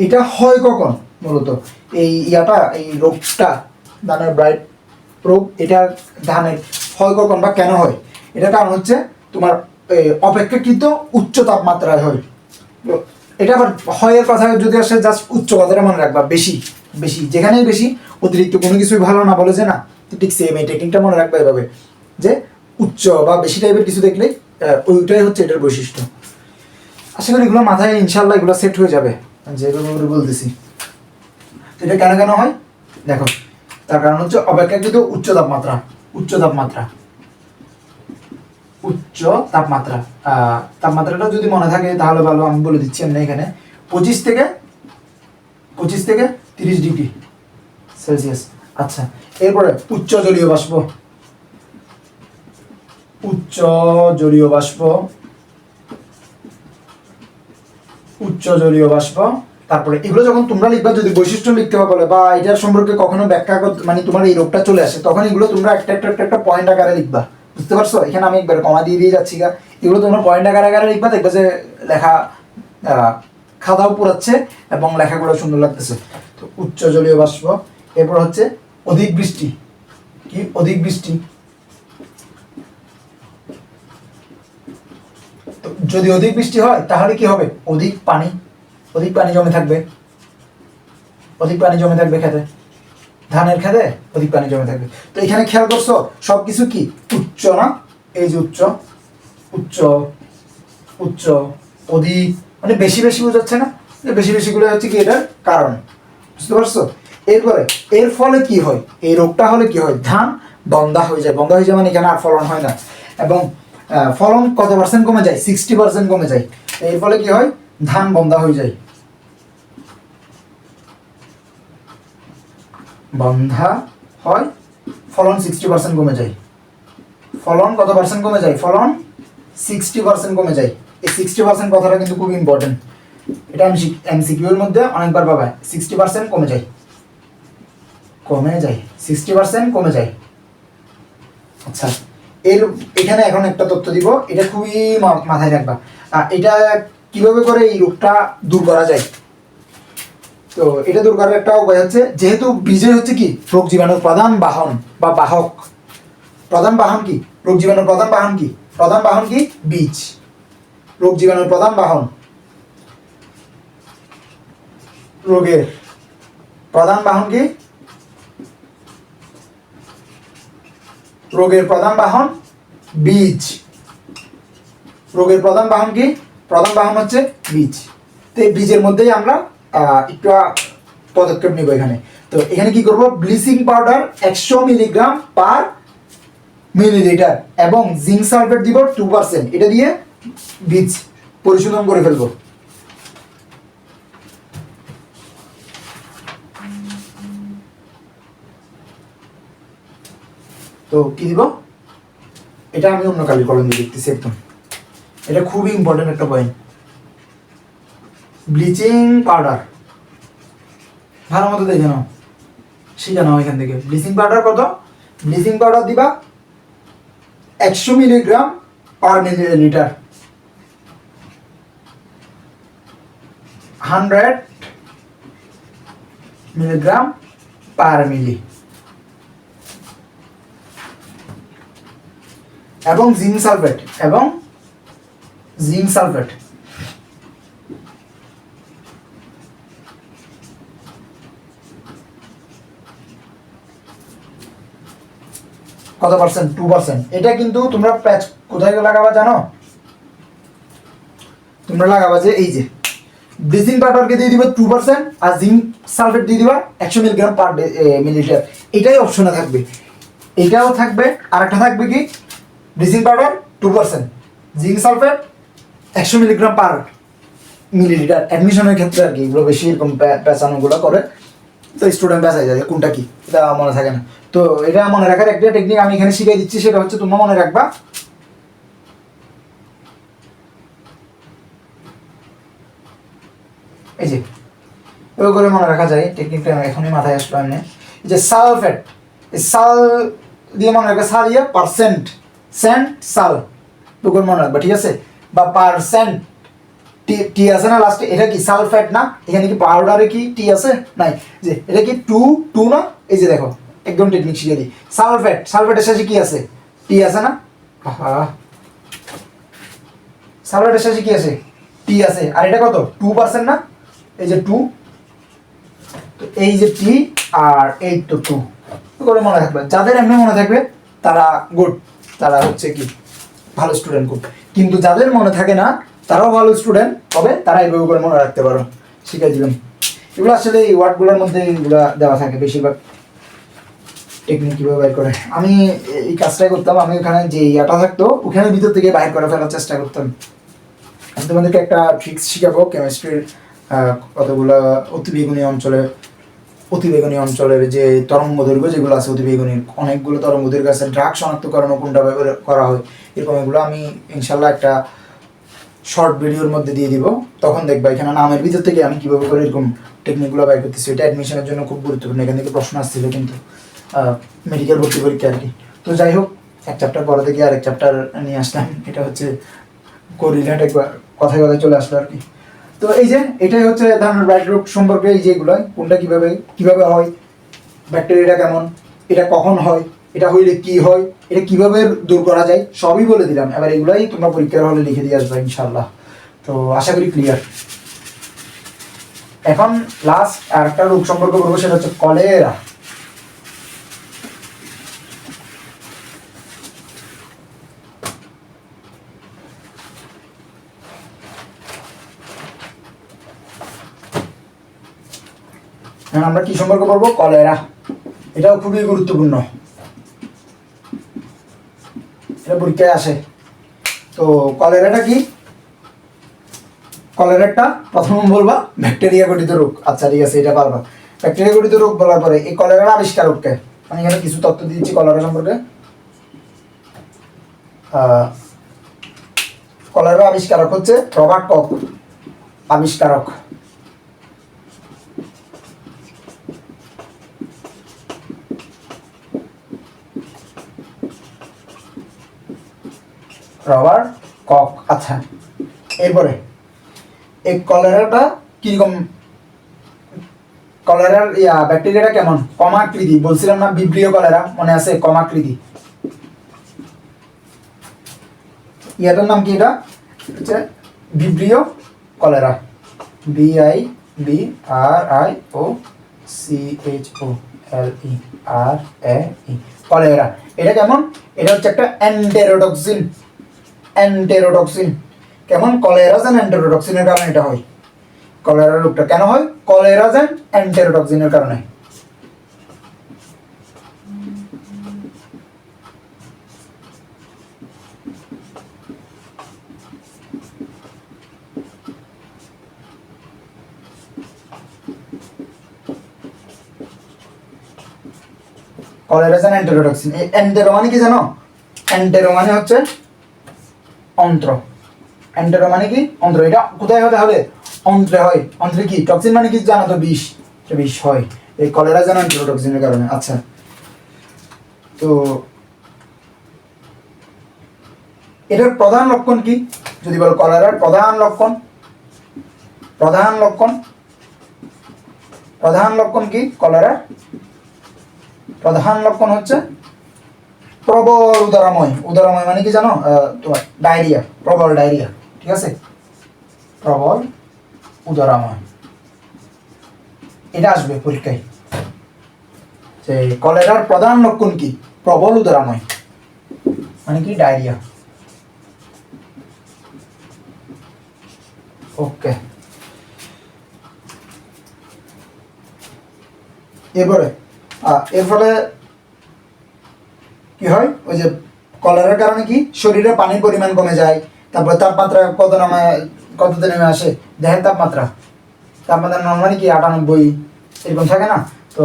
এটা হয় কখন মূলত? এই এই রোগটা, ধানের ব্রাইট রোগ, এটা ধানের হয় কখন বা কেন হয়? এটার কারণ হচ্ছে তোমার অপেক্ষাকৃত উচ্চ তাপমাত্রায় হয়। এটা আবার হয়ের কথা যদি আসে, জাস্ট উচ্চ কথাটা মনে রাখবা, বেশি বেশি, যেখানেই বেশি, অতিরিক্ত কোনো কিছুই ভালো না, বলে যে না, তো ঠিক সেম এই টেকনিকটা মনে রাখবা এভাবে, যে উচ্চ বা বেশি টাইপের কিছু দেখলেই ওইটাই হচ্ছে এটার বৈশিষ্ট্য। আশা করি এগুলো মাথায় ইনশাল্লাহ এগুলো সেট হয়ে যাবে, যেভাবে বলতেছি। এটা কেন কেন হয় দেখো, তার কারণ হচ্ছে অপেক্ষাকৃত উচ্চ তাপমাত্রা। উচ্চ তাপমাত্রা, উচ্চ তাপমাত্রা, তাপমাত্রাটা যদি মনে থাকে তাহলে ভালো, আমি বলে দিচ্ছি এমনি এখানে 25 থেকে 30 ডিগ্রি সেলসিয়াস। আচ্ছা, এরপরে উচ্চ জলীয় বাষ্প। উচ্চ জলীয় বাষ্প, উচ্চ জলীয় বাষ্প। তারপরে এগুলো যখন তোমরা লিখবা, যদি বৈশিষ্ট্য লিখতে হবে বা এটার সম্পর্কে কখনো ব্যাখ্যা মানে তোমার এই রোগটা চলে আসে, তখন এগুলো তোমরা একটা পয়েন্ট আকারে লিখবা। বুঝতে পারছো? এখানে আমি একবার কমা দিয়ে যাচ্ছি গা, এগুলো তোমরা পয়েন্ট আকারে লিখবা, দেখবে যে লেখা খাতাও পুরাচ্ছে এবং লেখাগুলো সুন্দর লাগতেছে। তো উচ্চ জলীয় বাষ্প। এরপর হচ্ছে অধিক বৃষ্টি। কি? অধিক বৃষ্টি। যদি অধিক বৃষ্টি হয় তাহলে কি হবে? অধিক পানি জমে থাকবে। অধিক পানি জমে থাকবে খেতে, ধানের খেতে অধিক পানি জমে থাকবে। তো এখানে খেয়াল করছো সবকিছু কি উচ্চ না? এই যে উচ্চ, উচ্চ, উচ্চ, অধিক, মানে বেশি বেশি বোঝাচ্ছে না? বেশি বেশি গুলো হচ্ছে কি এটার কারণ। বুঝতে পারছো? এরপরে এর ফলে কি হয়? এই রোগটা হলে কি হয়? ধান বন্ধা হয়ে যায়। বন্ধা হয়ে যায় মানে এখানে আর ফলন হয় না, এবং ফলন কত পার্সেন্ট কমে যায়? 60% কমে যায়। এর ফলে কি হয়? ধান বন্ধা হয়ে যায়। বন্ধা হয়, ফলন 60% কমে যায়। ফলন কত পার্সেন্ট কমে যায়? ফলন 60% কমে যায়। এই 60% কথাটা কিন্তু খুব ইম্পর্টেন্ট। এটা আমি এমসিকিউ এর মধ্যে অনেকবার পাবা। 60% কমে যায়, কমে যায়, 60% কমে যায়। আচ্ছা, এখানে এখন একটা তথ্য দিব, এটা খুবই মাথায় রাখবা। এটা কিভাবে করে এই রোগটা দূর করা যায়? তো এটা দূর করার একটা উপায় হচ্ছে, যেহেতু বীজে হচ্ছে কি রোগ জীবাণুর প্রধান বাহন বা বাহক। প্রধান বাহন কি? রোগ জীবাণুর প্রধান বাহন কি? প্রধান বাহন কি? বীজ। রোগ জীবাণুর প্রধান বাহন, রোগের প্রধান বাহন কি? রোগের প্রধান বাহন বীজ। রোগের প্রধান বাহন কি? প্রধান বাহন হচ্ছে বীজ। তো এই বীজের মধ্যেই আমরা একটু পদক্ষেপ নিব এখানে। তো এখানে কি করব? Bleaching powder 100 milligram per millilitre এবং জিঙ্ক সালফেট দিব 2%। এটা দিয়ে বীজ পরিশোধন করে ফেলবো। তো কি দিব? এটা আমি অন্য কালি কলম দিয়ে লিখতেছি একদম। এটা খুবই ইম্পর্টেন্ট একটা পয়েন্ট। ব্লিচিং পাউডার ভালো মতো দেখে নাও, শিখে নাও এখান থেকে। ব্লিচিং পাউডার কত? ব্লিচিং পাউডার দিবা 100 milligram per millilitre, 100 milligram per milli. এবং জিঙ্ক সালফেট কত পার্সেন্ট? 2%। এটা কিন্তু তোমরা প্যাচ কোথায় লাগাবা জানো? তোমরা লাগাবা যে এই যে ব্লিচিং পাউডারকে দিয়ে দিবা 2% আর জিঙ্ক সালফেট দিয়ে দিবা 100 মিলিগ্রাম পার মিলিলিটার। এটাই অপশনে থাকবে, এটাও থাকবে। আর একটা থাকবে কি, bleaching powder 2%, zinc sulphate 100 milligram per millilitre. অ্যাডমিশনের ক্ষেত্রে আর কি এগুলো বেশি এরকম পেঁচানোগুলো করে, তো স্টুডেন্ট পেঁচাই যায় কোনটা কি, এটা মনে থাকে না। তো এটা মনে রাখার একটা টেকনিক আমি এখানে শিখিয়ে দিচ্ছি, সেটা হচ্ছে তোমরা মনে রাখবা এই যে ওই করে মনে রাখা যায়। টেকনিকটা এখনই মাথায় আসলো এমনি, যে সালফেট, সাল দিয়ে মনে রাখবে, সাল ইয়ে পার্সেন্ট, সেন্ট সাল, তো করে মনে রাখবা, ঠিক আছে? বা পার্সেন্ট, টি আছে না লাস্টে, এটা কি সালফেট না? এখানে কি পাউডারে কি টি আছে? নাই। যে এটা কি টু না? এই যে দেখো একদম টেকনিক শিখিয়ে দিই। সালফেটের শেষে কি আছে? টি আছে না? সালফেটের শেষে কি আছে? টি আছে। আর এটা কত? 2% না? এই যে 2, তো এই যে টি আর এই তো 2 করে মনে থাকবে। যাদের এমনি মনে থাকবে তারা গুড, তারা হচ্ছে কি ভালো স্টুডেন্ট খুব। কিন্তু যাদের মনে থাকে না তারাও ভালো স্টুডেন্ট হবে, তারা এইভাবে করে মনে রাখতে পারো, শিখিয়ে দিবেন। এগুলো আসলে এই ওয়ার্ডগুলোর মধ্যে এগুলো দেওয়া থাকে বেশিরভাগ, টেকনিক কীভাবে বাইর করে। আমি এই কাজটাই করতাম, আমি ওখানে যে ইয়াটা থাকতো ওখানে ভিতর থেকে বাইর করে ফেলার চেষ্টা করতাম। আমি তোমাদেরকে একটা ট্রিক্স শিখাবো কেমিস্ট্রির, কতগুলো অতিবেগুনি অঞ্চলের যে তরঙ্গ দৈর্ঘ্য যেগুলো আছে, অতিবেগুনির অনেকগুলো তরঙ্গ দৈর্ঘ্য আছে, ড্রাগ শনাক্তকরণ কোনটা ব্যবহার করা হয়, এরকম এগুলো আমি ইনশাল্লাহ একটা শর্ট ভিডিওর মধ্যে দিয়ে দিব। তখন দেখবা এখানে নামের ভিতর থেকে আমি কীভাবে করে এরকম টেকনিকগুলো বাইর করতেছি। এটা অ্যাডমিশনের জন্য খুব গুরুত্বপূর্ণ, এখান থেকে প্রশ্ন আসছিল কিন্তু মেডিকেল ভর্তি পরীক্ষা আর কি। তো যাই হোক, এক চ্যাপ্টার পরে থেকে আরেক চ্যাপ্টার নিয়ে আসলাম, এটা হচ্ছে কোরিলেট একবার কথায় কথায় চলে আসলো আর কি। তো এই যে এটাই হচ্ছে ধারণার ব্যাড রোগ সম্পর্কে, এই যে এগুলো কোনটা কিভাবে হয়, ব্যাকটেরিয়াটা কেমন, এটা কখন হয়, এটা হইলে কি হয়, এটা কিভাবে দূর করা যায়, সবই বলে দিলাম। এবার এগুলাই তোমরা পরীক্ষার হলে লিখে দিয়ে আসবে ইনশাল্লাহ। তো আশা করি ক্লিয়ার। এখন লাস্ট আর একটা রোগ সম্পর্কে বলবো, সেটা হচ্ছে কলেরা। আমরা কি সম্পর্কে বলবো? কলেরা। এটাও খুবই গুরুত্বপূর্ণ, এটা পরীক্ষায় আসে। তো কলেরাটা কি? কলেরাটা প্রথম বলবা ব্যাকটেরিয়া গঠিত রোগ। আচ্ছা ঠিক আছে, এটা পারবা। ব্যাকটেরিয়া গঠিত রোগ বলার পরে এই কলেরার আবিষ্কারককে আমি এখানে কিছু তথ্য দিয়েছি কলেরা সম্পর্কে। কলেরার আবিষ্কারক হচ্ছে রবার্ট কক, আবিষ্কারক। Robert cock. আচ্ছা, এরপরে এই কলেরাটা কিরকম, কলেরার ব্যাকটেরিয়াটা কেমন? কমাকৃতি, বলছিলাম না বিব্রিয় কলেরা, মনে আছে? কমাকৃতি। ইয়াটার নাম কি? এটা হচ্ছে বিব্রিয় কলেরা, BIBRIOCHOLERA, কলেরা। এটা কেমন? এটা হচ্ছে একটা এন্টেরোটক্সিন। কেমন? কলেরাজেন এন্টেরোটক্সিনের কারণে এটা হয়। কলেরা রোগটা কেন হয়? কলেরাজেন এন্টেরোটক্সিনের কারণে। কলেরাজেন এন্টেরোটক্সিন। এই এন্টেরো মানে কি জানো? এন্টেরো মানে হচ্ছে অন্ত্র। এন্টেরো মানে কি? অন্ত্র। এটা কোথায় হয় তাহলে? অন্ত্রে হয়। অন্ত্রে কি? টক্সিন মানে কি জানো তো? বিষ। বিষ হয় এই কলেরাজেন এন্টেরোটক্সিনের কারণে। আচ্ছা, তো এটার প্রধান লক্ষণ কি যদি বলো, কলেরার প্রধান লক্ষণ কি কলেরার? প্রধান লক্ষণ হচ্ছে প্রবল উদরাময় মানে কি জানো? তোমার ডায়রিয়া, প্রবল ডায়রিয়া, ঠিক আছে? প্রবল উদরাময়, এটা আসবে পরীক্ষায় যে কলেরার প্রধান লক্ষণ কি? প্রবল উদরাময় মানে কি? ডায়রিয়া। ওকে, এরপরে এর ফলে কি হয়? ওই যে কলেরার কারণে কি শরীরে পানির পরিমাণ কমে যায়, তারপর তাপমাত্রা কততে নেমে আসে? দেহের তাপমাত্রা নর্মালি কি 98 এরকম থাকে না? তো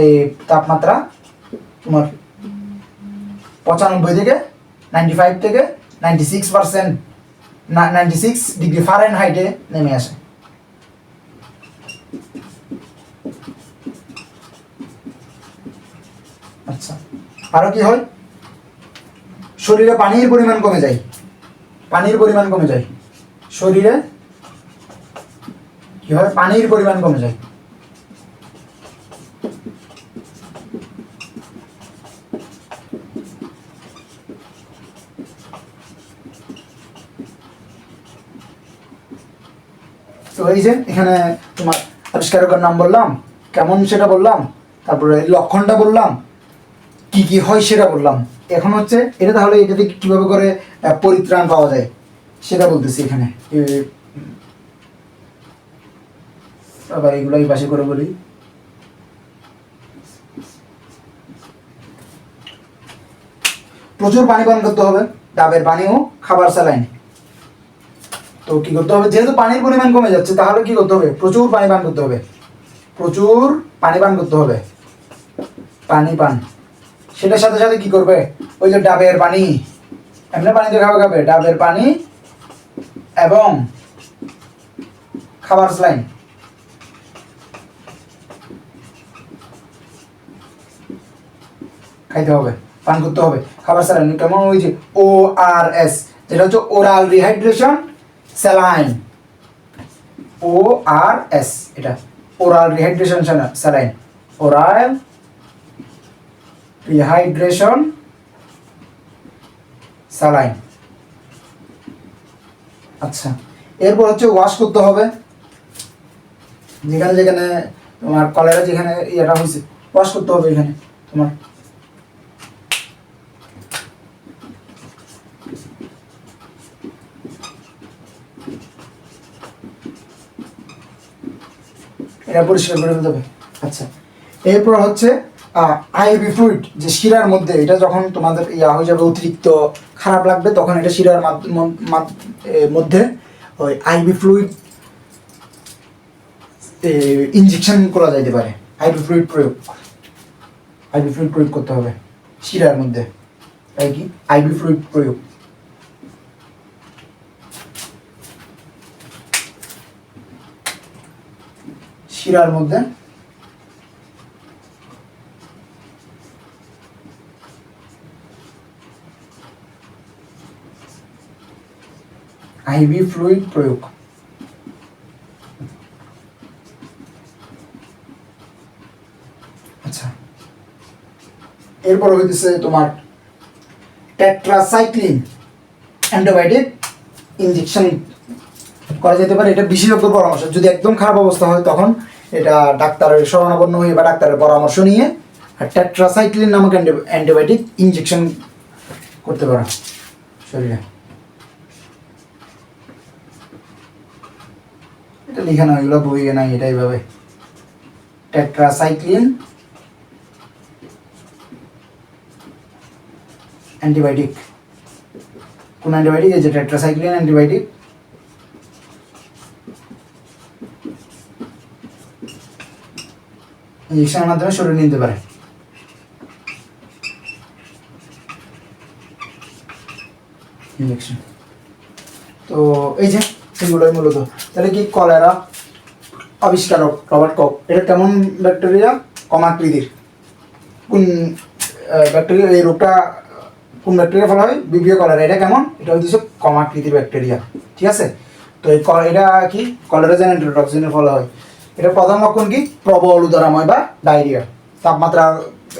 এই তাপমাত্রা তোমার 95 থেকে 95 থেকে 96%, 96 ডিগ্রি ফারেনহাইটে নেমে আসে। আচ্ছা, আরো কি হয়? শরীরে পানির পরিমাণ কমে যায়, শরীরে কি হয়? পানির পরিমাণ কমে যায়। তো এই যে এখানে তোমার আবিষ্কারকের নাম বললাম, কেমন সেটা বললাম, তারপরে লক্ষণটা বললাম, কি কি হয় সেটা বললাম। এখন হচ্ছে এটা তাহলে এটা থেকে কিভাবে করে পরিত্রাণ পাওয়া যায় সেটা বলতেছি এখানে। আবার এগুলো এই পাশে করে বলি। প্রচুর পানি পান করতে হবে, ডাবের পানি ও খাবার স্যালাইন। তো কি করতে হবে? যেহেতু পানির পরিমাণ কমে যাচ্ছে, তাহলে কি করতে হবে? প্রচুর পানি পান করতে হবে, পানি পান। সেটার সাথে সাথে কি করবে? ওই যে ডাবের পানি, এমনি পানি দিয়ে খাবে, ডাবের পানি এবং খাবার স্যালাইন খাইতে হবে, পান করতে হবে। খাবার স্যালাইন কেমন? ওই যে ORS, যেটা হচ্ছে ওরাল রিহাইড্রেশন স্যালাইন, ORS, এটা oral rehydration saline, oral rehydration saline. আচ্ছা, এরপর হচ্ছে ওয়াশ করতে হবে, যেখানে যেখানে তোমার কলেরা যেখানে ইয়েটা হয়েছে ওয়াশ করতে হবে। এখানে তোমার এটা পরিষ্কার করে ফেলতে হবে। আচ্ছা, এরপর হচ্ছে আইভি ফ্লুইড, যে শিরার মধ্যে, এটা যখন তোমাদের হয়ে যাবে, অতিরিক্ত খারাপ লাগবে, তখন এটা শিরার মধ্যে ওই আইভি ফ্লুইড ইনজেকশন করা যাইতে পারে। আইভি ফ্লুইড প্রয়োগ করতে হবে শিরার মধ্যে। তাই কি আইভি ফ্লুইড প্রয়োগ। শিরার মধ্যে আইভি ফ্লুইড প্রয়োগ। আচ্ছা, এরপর হইতেছে তোমার টেট্রাসাইক্লিন অ্যান্টিবায়োটিক ইনজেকশন করা যেতে পারে। এটা বিশেষজ্ঞ পরামর্শ, যদি একদম খারাপ অবস্থা হয় তখন এটা ডাক্তারের শরণাপন্ন হয়ে বা ডাক্তারের পরামর্শ নিয়ে টেট্রাসাইক্লিন নামক অ্যান্টিবায়োটিক ইনজেকশন করতে পারো শরীরে। এটা লেখা না, এগুলো বইয়ে নাই, এটা এইভাবে টেট্রাসাইক্লিন অ্যান্টিবায়োটিক। কোন অ্যান্টিবায়োটিক? এই যে টেট্রাসাইক্লিন অ্যান্টিবায়োটিক। ইনজেকশনের মাধ্যমে শরীরে নিতে পারে। ইনজেকশন। তো এই যে এগুলোই মূলত। তাহলে কি কলেরা আবিষ্কারক রবার্ট কক, এটা কেমন ব্যাকটেরিয়া? কমাকৃতির। কোন ব্যাকটেরিয়া, এই রোগটা কোন ব্যাকটেরিয়া ফলা হয়? বিবিও কলেরা। এটা কেমন? এটা হচ্ছে কমাকৃতির ব্যাকটেরিয়া, ঠিক আছে? তো এই এটা কি কলেরাজেন এন্টেরোটক্সিনের ফলা হয়। এটার প্রধান লক্ষণ কি? প্রবল উদরাময় বা ডায়রিয়া। তাপমাত্রা,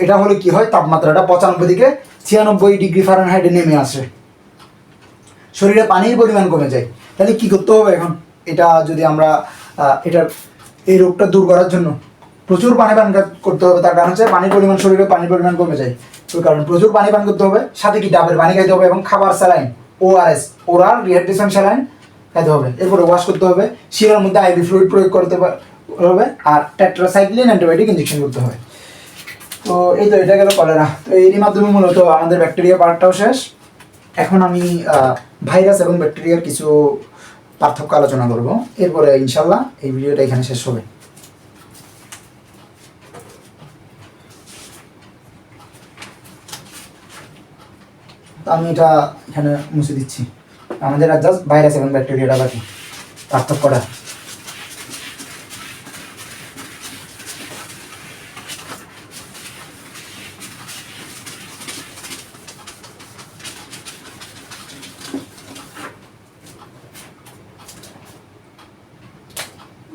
এটা হলে কি হয়? তাপমাত্রাটা 95 থেকে 96 ডিগ্রি ফারেনহাইটে নেমে আসে, শরীরে পানির পরিমাণ কমে যায়। তাহলে কি করতে হবে এখন? এটা যদি আমরা এটার এই রোগটা দূর করার জন্য প্রচুর পানি পান করতে হবে। তার কারণ হচ্ছে পানির পরিমাণ, শরীরে পানির পরিমাণ কমে যায়। তো কারণ প্রচুর পানি পান করতে হবে, সাথে কি ডাবের পানি খাইতে হবে, এবং খাবার saline, ORS, oral rehydration saline খাইতে হবে। এরপরে ওয়াশ করতে হবে, শিরার মধ্যে আইভি ফ্লুইড প্রয়োগ করতে হবে, আর টেট্রাসাইক্লিন অ্যান্টিবায়োটিক ইনজেকশন করতে হবে। তো এই তো এটা গেল কলেরা। তো এরই মাধ্যমে মূলত আমাদের ব্যাকটেরিয়া পার্টটাও শেষ। এখন আমি ভাইরাস এবং ব্যাকটেরিয়ার কিছু পার্থক্য আলোচনা করব। এরপরে ইনশাল্লাহ এই ভিডিওটা এখানে শেষ হবে। আমি এটা এখানে মুছে দিচ্ছি। আমাদের আর জাস্ট ভাইরাস এবং ব্যাকটেরিয়াটা বাকি, পার্থক্যটা।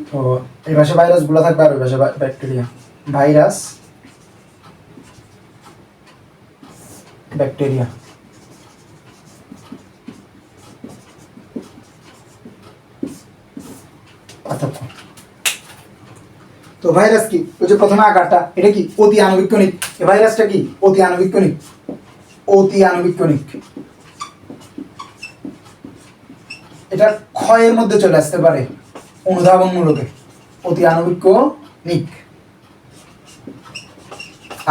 তো এই পাশে ভাইরাসগুলো থাকবে আর ওই পাশে ব্যাকটেরিয়া। Virus, bacteria. পার্থক্য। তো ভাইরাস কি? ওই যে প্রথমে আকারটা, এটা কি? অতি আণুবীক্ষণিক। এই ভাইরাসটা কি? অতি আণুবীক্ষণিক। অতি আণুবীক্ষণিক। এটা ক্ষয়ের মধ্যে চলে আসতে পারে অনুধাবনমূলকে, অতি আণুবীক্ষণিক।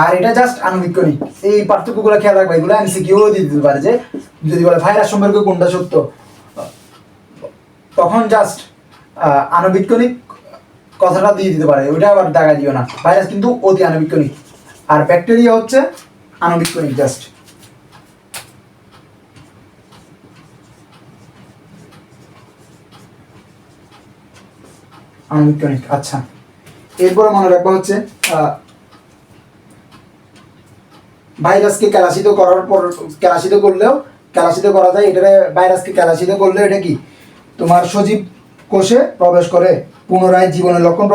আর এটা জাস্ট আণুবীক্ষণিক। এই পার্থক্যগুলো খেয়াল রাখবে, এগুলো এমসিকিউ দিতে পারে যে যদি বলে ভাইরাস সম্পর্কে কোনটা সত্য, তখন জাস্ট আণুবীক্ষণিক কথাটা দিয়ে দিতে পারে, ওইটা আবার দাগা দিও না। ভাইরাস কিন্তু অতি আণুবীক্ষণিক, আর ব্যাকটেরিয়া হচ্ছে আণুবীক্ষণিক জাস্ট। আণুবীক্ষণিক। আচ্ছা, এরপরে মনে রাখবা হচ্ছে ভাইরাসকে ক্যালাসিত করার পর, ক্যালাসিত করলেও, ক্যালাসিত করা যায়। এটা ভাইরাসকে ক্যালাসিত করলে এটা কি তোমার সজীব কোষে প্রবেশ করে পুনরায় জীবনের লক্ষণ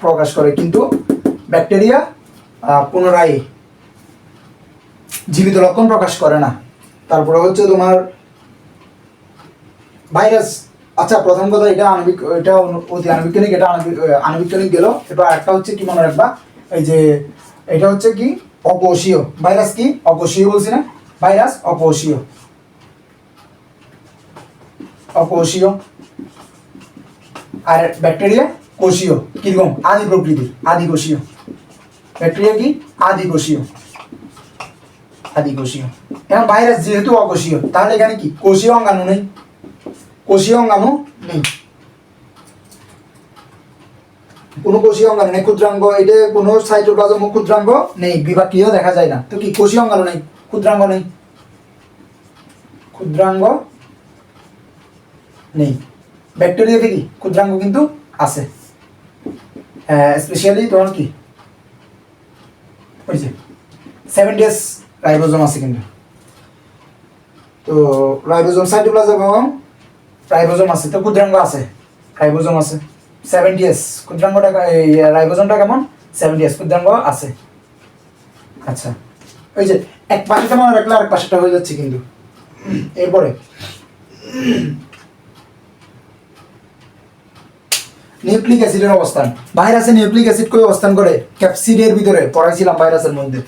প্রকাশ করে, কিন্তু ব্যাকটেরিয়া পুনরায় জীবিত লক্ষণ প্রকাশ করে না। তারপরে হচ্ছে তোমার ভাইরাস। আচ্ছা, প্রথম কথা এটা এটা অতি আণুবীক্ষণিক, এটা আণুবীক্ষণিক গেল। এবার একটা হচ্ছে কি মনে রাখবা, এই যে এটা হচ্ছে কি অকোষীয়। ভাইরাস কি? অকোষীয় বলছি না? ভাইরাস অকোষীয়। অকোষীয়। আর ব্যাকটেরিয়া কোষীয়। কিরকম? আদি প্রকৃতির, আদিকোষীয়। ব্যাকটেরিয়া কি? আদিকোষীয়। আদিকোষীয়। এখন ভাইরাস যেহেতু অকোষীয়, তাহলে এখানে কি কোষীয় অঙ্গাণু নেই? কোষীয় অঙ্গাণু নেই, কোনো কোষীয় অঙ্গাণু নেই। ক্ষুদ্রাঙ্গ, এটা কোনো সাইটোপ্লাজম ক্ষুদ্রাঙ্গ নেই, বিভাগীয় দেখা যায় না। তো কি কোষীয় অঙ্গাণু নেই, ক্ষুদ্রাঙ্গ নেই, ক্ষুদ্রাঙ্গ নেই। ব্যাকটেরিয়াতে কি ক্ষুদ্রাঙ্গ কিন্তু আছে, স্পেশালি তোমার কি ওই যে 70s রাইবোজোম আছে কিন্তু। তো রাইবোজোম, সাইটোপ্লাজম এবং রাইবোজোম আছে, তো ক্ষুদ্রাঙ্গ আছে, রাইবোজোম আছে। 70s ক্ষুদ্রাঙ্গটা, এই রাইবোজোমটা কেমন? 70s ক্ষুদ্রাঙ্গ আছে। আচ্ছা, ওই যে এক পাশেটা মনে রাখলে আরেক পাশেটা হয়ে যাচ্ছে কিন্তু। এরপরে নিউক্লিক অ্যাসিডের অবস্থান। ভাইরাসে নিউক্লিক অ্যাসিড কই অবস্থান করে? ক্যাপসিডের ভিতরে পড়াইছিলাম ভাইরাসের মধ্যে।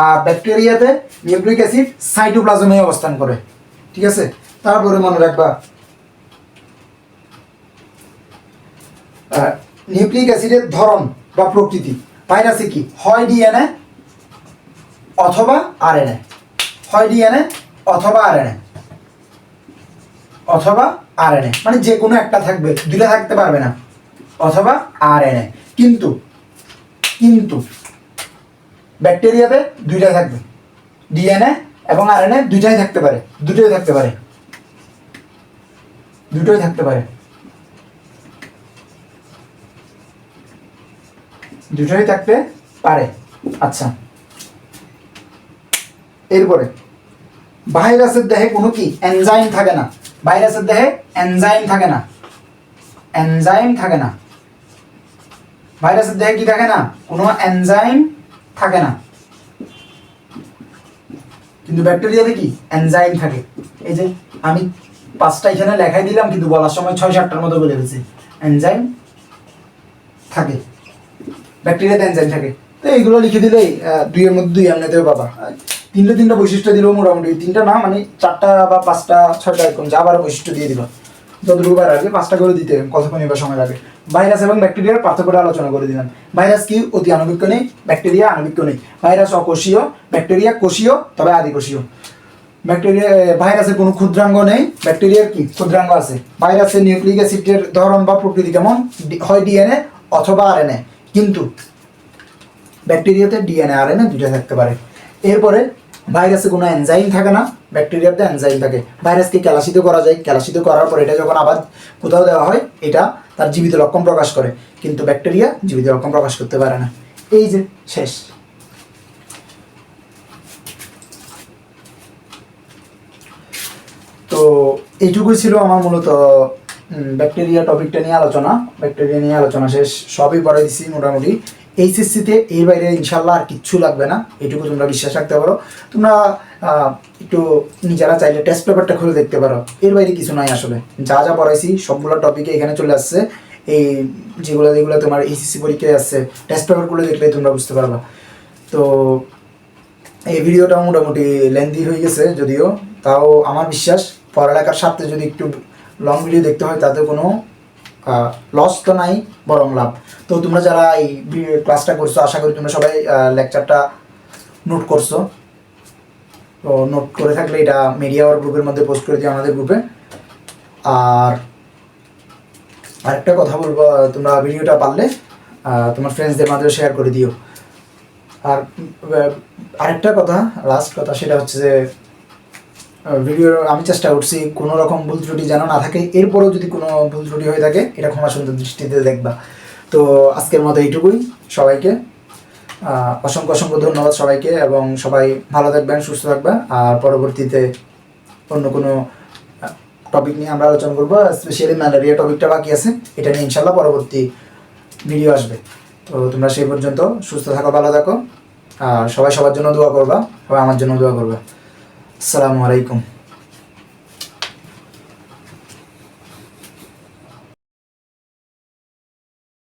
আর ব্যাকটেরিয়াতে নিউক্লিক অ্যাসিড সাইটোপ্লাজমে অবস্থান করে, ঠিক আছে? তারপরে মনে রাখবা নিউক্লিক অ্যাসিডের ধরন বা প্রকৃতি। ভাইরাসে কি হয়? ডিএনএ অথবা আরএনএ, হয় ডিএনএ অথবা আরএনএ, অথবা আরএনএ, মানে যে কোনো একটা থাকবে, দুইটা থাকতে পারবে না, অথবা আরএনএ। কিন্তু কিন্তু ব্যাকটেরিয়াতে দুইটা থাকবে, ডিএনএ এবং আরএনএ দুইটাই থাকতে পারে, দুটোই থাকতে পারে, দুটোই থাকতে পারে, দুটোই থাকতে পারে। আচ্ছা, এরপরে ভাইরাসের দেহে কোনো কি এনজাইম থাকে না, ভাইরাসের দেহে এনজাইম থাকে না, এনজাইম থাকে না, ভাইরাসের দেহে কি থাকে না, কোনো এনজাইম থাকে না। কিন্তু ব্যাকটেরিয়াতে কি এনজাইম থাকে। এই যে আমি 5টা এখানে লেখাই দিলাম, কিন্তু বলার সময় 6-7টার মতো বলে ফেলছি। এনজাইম থাকে, ব্যাকটেরিয়াতে এনজাইম থাকে। তো এইগুলো লিখে দিলেই 2-এর মধ্যে 2 এমনিতেও পাবা। 3টা বৈশিষ্ট্য দিলেও মোটামুটি 3টা না, মানে 4টা বা 5টা 6টা এরকম যা আবার বৈশিষ্ট্য দিয়ে দিবা। যতটুকু বার আগে 5টা করে দিতে কতক্ষণ এবার সময় লাগে। ভাইরাস এবং ব্যাকটেরিয়ার পার্থক্যটা আলোচনা করে দিলাম। ভাইরাস কি অতি আণুবীক্ষ নেই, ব্যাকটেরিয়া আণুবীক্ষ নেই। ভাইরাস অকোষীয়, ব্যাকটেরিয়া কোষীয়, তবে আদিকোষীয়। ব্যাকটেরিয়া ভাইরাসের কোনো ক্ষুদ্রাঙ্গ নেই, ব্যাকটেরিয়ার কি ক্ষুদ্রাঙ্গ আছে। ভাইরাসের নিউক্লিক অ্যাসিডের ধরন বা প্রকৃতি কেমন, হয় ডিএনএ অথবা আরএনএ, কিন্তু ব্যাকটেরিয়াতে ডিএনএ আরএনএ দুইটা থাকতে পারে। এরপরে ভাইরাসে কোনো এনজাইম থাকে না, ব্যাকটেরিয়াতে এনজাইম থাকে। ভাইরাসকে ক্যালাসিত করা যায়, ক্যালাসিত করার পর এটা যখন আবার কোথাও দেওয়া হয় এটা তার জীবিত লক্ষণ প্রকাশ করে, কিন্তু ব্যাকটেরিয়া জীবিত লক্ষণ প্রকাশ করতে পারে না। এই যে শেষ। তো এইটুকুই ছিল আমার মূলত ব্যাকটেরিয়া টপিকটা নিয়ে আলোচনা। ব্যাকটেরিয়া নিয়ে আলোচনা শেষ, সবই পড়ে দিছি মোটামুটি। এইচএসসিতে এর বাইরে ইনশাল্লাহ আর কিচ্ছু লাগবে না, এটুকু তোমরা বিশ্বাস রাখতে পারো। তোমরা একটু নিজেরা চাইলে টেস্ট পেপারটা খুলে দেখতে পারো, এর বাইরে কিছু নাই আসলে। যা যা পড়াইছি সবগুলো টপিকে এখানে চলে আসছে। এই যেগুলো তোমার এইচএসসি পরীক্ষায় আসছে, টেস্ট পেপারগুলো দেখলে তোমরা বুঝতে পারবা। তো এই ভিডিওটা মোটামুটি লেন্দি হয়ে গেছে যদিও, তাও আমার বিশ্বাস পড়ালেখার সাথে যদি একটু লং ভিডিও দেখতে হয় তাতে কোনো লস তো নাই, বরং লাভ। তো তোমরা যারা এই ক্লাসটা করছো আশা করি তোমরা সবাই লেকচারটা নোট করছো। তো নোট করে থাকলে এটা মিডিয়া ওয়ার গ্রুপের মধ্যে পোস্ট করে দিও, আমাদের গ্রুপে। আর আরেকটা কথা বলবো, তোমরা ভিডিওটা পারলে তোমার ফ্রেন্ডসদের মাঝে শেয়ার করে দিও। আর আরেকটা কথা, লাস্ট কথা, সেটা হচ্ছে যে ভিডিওর আমি চেষ্টা করছি কোনো রকম ভুল ত্রুটি যেন না থাকে। এরপরেও যদি কোনো ভুল ত্রুটি হয়ে থাকে এটা ক্ষমা সুন্দর দৃষ্টিতে দেখবা। তো আজকের মতো এইটুকুই। সবাইকে অসংখ্য ধন্যবাদ সবাইকে, এবং সবাই ভালো থাকবেন, সুস্থ থাকবেন। আর পরবর্তীতে অন্য কোনো টপিক নিয়ে আমরা আলোচনা করবো। স্পেশালি ম্যালেরিয়া টপিকটা বাকি আছে, এটা নিয়ে ইনশাল্লাহ পরবর্তী ভিডিও আসবে। তো তোমরা সেই পর্যন্ত সুস্থ থাকো, ভালো থাকো, আর সবাই সবার জন্য দোয়া করবা, সবাই আমার জন্য দোয়া করবা। আসসালামু আলাইকুম।